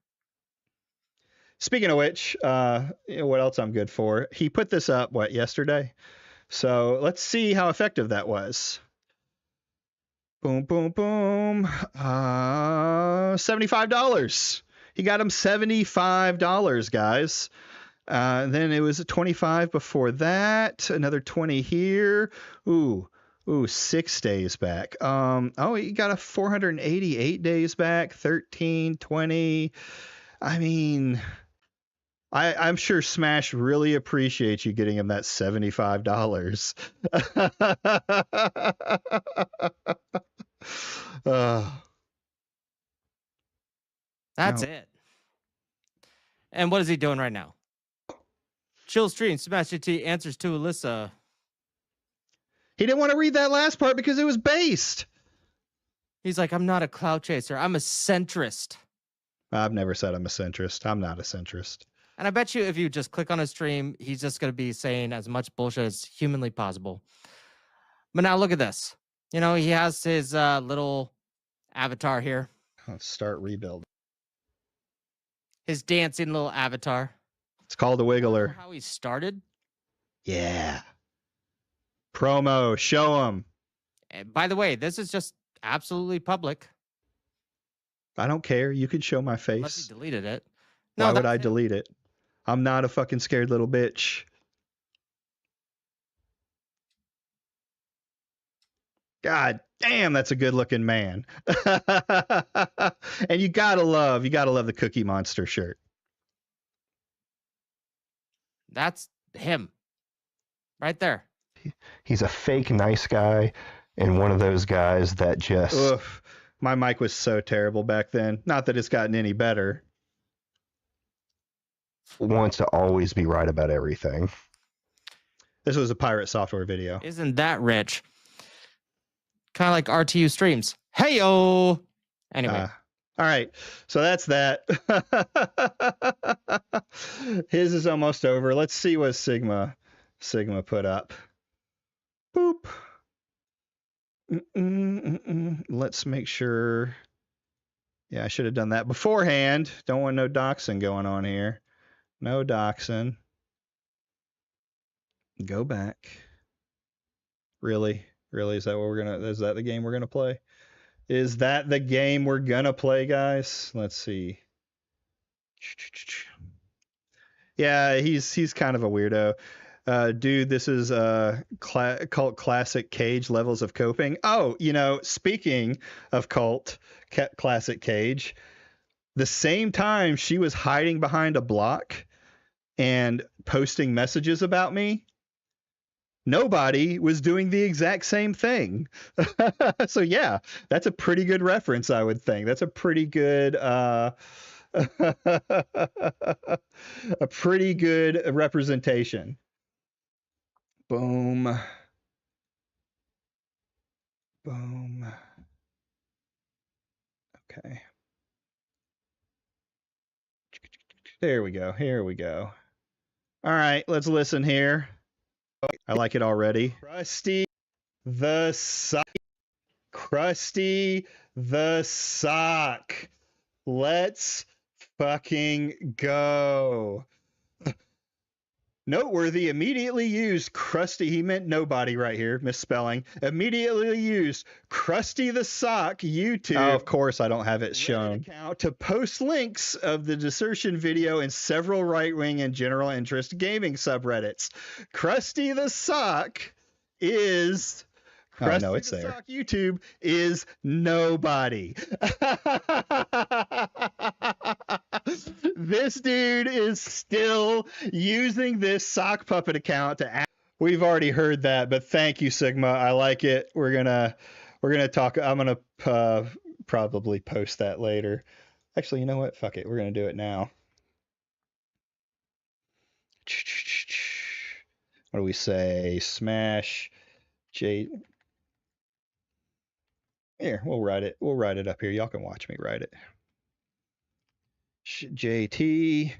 Speaking of which, what else I'm good for? He put this up, yesterday? So let's see how effective that was. Boom, boom, boom. $75. He got him $75, guys. Then it was 25 before that. Another 20 here. Ooh, 6 days back. He got a 488 days back. 13, 20. I mean, I'm sure Smash really appreciates you getting him that $75. That's it. And what is he doing right now? Chill stream. Smash GT answers to Alyssa. He didn't want to read that last part because it was based. He's like, I'm not a clout chaser. I'm a centrist. I've never said I'm a centrist. I'm not a centrist. And I bet you if you just click on his stream, he's just going to be saying as much bullshit as humanly possible. But now look at this. You know, he has his little avatar here. Let's start rebuilding. His dancing little avatar. It's called a wiggler. How he started? Yeah. Promo. Show him. And by the way, this is just absolutely public. I don't care. You can show my face. Unless he deleted it. No, why would I delete it? I'm not a fucking scared little bitch. God damn, that's a good looking man. And you gotta love the Cookie Monster shirt. That's him. Right there. He's a fake nice guy and one of those guys that just... Oof. My mic was so terrible back then. Not that it's gotten any better. Wants to always be right about everything. This was a Pirate Software video. Isn't that rich? Kind of like RTU streams. Hey-o! Anyway. All right. So that's that. His is almost over. Let's see what Sigma put up. Boop. Let's make sure. Yeah, I should have done that beforehand. Don't want no doxing going on here. No doxing. Go back. Really? Is that the game we're gonna play? Is that the game we're gonna play, guys? Let's see. Yeah, he's kind of a weirdo. Dude, this is cult classic Cage levels of coping. Oh, speaking of cult classic Cage, the same time she was hiding behind a block and posting messages about me, nobody was doing the exact same thing. So yeah, that's a pretty good reference, I would think. That's a pretty good A pretty good representation. Boom. Boom. Okay. There we go. Here we go. All right, let's listen here. I like it already. Krusty the Sock. Krusty the Sock. Let's fucking go. Noteworthy, immediately used Krusty, he meant nobody right here, misspelling. Immediately used Krusty the Sock YouTube. Oh, of course, I don't have it shown. Account to post links of the desertion video in several right-wing and general interest gaming subreddits. Krusty the Sock is... Krusty no, it's the there. Sock YouTube is nobody. This dude is still using this sock puppet account to. We've already heard that, but thank you, Sigma. I like it. We're gonna talk. I'm gonna probably post that later. Actually, you know what? Fuck it. We're gonna do it now. What do we say? Smash J. Here, we'll write it. We'll write it up here. Y'all can watch me write it. JT.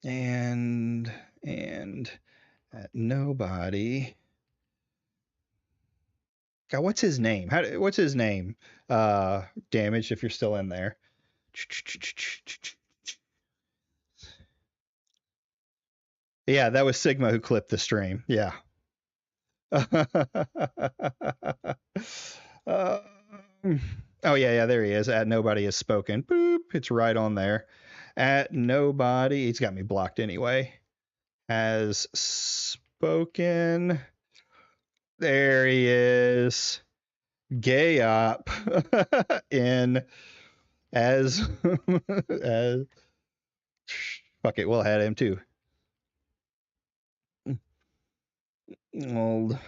And at nobody. God, what's his name? What's his name? Damaged if you're still in there. Yeah, that was Sigma who clipped the stream. Yeah. Oh yeah, there he is. At nobody has spoken. Boop, it's right on there. At nobody, he's got me blocked anyway. Has spoken. There he is. Gay op in as fuck it, we'll add him too. Old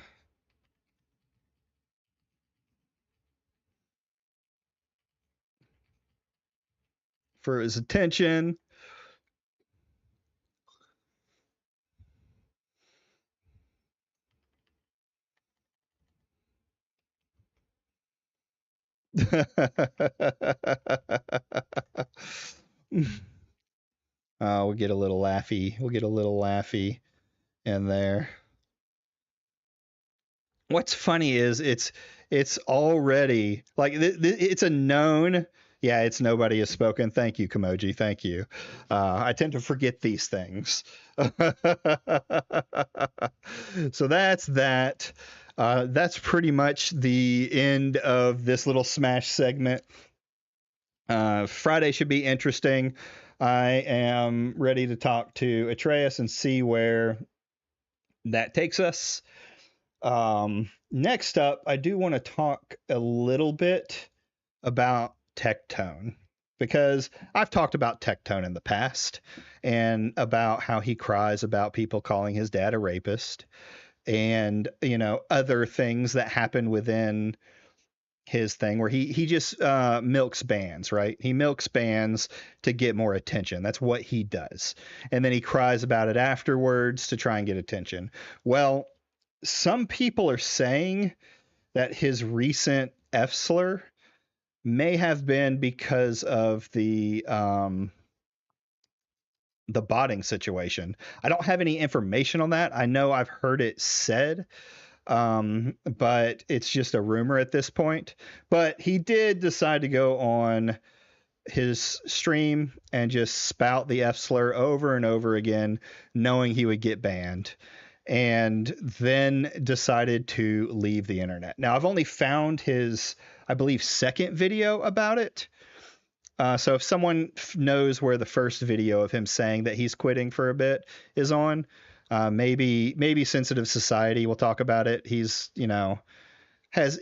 for his attention. We'll get a little laughy. We'll get a little laughy in there. What's funny is it's already like it's a known. Yeah, it's nobody has spoken. Thank you, Kamoji. Thank you. I tend to forget these things. So that's that. That's pretty much the end of this little Smash segment. Friday should be interesting. I am ready to talk to Atreus and see where that takes us. Next up, I do want to talk a little bit about Tectone, because I've talked about Tectone in the past and about how he cries about people calling his dad a rapist and, you know, other things that happen within his thing where he just milks bans, right? He milks bans to get more attention. That's what he does. And then he cries about it afterwards to try and get attention. Well, some people are saying that his recent F slur may have been because of the botting situation. I don't have any information on that. I know I've heard it said, but it's just a rumor at this point. But he did decide to go on his stream and just spout the F slur over and over again, knowing he would get banned, and then decided to leave the internet. Now, I've only found his, I believe, second video about it. So if someone knows where the first video of him saying that he's quitting for a bit is on, maybe Sensitive Society will talk about it. He's, you know, has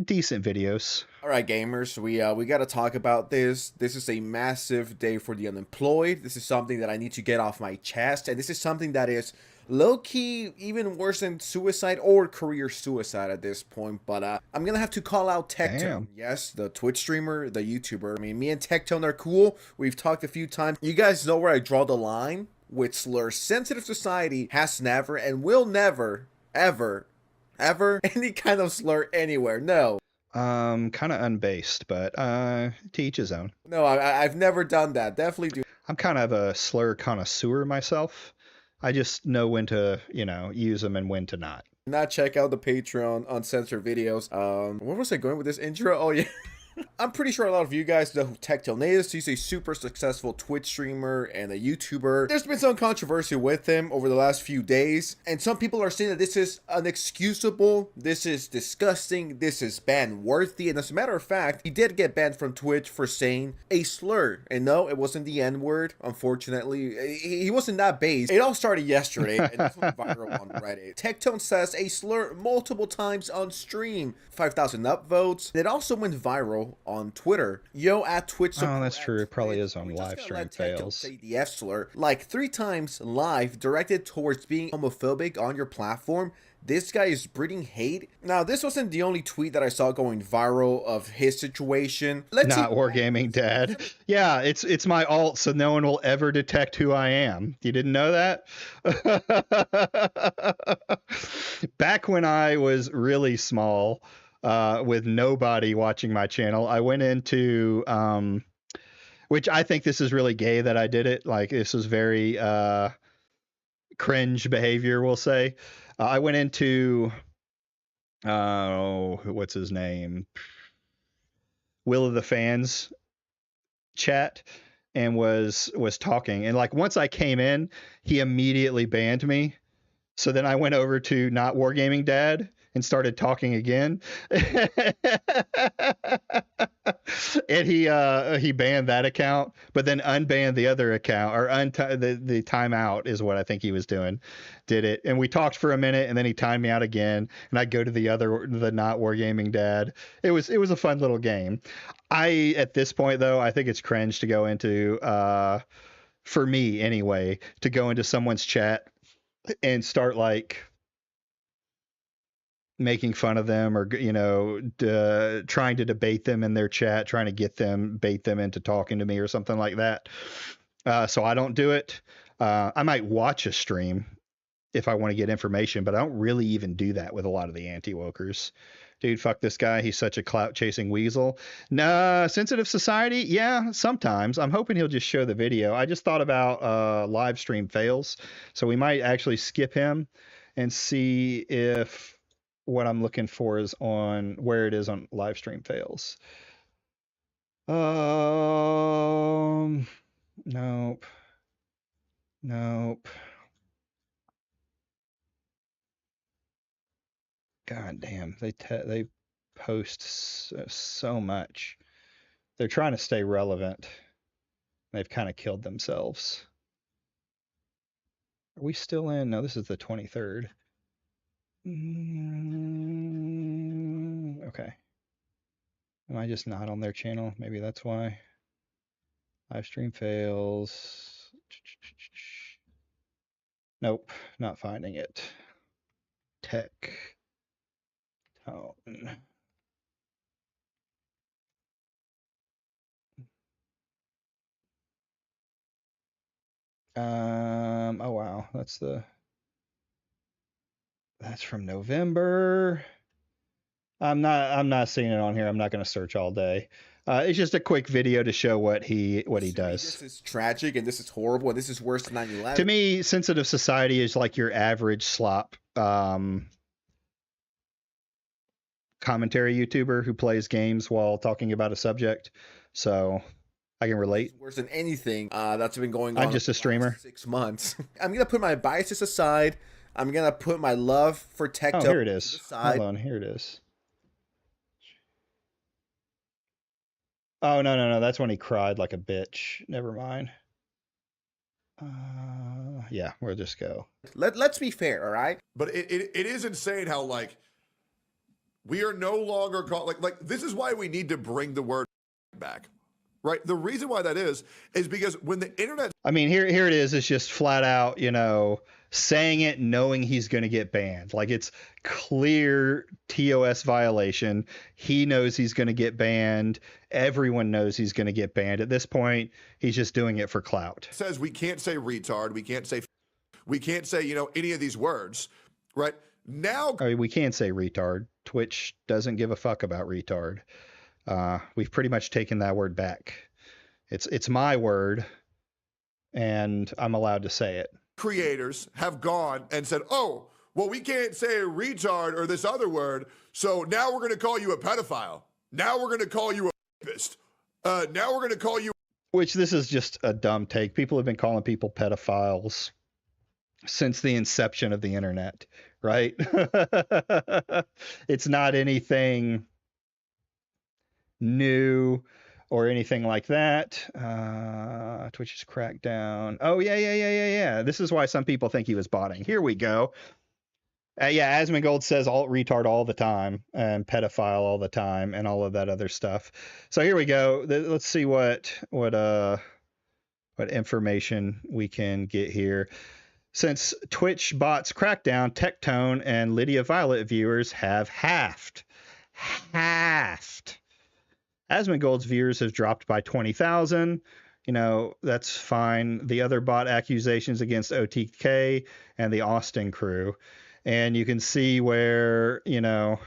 decent videos. All right, gamers, we got to talk about this. This is a massive day for the unemployed. This is something that I need to get off my chest, and this is something that is low-key even worse than suicide or career suicide at this point. But I'm gonna have to call out Tectone. Damn. Yes, the Twitch streamer, the YouTuber. I mean, me and Tectone are cool. We've talked a few times. You guys know where I draw the line with slurs. Sensitive Society has never and will never, ever any kind of slur anywhere. No. Kind of unbased, but to each his own. No, I've never done that. Definitely do. I'm kind of a slur connoisseur myself. I just know when to, use them and when to not. Not check out the Patreon uncensored videos. Where was I going with this intro? Oh yeah. I'm pretty sure a lot of you guys know who Tectone is. He's a super successful Twitch streamer and a YouTuber. There's been some controversy with him over the last few days, and some people are saying that this is unexcusable, this is disgusting, this is ban-worthy, and as a matter of fact, he did get banned from Twitch for saying a slur. And no, it wasn't the N-word, unfortunately. He wasn't that base. It all started yesterday, and this went viral on Reddit. Tectone says a slur multiple times on stream. 5,000 upvotes. It also went viral on Twitter. Yo at Twitch. Oh, that's true. It probably is on live stream fails. Say the F slur like 3 times live, directed towards being homophobic on your platform. This guy is breeding hate. Now, this wasn't the only tweet that I saw going viral of his situation. Not Wargaming Dad. Yeah, it's my alt, so no one will ever detect who I am. You didn't know that? Back when I was really small, with nobody watching my channel, I went into, which I think this is really gay that I did it. Like, this was very cringe behavior, we'll say. I went into, what's his name? Will of the Fans chat and was talking. And like, once I came in, he immediately banned me. So then I went over to Not Wargaming Dad and started talking again. And he banned that account, but then unbanned the other account, or the timeout is what I think he was doing. Did it, and we talked for a minute, and then he timed me out again, and I go to the Not Wargaming Dad. It was a fun little game. At this point though, I think it's cringe to go into, for me anyway, to go into someone's chat and start like making fun of them, or trying to debate them in their chat, trying to bait them into talking to me or something like that. So I don't do it. I might watch a stream if I want to get information, but I don't really even do that with a lot of the anti-wokers. Dude, fuck this guy. He's such a clout chasing weasel. Nah, Sensitive Society. Yeah, sometimes. I'm hoping he'll just show the video. I just thought about live stream fails. So we might actually skip him and see if what I'm looking for is on where it is on live stream fails. Nope. God damn, they post so much. They're trying to stay relevant. They've kind of killed themselves. Are we still in? No, this is the 23rd. Okay. Am I just not on their channel? Maybe that's why. Live stream fails. Nope, not finding it. Tech. Tone. Oh wow, that's from November. I'm not seeing it on here. I'm not going to search all day. It's just a quick video to show what he does. This is tragic and this is horrible and this is worse than 9/11. To me, Sensitive Society is like your average slop commentary YouTuber who plays games while talking about a subject. So I can relate. Worse than anything that's been going on. I'm just a streamer. 6 months. I'm gonna put my biases aside. I'm gonna put my love for Tectone. Oh, here it is. Hold on, here it is. Oh no, that's when he cried like a bitch. Never mind. Yeah, we'll just go. Let's be fair, all right? But it is insane how like we are no longer called like this is why we need to bring the word back. Right? The reason why that is because when the internet, I mean, here it is. It's just flat out, saying it knowing he's going to get banned. Like, it's clear TOS violation. He knows he's going to get banned. Everyone knows he's going to get banned. At this point, he's just doing it for clout. Says we can't say retard, we can't say, you know, any of these words, right? Now, I mean, we can say retard. Twitch doesn't give a fuck about retard. We've pretty much taken that word back. It's my word, and I'm allowed to say it. creators have gone and said, oh, well, we can't say retard or this other word, so now we're going to call you a pedophile. Now we're going to call you a rapist. Now we're going to call you... Which, this is just a dumb take. People have been calling people pedophiles since the inception of the internet, right? It's not anything new or anything like that. Twitch's crackdown. Oh, yeah. This is why some people think he was botting. Here we go. Yeah, Asmongold says retard all the time and pedophile all the time and all of that other stuff. So here we go. Let's see what information we can get here. Since Twitch bots crackdown, Tectone and Lydia Violet viewers have halved. Asmongold's viewers have dropped by 20,000. You know, that's fine. The other bot accusations against OTK and the Austin crew. And you can see where, you know,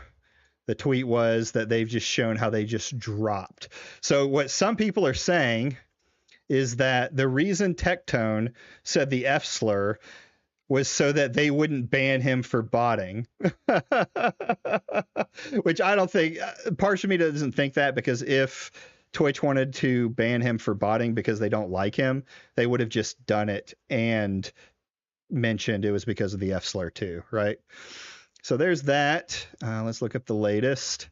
the tweet was that they've just shown how they just dropped. So what some people are saying is that the reason Tectone said the F slur was so that they wouldn't ban him for botting. Which I don't think, part of me doesn't think that, because if Twitch wanted to ban him for botting because they don't like him, they would have just done it and mentioned it was because of the F slur too, right? So there's that. Let's look up the latest.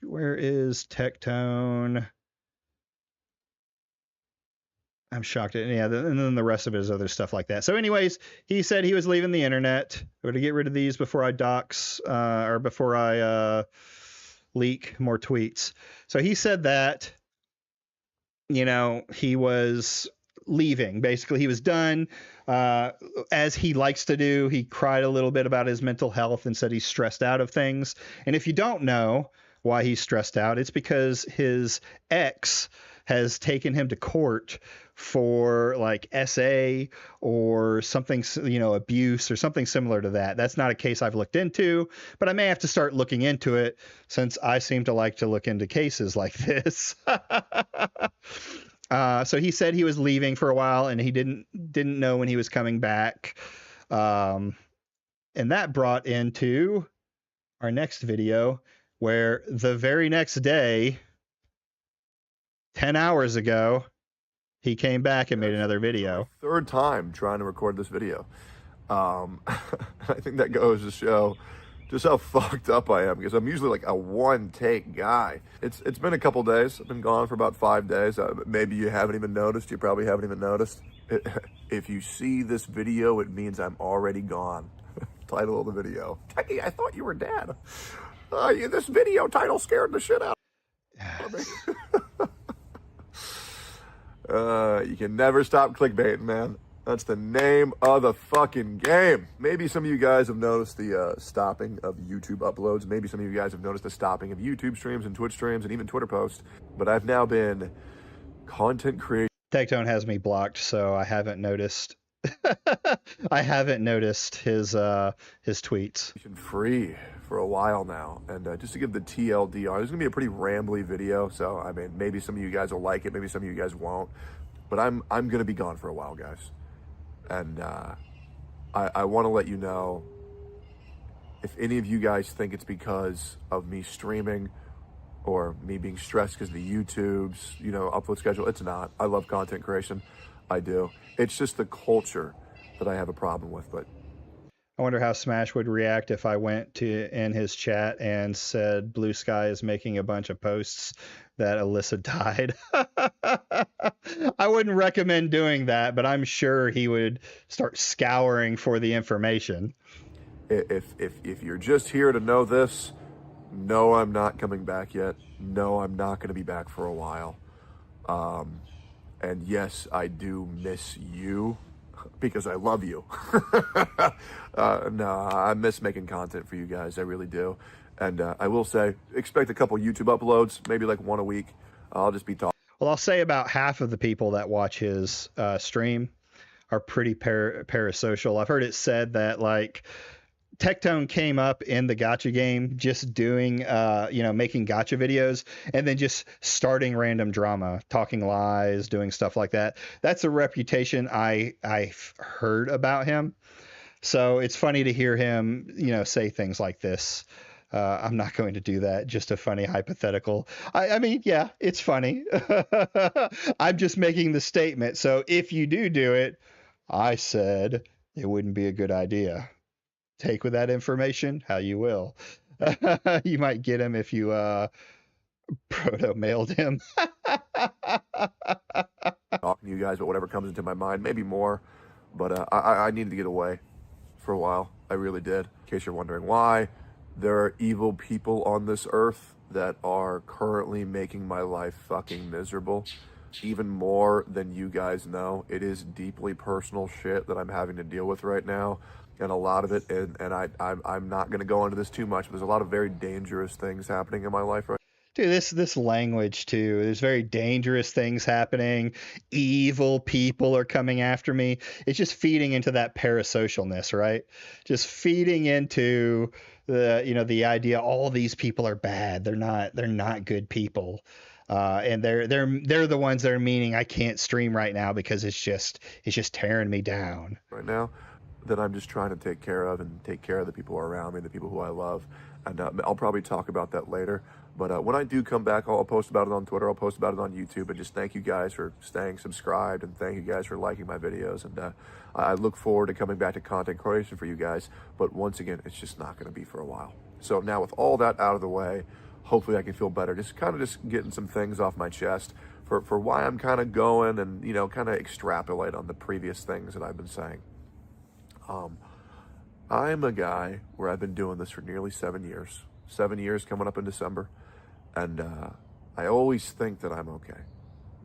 Where is Tectone? I'm shocked. Yeah, and then the rest of it is other stuff like that. So anyways, he said he was leaving the internet. Or to get rid of these before I dox, or before I leak more tweets. So he said that, you know, he was leaving. Basically, he was done. As he likes to do, he cried a little bit about his mental health and said he's stressed out of things. And if you don't know why he's stressed out, it's because his ex has taken him to court for like SA or something, you know, abuse or something similar to that. That's not a case I've looked into, but I may have to start looking into it, since I seem to like to look into cases like this. So he said he was leaving for a while and he didn't know when he was coming back. And that brought into our next video, where the very next day, 10 hours ago, he came back and made another video. Third time trying to record this video. I think that goes to show just how fucked up I am, because I'm usually like a one-take guy. It's been a couple days. I've been gone for about 5 days. Maybe you haven't even noticed. You probably haven't even noticed. If you see this video, it means I'm already gone. Title of the video: Techie, I thought you were dead. This video title scared the shit out of me. You can never stop clickbaiting, man. That's the name of the fucking game. Maybe some of you guys have noticed the stopping of YouTube uploads. Maybe some of you guys have noticed the stopping of YouTube streams and Twitch streams and even Twitter posts. But I've now been content creating. Tectone has me blocked, so I haven't noticed. I haven't noticed his tweets. Free for a while now, and just to give the TLDR, there's gonna be a pretty rambly video, so I mean, maybe some of you guys will like it, maybe some of you guys won't, but I'm gonna be gone for a while, guys, and I want to let you know, if any of you guys think it's because of me streaming or me being stressed because of the YouTube's, you know, upload schedule, it's not. I love content creation, I do. It's just the culture that I have a problem with. But I wonder how Smash would react if I went in his chat and said Blue Sky is making a bunch of posts that Alyssa died. I wouldn't recommend doing that, but I'm sure he would start scouring for the information. If you're just here to know this, no, I'm not coming back yet. No, I'm not going to be back for a while. And yes, I do miss you. because I love you. No, I miss making content for you guys. I really do. And I will say, expect a couple YouTube uploads, maybe like one a week. I'll just be talking. Well, I'll say about half of the people that watch his stream are pretty parasocial. I've heard it said that like Tectone came up in the gacha game just doing, making gacha videos and then just starting random drama, talking lies, doing stuff like that. That's a reputation I've heard about him. So it's funny to hear him, say things like this. I'm not going to do that. Just a funny hypothetical. I mean, yeah, it's funny. I'm just making the statement. So if you do it, I said it wouldn't be a good idea. Take with that information how you will. You might get him if you proto-mailed him. Talking to you guys about whatever comes into my mind, maybe more. But I needed to get away for a while. I really did. In case you're wondering why. There are evil people on this earth that are currently making my life fucking miserable. Even more than you guys know. It is deeply personal shit that I'm having to deal with right now. And a lot of it, and I'm not going to go into this too much, but there's a lot of very dangerous things happening in my life right now. Dude, this language too. There's very dangerous things happening. Evil people are coming after me. It's just feeding into that parasocialness, right? Just feeding into the idea all these people are bad. They're not good people. And they're the ones that are meaning I can't stream right now because it's just tearing me down. Right now, that I'm just trying to take care of and take care of the people around me, the people who I love. And I'll probably talk about that later. But when I do come back, I'll post about it on Twitter. I'll post about it on YouTube. And just thank you guys for staying subscribed. And thank you guys for liking my videos. And I look forward to coming back to content creation for you guys. But once again, it's just not going to be for a while. So now with all that out of the way, hopefully I can feel better. Just getting some things off my chest for why I'm kind of going and, kind of extrapolate on the previous things that I've been saying. I'm a guy where I've been doing this for nearly 7 years. 7 years coming up in December. And I always think that I'm okay.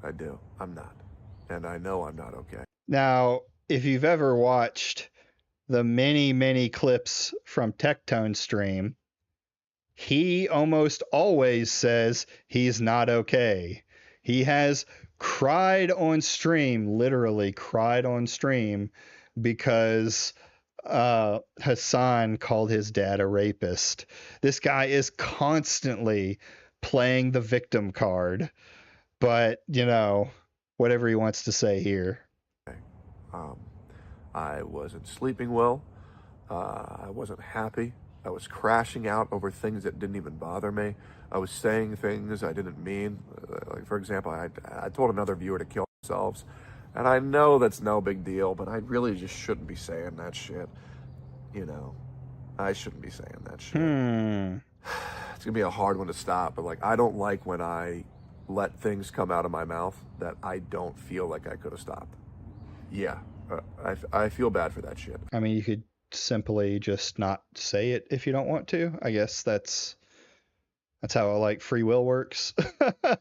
I do. I'm not. And I know I'm not okay. Now, if you've ever watched the many, many clips from Tectone's stream, he almost always says he's not okay. He has cried on stream, literally cried on stream, because Hassan called his dad a rapist. This guy is constantly playing the victim card, but whatever he wants to say here. I wasn't sleeping well. I wasn't happy. I was crashing out over things that didn't even bother me. I was saying things I didn't mean. Like, for example, I told another viewer to kill themselves. And I know that's no big deal, but I really just shouldn't be saying that shit. I shouldn't be saying that shit. It's going to be a hard one to stop, but I don't like when I let things come out of my mouth that I don't feel like I could have stopped. Yeah, I feel bad for that shit. I mean, you could simply just not say it if you don't want to. I guess that's how free will works. The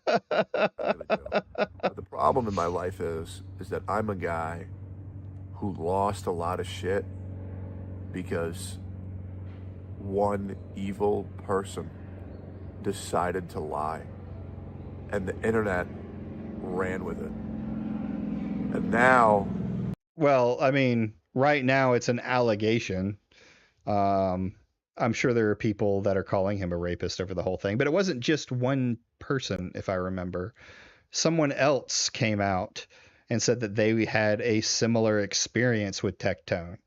problem in my life is that I'm a guy who lost a lot of shit because one evil person decided to lie, and the internet ran with it. And now, well, I mean, right now it's an allegation. I'm sure there are people that are calling him a rapist over the whole thing, but it wasn't just one person, if I remember. Someone else came out and said that they had a similar experience with Tectone.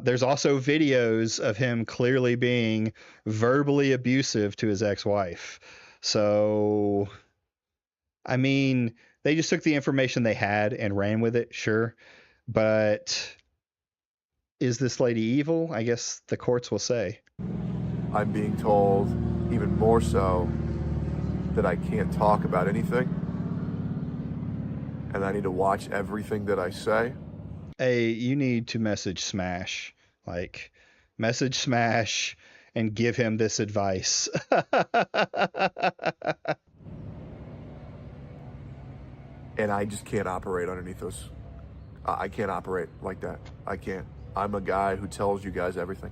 There's also videos of him clearly being verbally abusive to his ex-wife. So, I mean, they just took the information they had and ran with it, sure. But is this lady evil? I guess the courts will say. I'm being told, even more so, that I can't talk about anything. And I need to watch everything that I say. Hey, you need to message Smash. Message Smash and give him this advice. And I just can't operate underneath those. I can't operate like that. I can't. I'm a guy who tells you guys everything.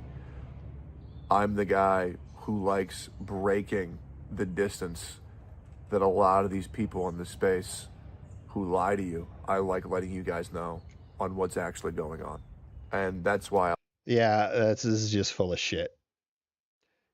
I'm the guy who likes breaking the distance that a lot of these people in this space who lie to you, I like letting you guys know on what's actually going on. And that's why Yeah, this is just full of shit.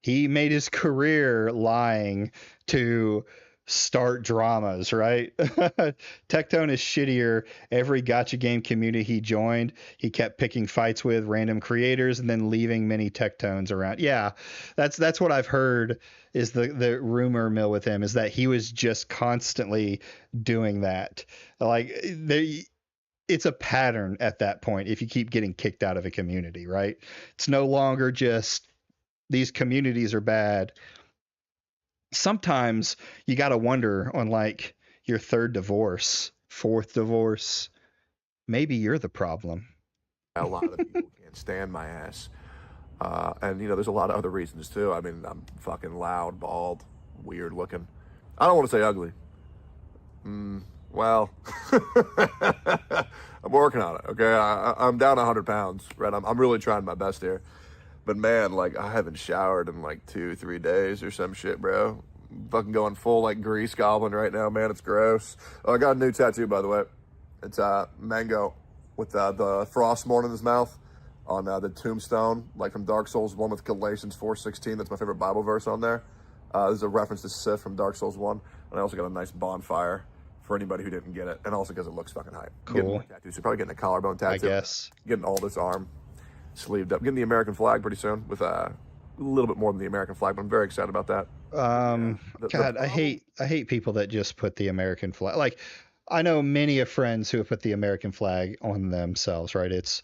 He made his career lying to start dramas, right? Tectone is shittier. Every gotcha game community he joined, he kept picking fights with random creators and then leaving many Tectones around. Yeah, that's what I've heard is the rumor mill with him, is that he was just constantly doing that. Like it's a pattern at that point if you keep getting kicked out of a community, right? It's no longer just these communities are bad. Sometimes you got to wonder on like your third divorce, fourth divorce, maybe you're the problem. a lot of people can't stand my ass. And, you know, there's a lot of other reasons too. I mean, I'm fucking loud, bald, weird looking. I don't want to say ugly. Well, I'm working on it, okay? I'm down 100 pounds, right? I'm really trying my best here. But man, like, I haven't showered in like 2-3 days or some shit, bro. I'm fucking going full like grease goblin right now, man. It's gross. Oh, I got a new tattoo, by the way. It's mango with the frost morn in his mouth on the tombstone, like from Dark Souls 1 with Galatians 4:16. That's my favorite Bible verse on there. This is a reference to Sith from Dark Souls 1. And I also got a nice bonfire for anybody who didn't get it. And also because it looks fucking hype. Cool. Getting more tattoos. So probably getting a collarbone tattoo. I guess. Getting all this arm sleeved up. Getting the American flag pretty soon with a little bit more than the American flag, but I'm very excited about that. God, I hate people that just put the American flag. Like, I know many of friends who have put the American flag on themselves, right? It's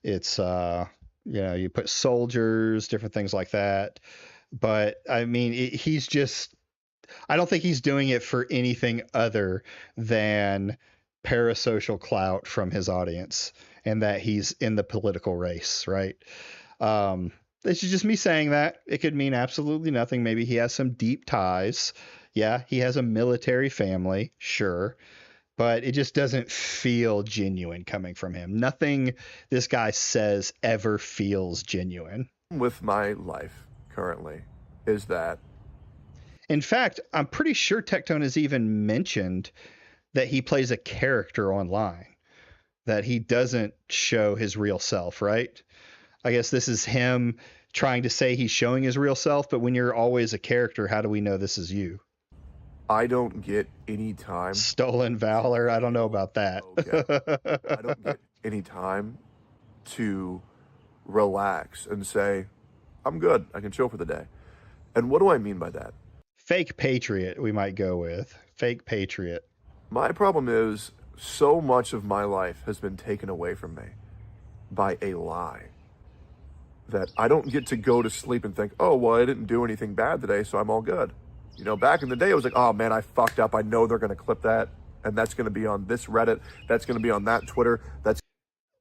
you know, you put soldiers, different things like that. But I mean, he's just, I don't think he's doing it for anything other than parasocial clout from his audience and that he's in the political race, right? This is just me saying that. It could mean absolutely nothing. Maybe he has some deep ties. Yeah, he has a military family, sure. But it just doesn't feel genuine coming from him. Nothing this guy says ever feels genuine. With my life currently is that. In fact, I'm pretty sure Tectone has even mentioned that he plays a character online, that he doesn't show his real self, right? I guess this is him trying to say he's showing his real self, but when you're always a character, how do we know this is you? I don't get any time. Stolen valor. I don't know about that. Okay. I don't get any time to relax and say, I'm good. I can chill for the day. And what do I mean by that? Fake patriot, we might go with. Fake patriot. My problem is so much of my life has been taken away from me by a lie that I don't get to go to sleep and think, oh, well, I didn't do anything bad today, so I'm all good. You know, back in the day, it was like, oh, man, I fucked up. I know they're going to clip that, and that's going to be on this Reddit. That's going to be on that Twitter.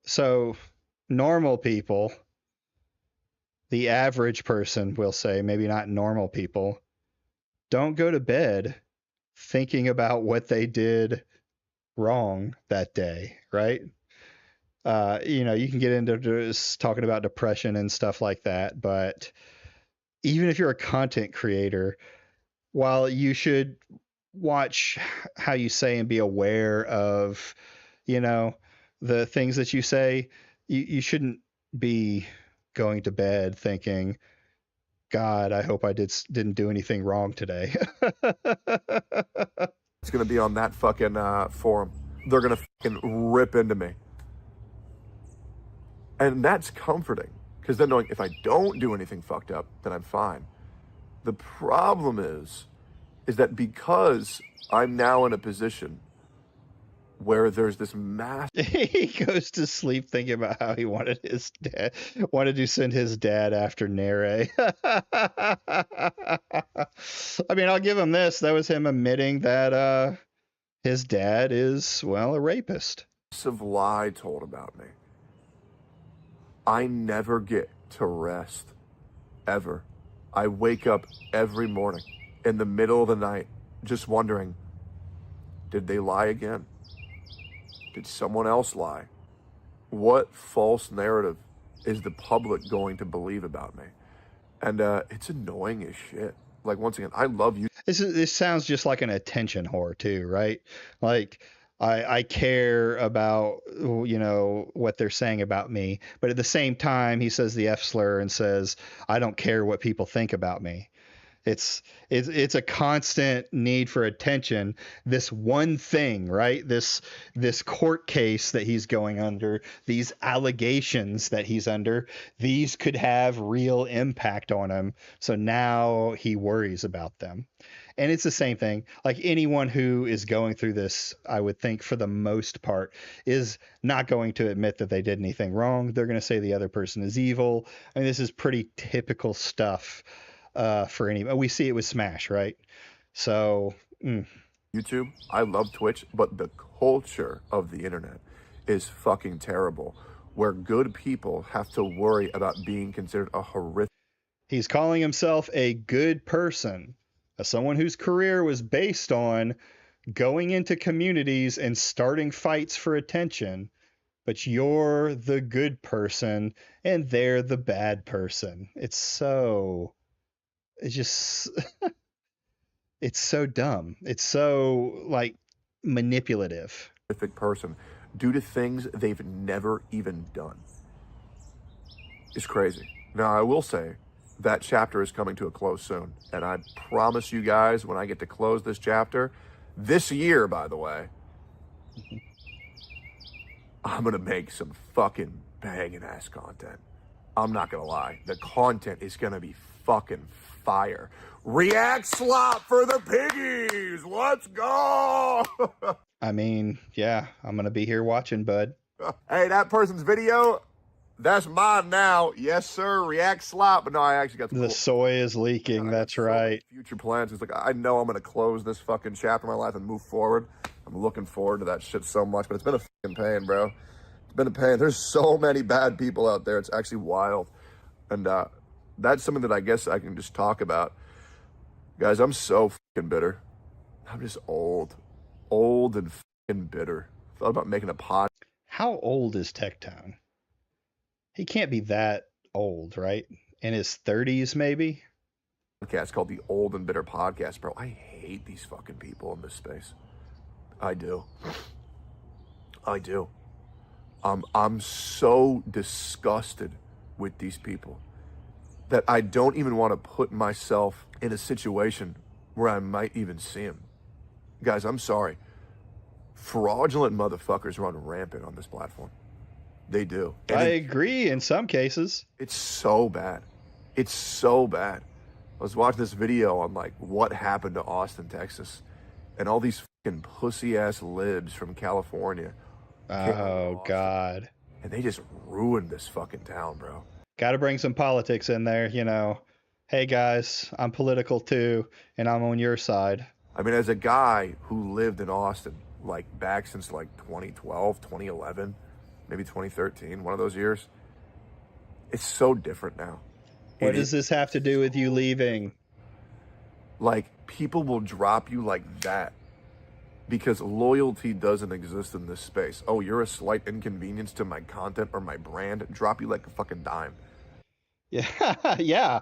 So normal people, the average person will say, maybe not normal people, don't go to bed thinking about what they did wrong that day, right? You know, you can get into just talking about depression and stuff like that, but even if you're a content creator, while you should watch how you say and be aware of, you know, the things that you say, you shouldn't be going to bed thinking, God, I hope I didn't do anything wrong today. It's going to be on that fucking forum. They're going to fucking rip into me. And that's comforting, because then knowing if I don't do anything fucked up, then I'm fine. The problem is that because I'm now in a position where there's this massive... He goes to sleep thinking about how he wanted to send his dad after Nere. I mean, I'll give him this. That was him admitting that his dad is, well, a rapist. Massive lie told about me. I never get to rest, ever. I wake up every morning in the middle of the night just wondering, did they lie again? Did someone else lie? what false narrative is the public going to believe about me? And it's annoying as shit. Like, once again, I love you. This sounds just like an attention whore too, right? Like I care about, you know, what they're saying about me, but at the same time he says the F slur and says I don't care what people think about me. It's a constant need for attention. This one thing, right? This court case that he's going under, these allegations that he's under, these could have real impact on him. So now he worries about them. And it's the same thing. Like anyone who is going through this, I would think for the most part, is not going to admit that they did anything wrong. They're going to say the other person is evil. I mean, this is pretty typical stuff for any. We see it with Smash, right? So YouTube, I love Twitch, but the culture of the internet is fucking terrible, where good people have to worry about being considered a horrific. He's calling himself a good person, as someone whose career was based on going into communities and starting fights for attention. But you're the good person and they're the bad person. It's just it's so dumb. It's so like manipulative. Horrific person due to things they've never even done. It's crazy. Now, I will say that chapter is coming to a close soon, and I promise you guys, when I get to close this chapter this year, by the way, I'm gonna make some fucking banging ass content. I'm not gonna lie, the content is gonna be fucking fire. React Slop for the piggies. Let's go. I mean, yeah, I'm gonna be here watching, bud. Hey, that person's video, that's mine now. Yes, sir. React Slop. But no, I actually got the soy is leaking. That's right. Future plans. It's like, I know I'm gonna close this fucking chapter of my life and move forward. I'm looking forward to that shit so much, but it's been a fucking pain, bro. It's been a pain. There's so many bad people out there. It's actually wild. And that's something that I guess I can just talk about. Guys, I'm so fucking bitter. I'm just old and fucking bitter. Thought about making a pod. How old is Tectone? He can't be that old, right? In his 30s, maybe? Podcast called the Old and Bitter Podcast, bro. I hate these fucking people in this space. I do. I'm so disgusted with these people that I don't even want to put myself in a situation where I might even see them. Guys, I'm sorry. Fraudulent motherfuckers run rampant on this platform. They do. And I agree in some cases. It's so bad. It's so bad. I was watching this video on like what happened to Austin, Texas, and all these fucking pussy ass libs from California. Oh God. And they just ruined this fucking town, bro. Got to bring some politics in there, you know. Hey guys, I'm political too, and I'm on your side. I mean, as a guy who lived in Austin, like back since like 2012, 2011, maybe 2013, one of those years, it's so different now. What does this have to do with you leaving? Like, people will drop you like that because loyalty doesn't exist in this space. Oh, you're a slight inconvenience to my content or my brand. Drop you like a fucking dime. Yeah, yeah.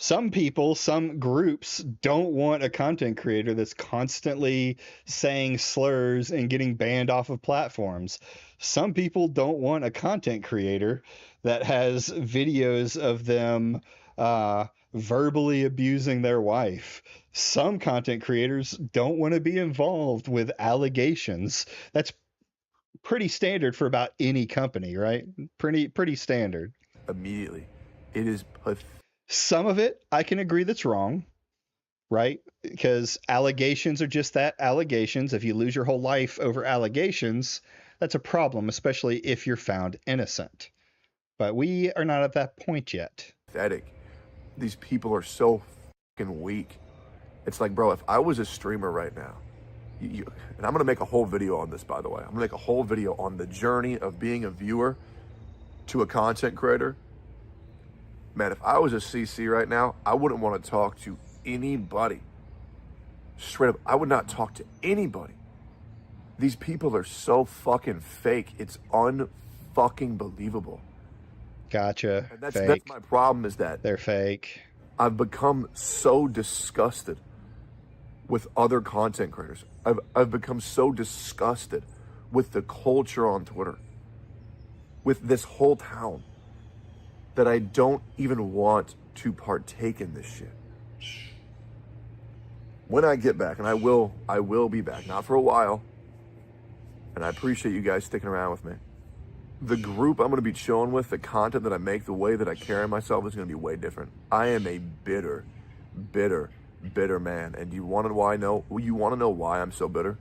Some people, some groups don't want a content creator that's constantly saying slurs and getting banned off of platforms. Some people don't want a content creator that has videos of them verbally abusing their wife. Some content creators don't want to be involved with allegations. That's pretty standard for about any company, right? Pretty standard. Immediately. It is pathetic. Some of it, I can agree that's wrong, right? Because allegations are just that, allegations. If you lose your whole life over allegations, that's a problem, especially if you're found innocent. But we are not at that point yet. Pathetic. These people are so fucking weak. It's like, bro, if I was a streamer right now, and I'm going to make a whole video on this, by the way. I'm going to make a whole video on the journey of being a viewer to a content creator. Man, if I was a CC right now, I wouldn't want to talk to anybody. Straight up, I would not talk to anybody. These people are so fucking fake. It's unfucking fucking believable. Gotcha. And that's Fake. my problem, is that they're fake. I've become so disgusted with other content creators. I've become so disgusted with the culture on Twitter, with this whole town, that I don't even want to partake in this shit. When I get back, and I will be back, not for a while, and I appreciate you guys sticking around with me. The group I'm going to be chilling with, the content that I make, the way that I carry myself is going to be way different. I am a bitter man. And you want to know why I'm so bitter?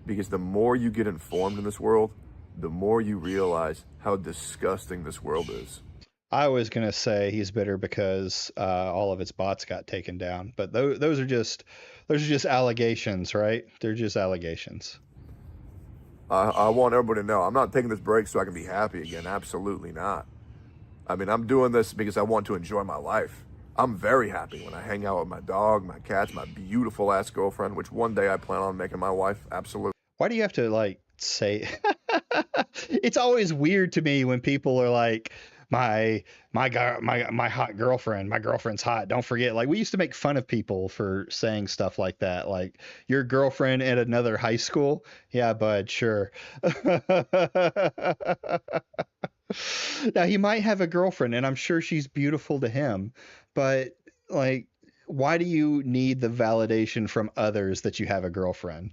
Because the more you get informed in this world, the more you realize how disgusting this world is. I was going to say he's bitter because all of his bots got taken down, but those are just allegations, right? They're just allegations. I want everybody to know I'm not taking this break so I can be happy again. Absolutely not. I mean, I'm doing this because I want to enjoy my life. I'm very happy when I hang out with my dog, my cats, my beautiful ass girlfriend, which one day I plan on making my wife. Absolutely. Why do you have to like say? It's always weird to me when people are like, my hot girlfriend, my girlfriend's hot. Don't forget, like we used to make fun of people for saying stuff like that. Like your girlfriend at another high school. Yeah, bud, sure. Now he might have a girlfriend and I'm sure she's beautiful to him, but like, why do you need the validation from others that you have a girlfriend?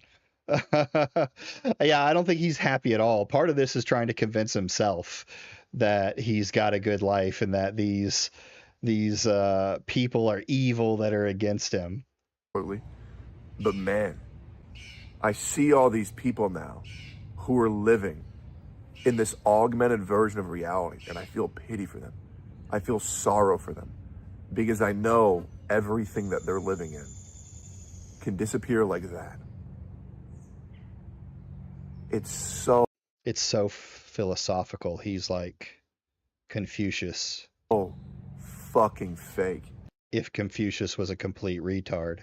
Yeah, I don't think he's happy at all. Part of this is trying to convince himself that he's got a good life and that these people are evil that are against him. Absolutely. But man, I see all these people now who are living in this augmented version of reality, and I feel pity for them. I feel sorrow for them because I know everything that they're living in can disappear like that. It's so philosophical. He's like Confucius. Oh, fucking fake. If Confucius was a complete retard.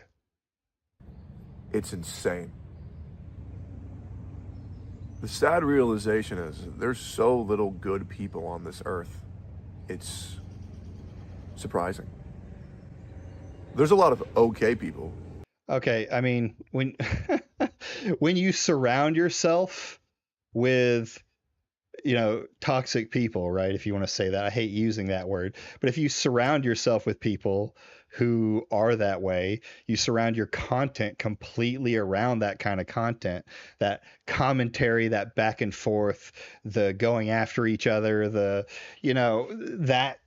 It's insane. The sad realization is there's so little good people on this earth. It's surprising. There's a lot of okay people. Okay, I mean, when when you surround yourself with, toxic people, right? If you want to say that, I hate using that word, but if you surround yourself with people who are that way, you surround your content completely around that kind of content, that commentary, that back and forth, the going after each other, that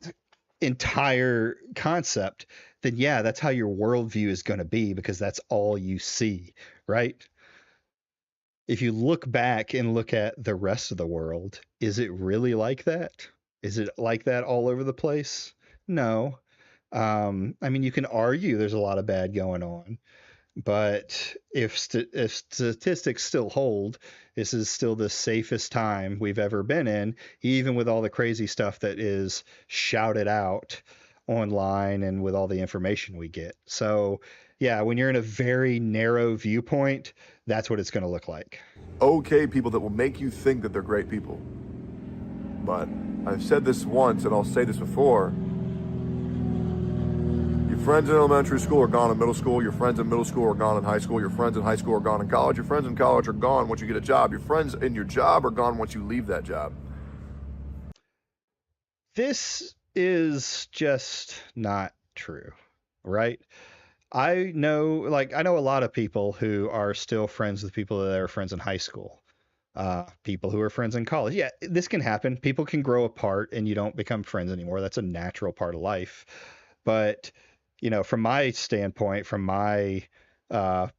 entire concept, then yeah, that's how your worldview is going to be because that's all you see, right? If you look back and look at the rest of the world, is it really like that? Is it like that all over the place? No. I mean, you can argue there's a lot of bad going on, but if statistics still hold, this is still the safest time we've ever been in, even with all the crazy stuff that is shouted out online and with all the information we get. So yeah, when you're in a very narrow viewpoint, that's what it's going to look like. Okay people that will make you think that they're great people. But I've said this once and I'll say this before. Your friends in elementary school are gone in middle school. Your friends in middle school are gone in high school. Your friends in high school are gone in college. Your friends in college are gone once you get a job. Your friends in your job are gone once you leave that job. This is just not true, right? I know a lot of people who are still friends with people that are friends in high school, people who are friends in college. Yeah, this can happen. People can grow apart and you don't become friends anymore. That's a natural part of life. But, from my standpoint, from my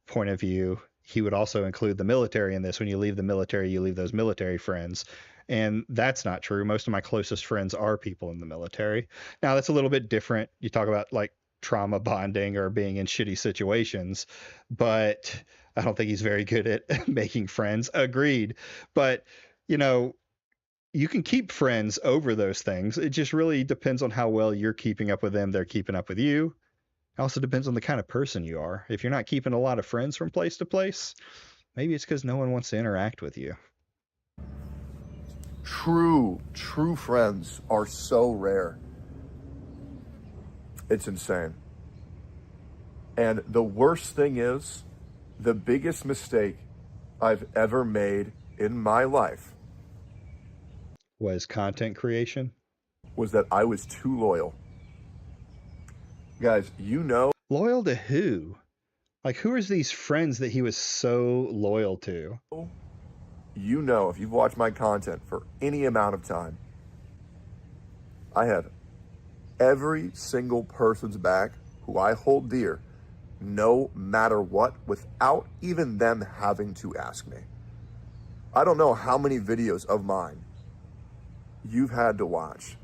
point of view, he would also include the military in this. When you leave the military, you leave those military friends. And that's not true. Most of my closest friends are people in the military. Now, that's a little bit different. You talk about like trauma bonding or being in shitty situations, but I don't think he's very good at making friends. Agreed. But, you can keep friends over those things. It just really depends on how well you're keeping up with them. They're keeping up with you. It also depends on the kind of person you are. If you're not keeping a lot of friends from place to place, maybe it's because no one wants to interact with you. true friends are so rare. It's insane. And the worst thing is, the biggest mistake I've ever made in my life was content creation. Was that I was too loyal. Guys, you know. Loyal to who? Like, who is these friends that he was so loyal to? You know, if you've watched my content for any amount of time, I have every single person's back who I hold dear, no matter what, without even them having to ask me. I don't know how many videos of mine you've had to watch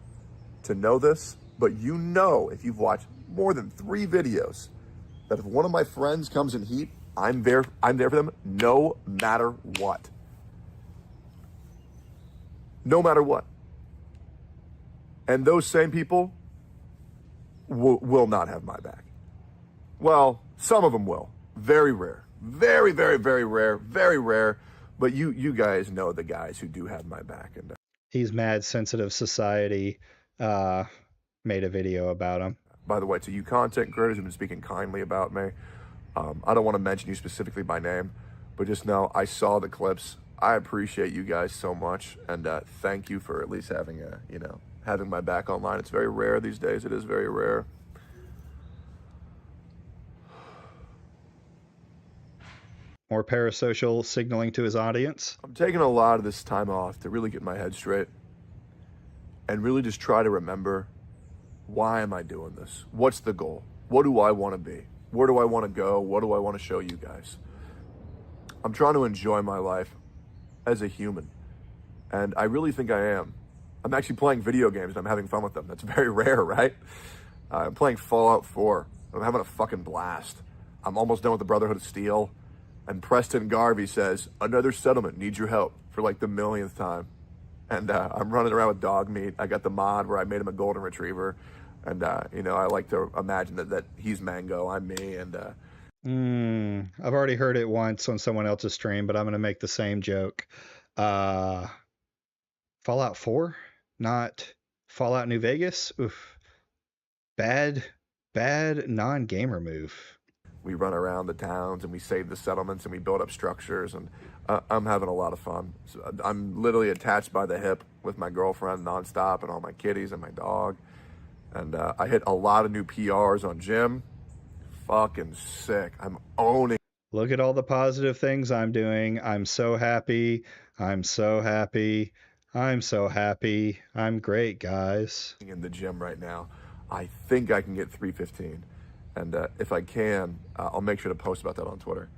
to know this, but you know, if you've watched more than 3 videos, that if one of my friends comes in heat, I'm there for them no matter what. No matter what. And those same people will not have my back. Well, some of them will. Very rare. Very, very, very rare. Very rare. But you guys know the guys who do have my back. And he's mad sensitive society made a video about him. By the way, to you content creators who've been speaking kindly about me, I don't want to mention you specifically by name, but just know I saw the clips. I appreciate you guys so much, and thank you for at least having having my back online. It's very rare these days. It is very rare. More parasocial signaling to his audience. I'm taking a lot of this time off to really get my head straight and really just try to remember, why am I doing this? What's the goal? What do I want to be? Where do I want to go? What do I want to show you guys? I'm trying to enjoy my life as a human, and I really think I am. I'm actually playing video games and I'm having fun with them. That's very rare, right? I'm playing Fallout 4. I'm having a fucking blast. I'm almost done with the Brotherhood of Steel. And Preston Garvey says, another settlement needs your help for like the millionth time. And I'm running around with dog meat. I got the mod where I made him a golden retriever. And, I like to imagine that he's Mango, I'm me. And I've already heard it once on someone else's stream, but I'm going to make the same joke. Fallout 4, not Fallout New Vegas. Oof. Bad non-gamer move. We run around the towns and we save the settlements and we build up structures, and I'm having a lot of fun. So I'm literally attached by the hip with my girlfriend nonstop and all my kitties and my dog. And I hit a lot of new PRs on gym. Fucking sick. I'm owning. Look at all the positive things I'm doing. I'm so happy. I'm so happy. I'm so happy. I'm great, guys. In the gym right now. I think I can get 315. And if I can, I'll make sure to post about that on Twitter.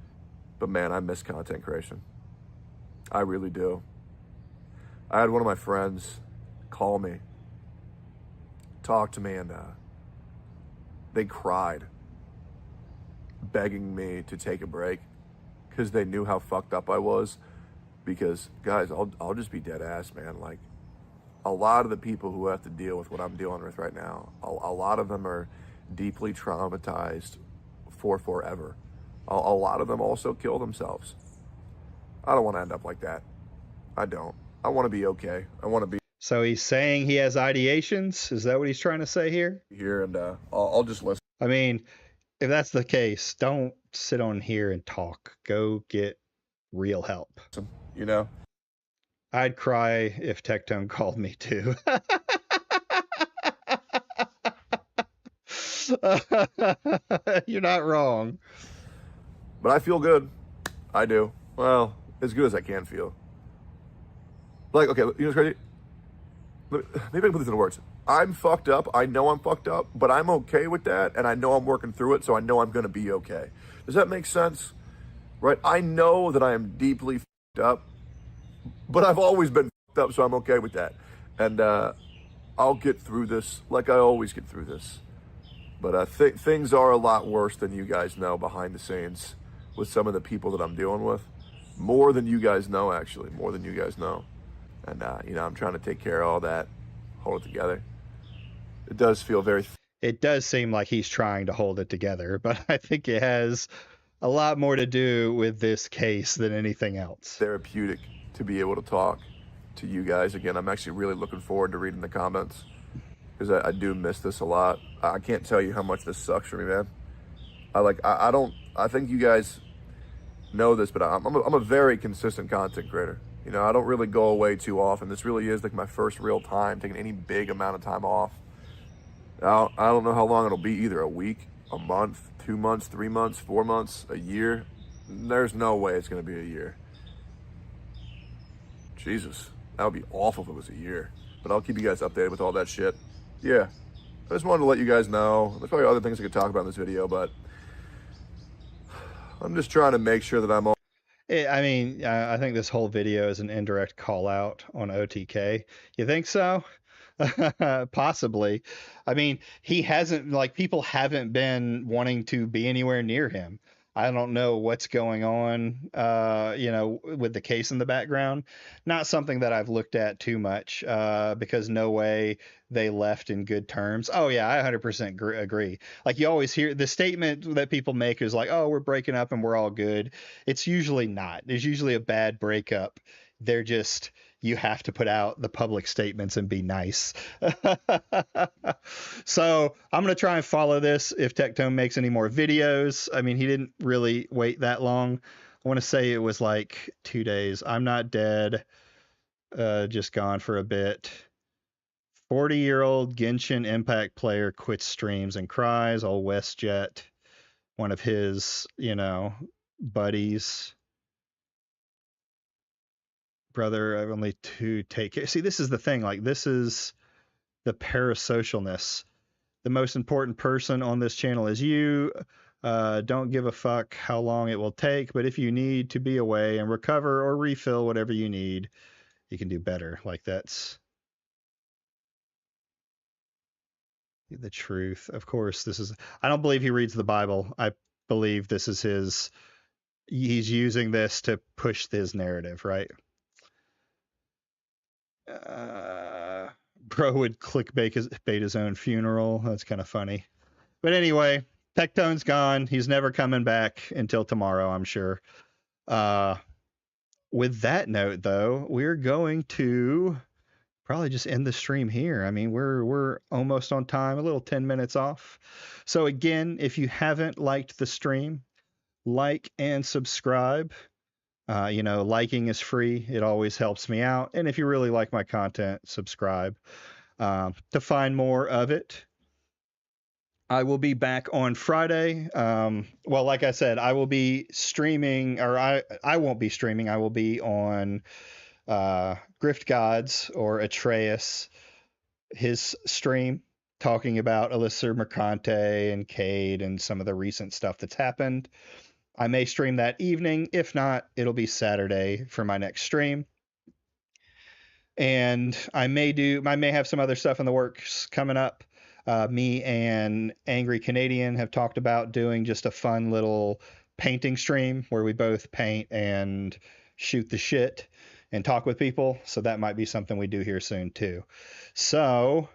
But man, I miss content creation. I really do. I had one of my friends call me, talk to me, and they cried, begging me to take a break because they knew how fucked up I was. Because, guys, I'll just be dead ass, man. Like, a lot of the people who have to deal with what I'm dealing with right now, a lot of them are deeply traumatized for forever. A lot of them also kill themselves. I don't want to end up like that. I don't. I want to be okay. I want to be. So he's saying he has ideations? Is that what he's trying to say here? Here, and I'll just listen. I mean, if that's the case, don't sit on here and talk. Go get real help. You know? I'd cry if Tectone called me too. You're not wrong. But I feel good. I do. Well, as good as I can feel. Like, okay, you know what's crazy? Maybe I can put this into words. I'm fucked up. I know I'm fucked up, but I'm okay with that, and I know I'm working through it, so I know I'm going to be okay. Does that make sense? Right? I know that I am deeply fucked up, but I've always been fucked up, so I'm okay with that. And I'll get through this like I always get through this. But things are a lot worse than you guys know behind the scenes with some of the people that I'm dealing with. More than you guys know, actually. More than you guys know. And, I'm trying to take care of all that, hold it together. It does feel very... It does seem like he's trying to hold it together, but I think it has a lot more to do with this case than anything else. Therapeutic to be able to talk to you guys. Again, I'm actually really looking forward to reading the comments because I do miss this a lot. I can't tell you how much this sucks for me, man. I think you guys know this, but I'm a very consistent content creator. You know, I don't really go away too often. This really is like my first real time taking any big amount of time off. I don't know how long it'll be either. A week, a month, 2 months, 3 months, 4 months, a year. There's no way it's going to be a year. Jesus, that would be awful if it was a year. But I'll keep you guys updated with all that shit. Yeah, I just wanted to let you guys know. There's probably other things I could talk about in this video, but I'm just trying to make sure that I'm all. I mean, I think this whole video is an indirect call out on OTK. You think so? Possibly. I mean, he hasn't, like, people haven't been wanting to be anywhere near him. I don't know what's going on, you know, with the case in the background. Not something that I've looked at too much, because no way they left in good terms. Oh yeah, I 100% agree. Like, you always hear the statement that people make is like, oh, we're breaking up and we're all good. It's usually not. There's usually a bad breakup. They're just, you have to put out the public statements and be nice. So I'm going to try and follow this if Tectone makes any more videos. I mean, he didn't really wait that long. I want to say it was like 2 days. I'm not dead. Just gone for a bit. 40-year-old Genshin Impact player quits streams and cries. Old WestJet, one of his, you know, buddies. Brother, I've only to take care. See, this is the thing. Like, this is the parasocialness. The most important person on this channel is you. Don't give a fuck how long it will take, but if you need to be away and recover or refill whatever you need, you can do better. Like, that's the truth. Of course, this is, I don't believe he reads the Bible. I believe this is he's using this to push his narrative, right? Bro would clickbait his own funeral. That's kind of funny. But anyway, Tectone's gone. He's never coming back until tomorrow, I'm sure. With that note, though, we're going to probably just end the stream here. I mean, we're almost on time, a little 10 minutes off. So again, if you haven't liked the stream, like and subscribe. You know, liking is free. It always helps me out. And if you really like my content, subscribe to find more of it. I will be back on Friday. Well, like I said, I will be streaming, or I won't be streaming. I will be on Grift Gods or Atreus, his stream, talking about Alyssa Mercante and Cade and some of the recent stuff that's happened. I may stream that evening. If not, it'll be Saturday for my next stream. And I may have some other stuff in the works coming up. Me and Angry Canadian have talked about doing just a fun little painting stream where we both paint and shoot the shit and talk with people. So that might be something we do here soon too. So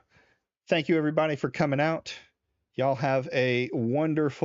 thank you everybody for coming out. Y'all have a wonderful